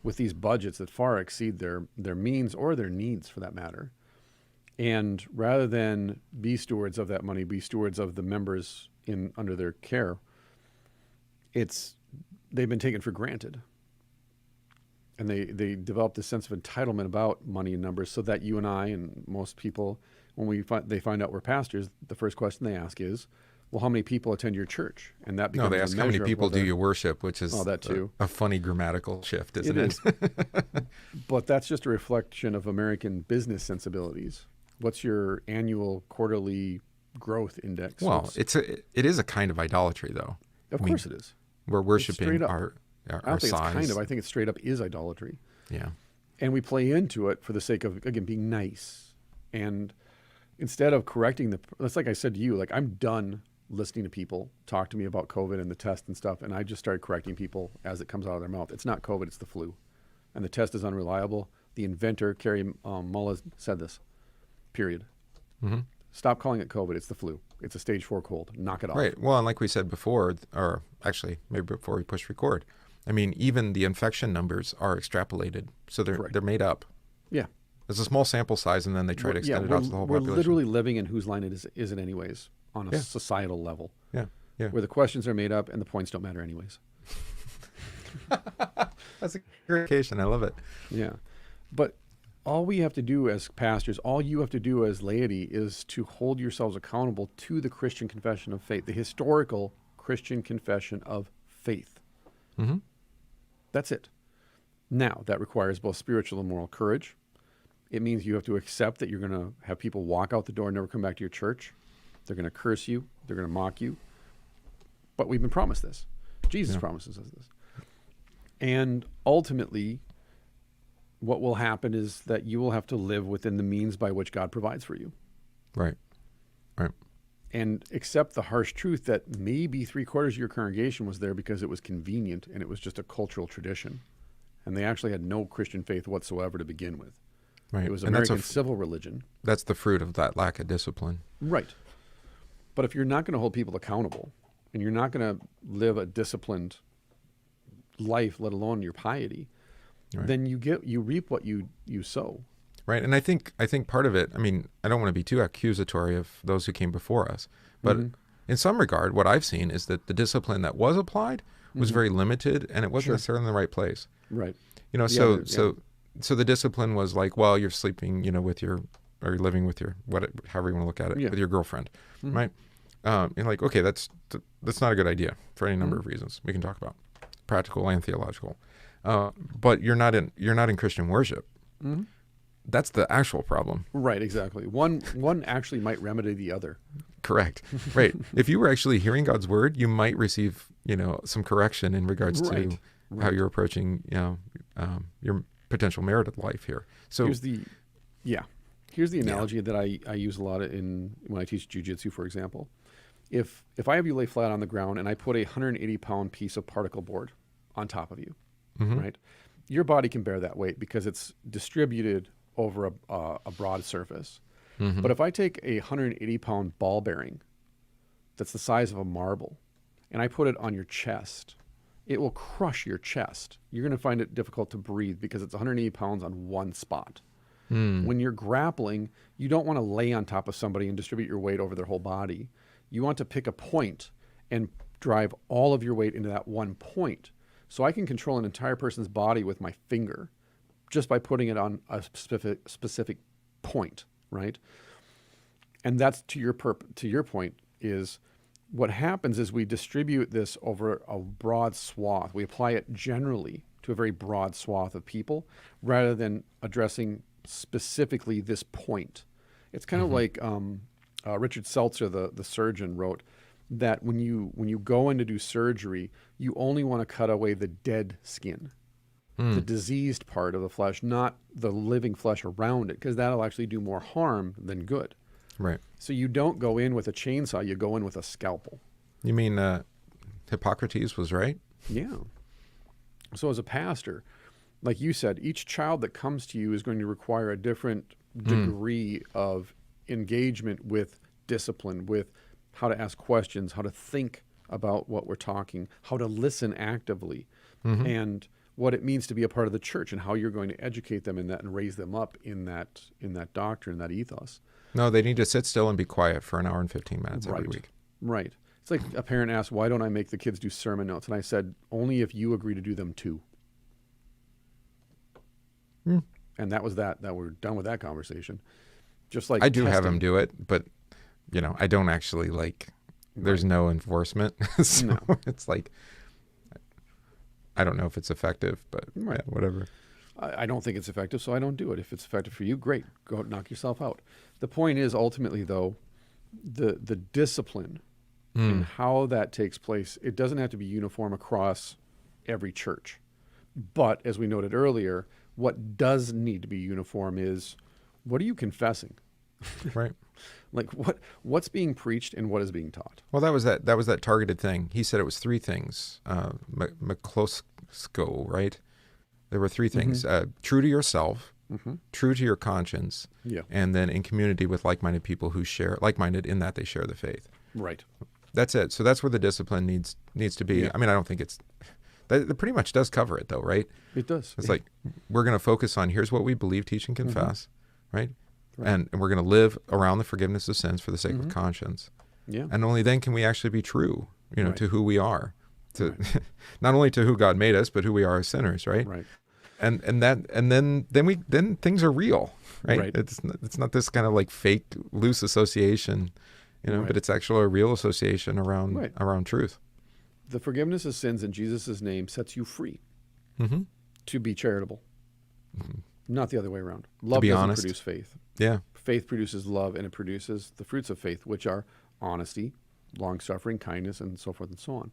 with these budgets that far exceed their means or their needs for that matter. And rather than be stewards of that money, be stewards of the members under their care, they've been taken for granted. And they develop this sense of entitlement about money and numbers, so that you and I and most people, when they find out we're pastors, the first question they ask is, well, how many people attend your church? And that becomes they ask how many people do you worship, which is that too. A funny grammatical shift, isn't it? Is. But that's just a reflection of American business sensibilities. What's your annual, quarterly growth index? Well, it is a kind of idolatry, though. Of course it is. We're worshiping our I don't think size. it's kind of. I think it straight up is idolatry. Yeah. And we play into it for the sake of, again, being nice. And instead of correcting that's like I said to you, like I'm done listening to people talk to me about COVID and the test and stuff. And I just started correcting people as it comes out of their mouth. It's not COVID, it's the flu. And the test is unreliable. The inventor, Kerry Mullis, said this, period. Mm-hmm. Stop calling it COVID. It's the flu. It's a stage 4 cold. Knock it off. Right. Well, and like we said before, or actually maybe before we push record, I mean, even the infection numbers are extrapolated. So they're made up. Yeah. It's a small sample size, and then they try to extend it out to the whole population. We're literally living in whose line is it anyways on a societal level. Yeah. Yeah. Where the questions are made up and the points don't matter anyways. That's a great occasion. I love it. Yeah. But all we have to do as pastors, all you have to do as laity is to hold yourselves accountable to the Christian confession of faith, the historical Christian confession of faith. Mm-hmm. That's it. Now, that requires both spiritual and moral courage. It means you have to accept that you're going to have people walk out the door and never come back to your church. They're going to curse you. They're going to mock you. But we've been promised this. Jesus promises us this. And ultimately, what will happen is that you will have to live within the means by which God provides for you. Right. Right. And accept the harsh truth that maybe 3/4 of your congregation was there because it was convenient and it was just a cultural tradition. And they actually had no Christian faith whatsoever to begin with. Right. It was And American civil religion. That's the fruit of that lack of discipline. Right. But if you're not going to hold people accountable and you're not going to live a disciplined life, let alone your piety, then you reap what you sow. Right. And I think part of it, I mean, I don't want to be too accusatory of those who came before us, but in some regard, what I've seen is that the discipline that was applied was very limited, and it wasn't necessarily in the right place. Right. So the discipline was like, well, you're sleeping, with your, or you're living with your, however you want to look at it, with your girlfriend, right? You're like, okay, that's not a good idea for any number of reasons we can talk about, practical and theological. But you're not in Christian worship. Mm-hmm. That's the actual problem. Right, exactly. One actually might remedy the other. Correct. Right. If you were actually hearing God's word, you might receive, some correction in regards to how you're approaching, your potential marital life here. So here's the analogy that I use a lot when I teach jiu-jitsu, for example. If I have you lay flat on the ground and I put a 180-pound piece of particle board on top of you, right? Your body can bear that weight because it's distributed over a broad surface. But if I take a 180-pound ball bearing that's the size of a marble and I put it on your chest it will crush your chest. You're going to find it difficult to breathe because it's 180 pounds on one spot. When you're grappling, you don't want to lay on top of somebody and distribute your weight over their whole body. You want to pick a point and drive all of your weight into that one point. So I can control an entire person's body with my finger just by putting it on a specific point, right? And that's to your point is what happens is we distribute this over a broad swath. We apply it generally to a very broad swath of people rather than addressing specifically this point. It's kind of like Richard Seltzer, the surgeon, wrote that when you go in to do surgery, you only want to cut away the dead skin, the diseased part of the flesh, not the living flesh around it, because that'll actually do more harm than good. Right. So you don't go in with a chainsaw, you go in with a scalpel. You mean Hippocrates was right? Yeah. So as a pastor, like you said, each child that comes to you is going to require a different degree of engagement with discipline, with how to ask questions, how to think about what we're talking, how to listen actively, and what it means to be a part of the church and how you're going to educate them in that and raise them up in that doctrine, that ethos. No, they need to sit still and be quiet for an hour and 15 minutes every week. Right. It's like a parent asked, why don't I make the kids do sermon notes? And I said, only if you agree to do them too. And that was that we're done with that conversation. Just like I do have them do it, but I don't actually there's no enforcement. So it's like, I don't know if it's effective, but yeah, whatever. I don't think it's effective, so I don't do it. If it's effective for you, great. Go out and knock yourself out. The point is ultimately though, the discipline and how that takes place, it doesn't have to be uniform across every church. But as we noted earlier, what does need to be uniform is, what are you confessing? Right. Like what's being preached and what is being taught. Well, that was that targeted thing. He said it was three things. Miklosko, right? There were three things: true to yourself, true to your conscience, and then in community with like-minded people who share like-minded in that they share the faith. Right. That's it. So that's where the discipline needs to be. Yeah. I mean, I don't think that pretty much does cover it, though, right? It does. It's like we're going to focus on here's what we believe, teach, and confess, right? And we're going to live around the forgiveness of sins for the sake of conscience. Yeah. And only then can we actually be true, to who we are, to not only to who God made us, but who we are as sinners, right? Right. And then things are real, right? It's not this kind of like fake loose association, but it's actually a real association around truth. The forgiveness of sins in Jesus' name sets you free to be charitable. Not the other way around. Love doesn't produce faith. Yeah. Faith produces love, and it produces the fruits of faith, which are honesty, long-suffering, kindness, and so forth and so on.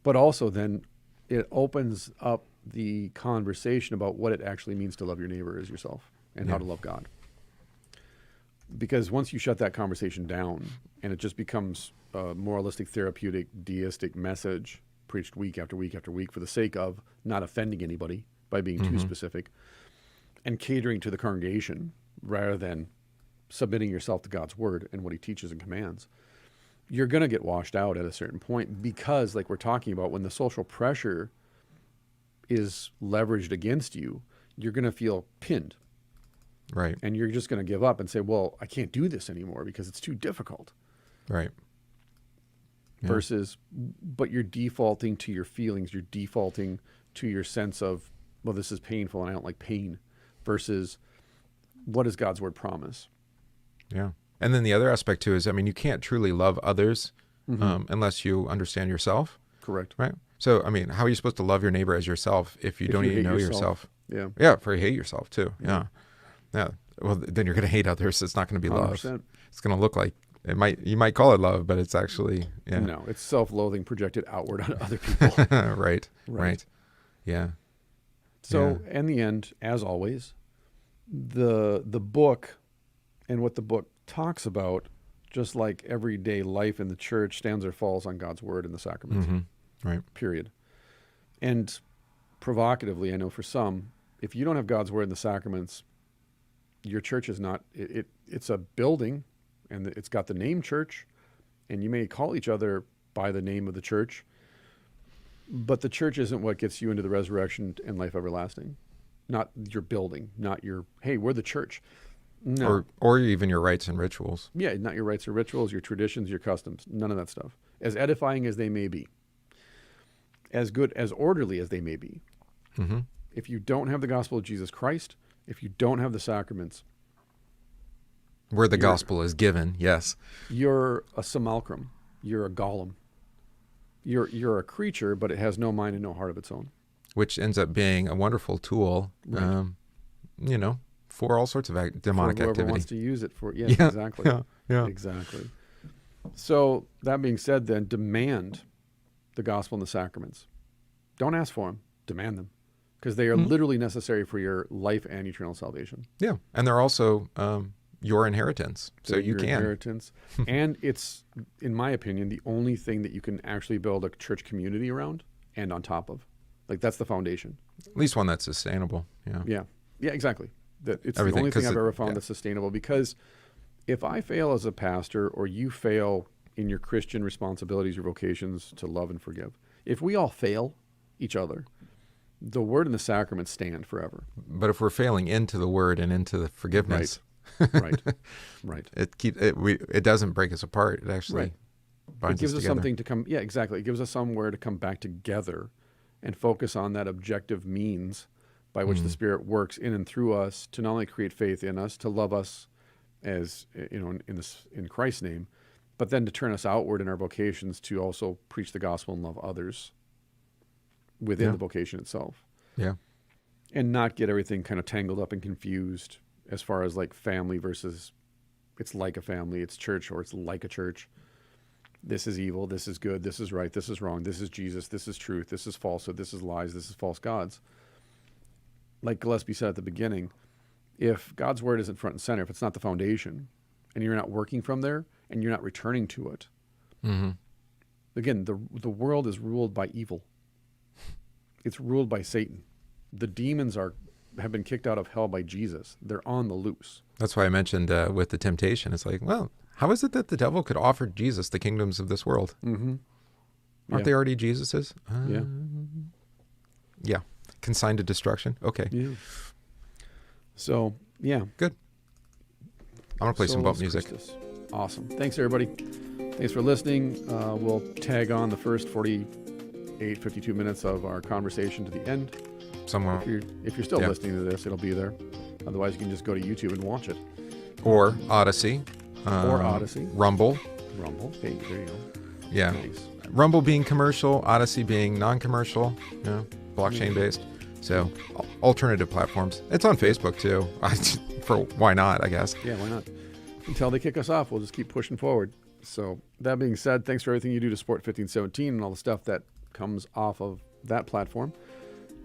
But also then it opens up the conversation about what it actually means to love your neighbor as yourself and how to love God. Because once you shut that conversation down and it just becomes a moralistic, therapeutic, deistic message preached week after week after week for the sake of not offending anybody by being too specific, and catering to the congregation rather than submitting yourself to God's word and what he teaches and commands, you're going to get washed out at a certain point because, like we're talking about, when the social pressure is leveraged against you, you're going to feel pinned. Right. And you're just going to give up and say, well, I can't do this anymore because it's too difficult. Right. Yeah. Versus, but you're defaulting to your feelings. You're defaulting to your sense of, well, this is painful and I don't like pain. Versus, what does God's word promise? Yeah. And then the other aspect too is, I mean, you can't truly love others unless you understand yourself. Correct. Right. So, I mean, how are you supposed to love your neighbor as yourself if you don't even know yourself? Yeah. Yeah. For you hate yourself too. Yeah. Yeah. Well, then you're going to hate others. It's not going to be 100%. Love. It's going to look like you might call it love, but it's actually, No, it's self-loathing projected outward on other people. Right. Yeah. So in the end, as always, the book and what the book talks about, just like everyday life in the church, stands or falls on God's word and the sacraments. Right. Period. And provocatively, I know for some, if you don't have God's word and the sacraments, your church is not, it's a building and it's got the name church, and you may call each other by the name of the church, But the church isn't what gets you into the resurrection and life everlasting. Not your building, not your, hey, we're the church. No. Or even your rites and rituals. Yeah, not your rites or rituals, your traditions, your customs, none of that stuff. As edifying as they may be, as good, as orderly as they may be. Mm-hmm. If you don't have the gospel of Jesus Christ, if you don't have the sacraments, where the gospel is given, yes. You're a simulacrum. You're a golem. You're a creature, but it has no mind and no heart of its own. Which ends up being a wonderful tool, right. For all sorts of demonic for whoever activity. Wants to use it for, yes, yeah, exactly. Yeah. Exactly. So that being said, then demand the gospel and the sacraments. Don't ask for them. Demand them. Because they are literally necessary for your life and eternal salvation. Yeah. And they're also your inheritance. So you can. Inheritance. And it's, in my opinion, the only thing that you can actually build a church community around and on top of. Like, that's the foundation. At least one that's sustainable. Yeah. Yeah. Yeah, exactly. That it's Everything, the only thing I've ever found yeah. that's sustainable. Because if I fail as a pastor, or you fail in your Christian responsibilities, your vocations to love and forgive, if we all fail each other, the word and the sacraments stand forever. But if we're failing into the word and into the forgiveness, right. it doesn't break us apart. It actually binds it gives us us together. something to come. Yeah, exactly. It gives us somewhere to come back together and focus on that objective means by which the Spirit works in and through us to not only create faith in us, to love us as in Christ's name, but then to turn us outward in our vocations to also preach the gospel and love others within the vocation itself. Yeah. And not get everything kind of tangled up and confused as far as like family versus it's like a family, it's church, or it's like a church. This is evil, this is good, this is right, this is wrong, this is Jesus, this is truth, this is falsehood, this is lies, this is false gods. Like Gillespie said at the beginning, if God's word isn't front and center, if it's not the foundation, and you're not working from there, and you're not returning to it, again, the world is ruled by evil. It's ruled by Satan. The demons have been kicked out of hell by Jesus. They're on the loose. That's why I mentioned with the temptation, it's like, well, how is it that the devil could offer Jesus the kingdoms of this world? Aren't they already Jesus's? Yeah. Consigned to destruction. Okay. Yeah. So, yeah. Good. I'm going to play some bump music. Christus. Awesome. Thanks, everybody. Thanks for listening. We'll tag on the first 52 minutes of our conversation to the end. Somewhere. If you're still listening to this, it'll be there. Otherwise, you can just go to YouTube and watch it. Or Odyssey. Rumble. Hey, there you go. Yeah. Nice. Rumble being commercial, Odyssey being non-commercial, blockchain based. So alternative platforms. It's on Facebook too. Why not, I guess. Yeah, why not? Until they kick us off, we'll just keep pushing forward. So that being said, thanks for everything you do to support 1517 and all the stuff that comes off of that platform.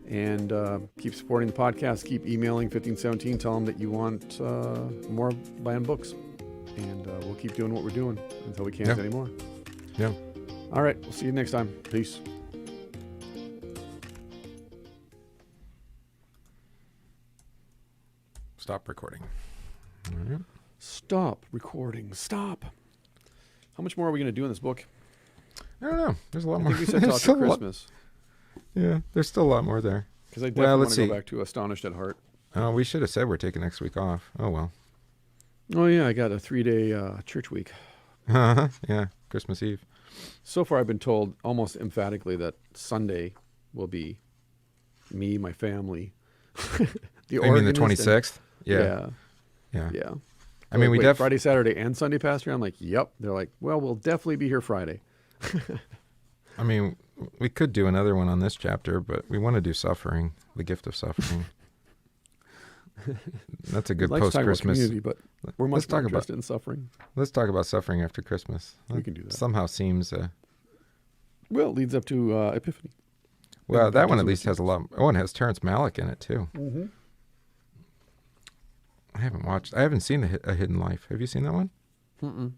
And keep supporting the podcast. Keep emailing 1517. Tell them that you want more buying books. And we'll keep doing what we're doing until we can't anymore. Yeah. All right. We'll see you next time. Peace. Stop recording. Stop recording. Stop. How much more are we going to do in this book? I don't know. There's a lot more. I think we said talk to Christmas. Yeah, there's still a lot more there. Because I definitely want to go back to Astonished at Heart. Oh, we should have said we're taking next week off. Oh, well. Oh, yeah. I got a 3-day church week. Yeah, Christmas Eve. So far, I've been told almost emphatically that Sunday will be me, my family. You mean the 26th? Yeah. I mean, wait, Friday, Saturday, and Sunday, Pastor? I'm like, yep. They're like, well, we'll definitely be here Friday. I mean, we could do another one on this chapter, but we want to do suffering, the gift of suffering. That's a good post-Christmas. But we're much more interested in suffering. Let's talk about suffering after Christmas. We can do that. Somehow seems... well, it leads up to Epiphany. Well, that one at least has a lot... Oh, and it has Terrence Malick in it, too. Mm-hmm. I haven't seen A Hidden Life. Have you seen that one? Mm-mm.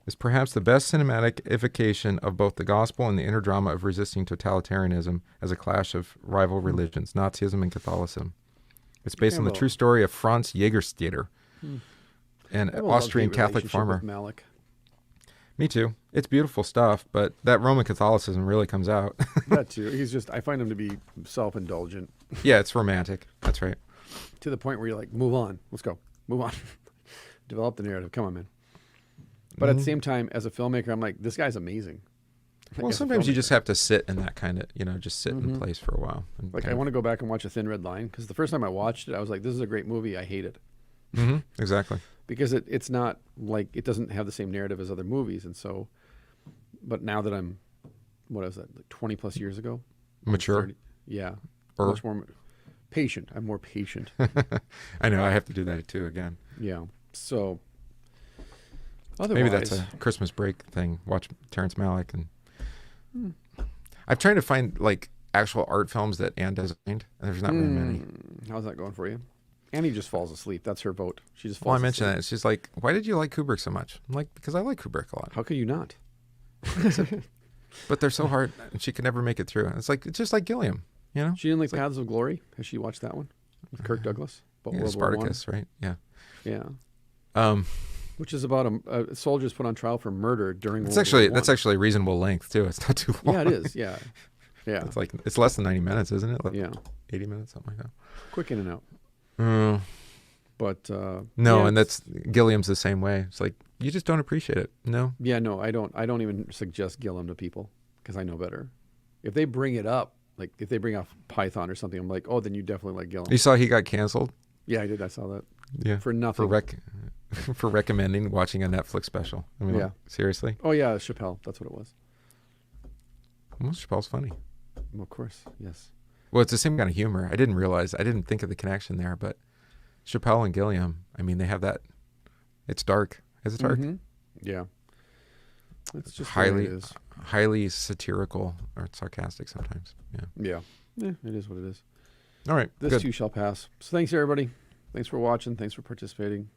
It's perhaps the best cinematic evocation of both the gospel and the inner drama of resisting totalitarianism as a clash of rival religions, Nazism and Catholicism. It's based on the true story of Franz Jägerstätter, an Austrian Catholic farmer. Malick. Me too. It's beautiful stuff, but that Roman Catholicism really comes out. That too. I find him to be self-indulgent. Yeah, it's romantic. That's right. To the point where you're like, move on. Let's go. Move on. Develop the narrative. Come on, man. But at the same time, as a filmmaker, I'm like, this guy's amazing. Well, sometimes you just have to sit in that kind of, just sit in place for a while. Like, I want to go back and watch A Thin Red Line, because the first time I watched it, I was like, this is a great movie. I hate it. Exactly. Because it's not like, it doesn't have the same narrative as other movies. And so, but now that I'm, what was that, like 20 plus years ago? Mature. 30, yeah. Or much more patient. I'm more patient. I know. I have to do that too again. Yeah. So, otherwise. Maybe that's a Christmas break thing. Watch Terrence Malick. And I'm trying to find like actual art films that Anne designed, and there's not very many. How's that going for you? Annie just falls asleep. That's her vote. She just falls Well, I asleep. mentioned that. She's like, why did you like Kubrick so much? I'm like, because I like Kubrick a lot. How could you not? But they're so hard, and she could never make it through. It's just like Gilliam, She didn't like Paths of Glory. Has she watched that one with Kirk Douglas? About Yeah, World War Spartacus, right? Yeah. Yeah. Which is about soldiers put on trial for murder during World War I. That's actually a reasonable length too. It's not too long. Yeah, it is. Yeah. Yeah. It's less than 90 minutes, isn't it? Like yeah. 80 minutes, something like that. Quick in and out. But no, yeah, and that's Gilliam's the same way. It's like you just don't appreciate it. No. Yeah, no, I don't even suggest Gilliam to people because I know better. If they bring it up, like if they bring up Python or something, I'm like, oh, then you definitely like Gilliam. You saw he got canceled? Yeah, I did. I saw that. Yeah. For nothing. For recommending watching a Netflix special. I mean, yeah. Like, seriously? Oh yeah, Chappelle. That's what it was. Well, Chappelle's funny. Well, of course, yes. Well, it's the same kind of humor. I didn't think of the connection there, but Chappelle and Gilliam, I mean, they have that. It's dark. Is it dark? Yeah. It's just highly satirical or sarcastic sometimes. Yeah. Yeah, it is what it is. All right. This too shall pass. So thanks, everybody. Thanks for watching. Thanks for participating.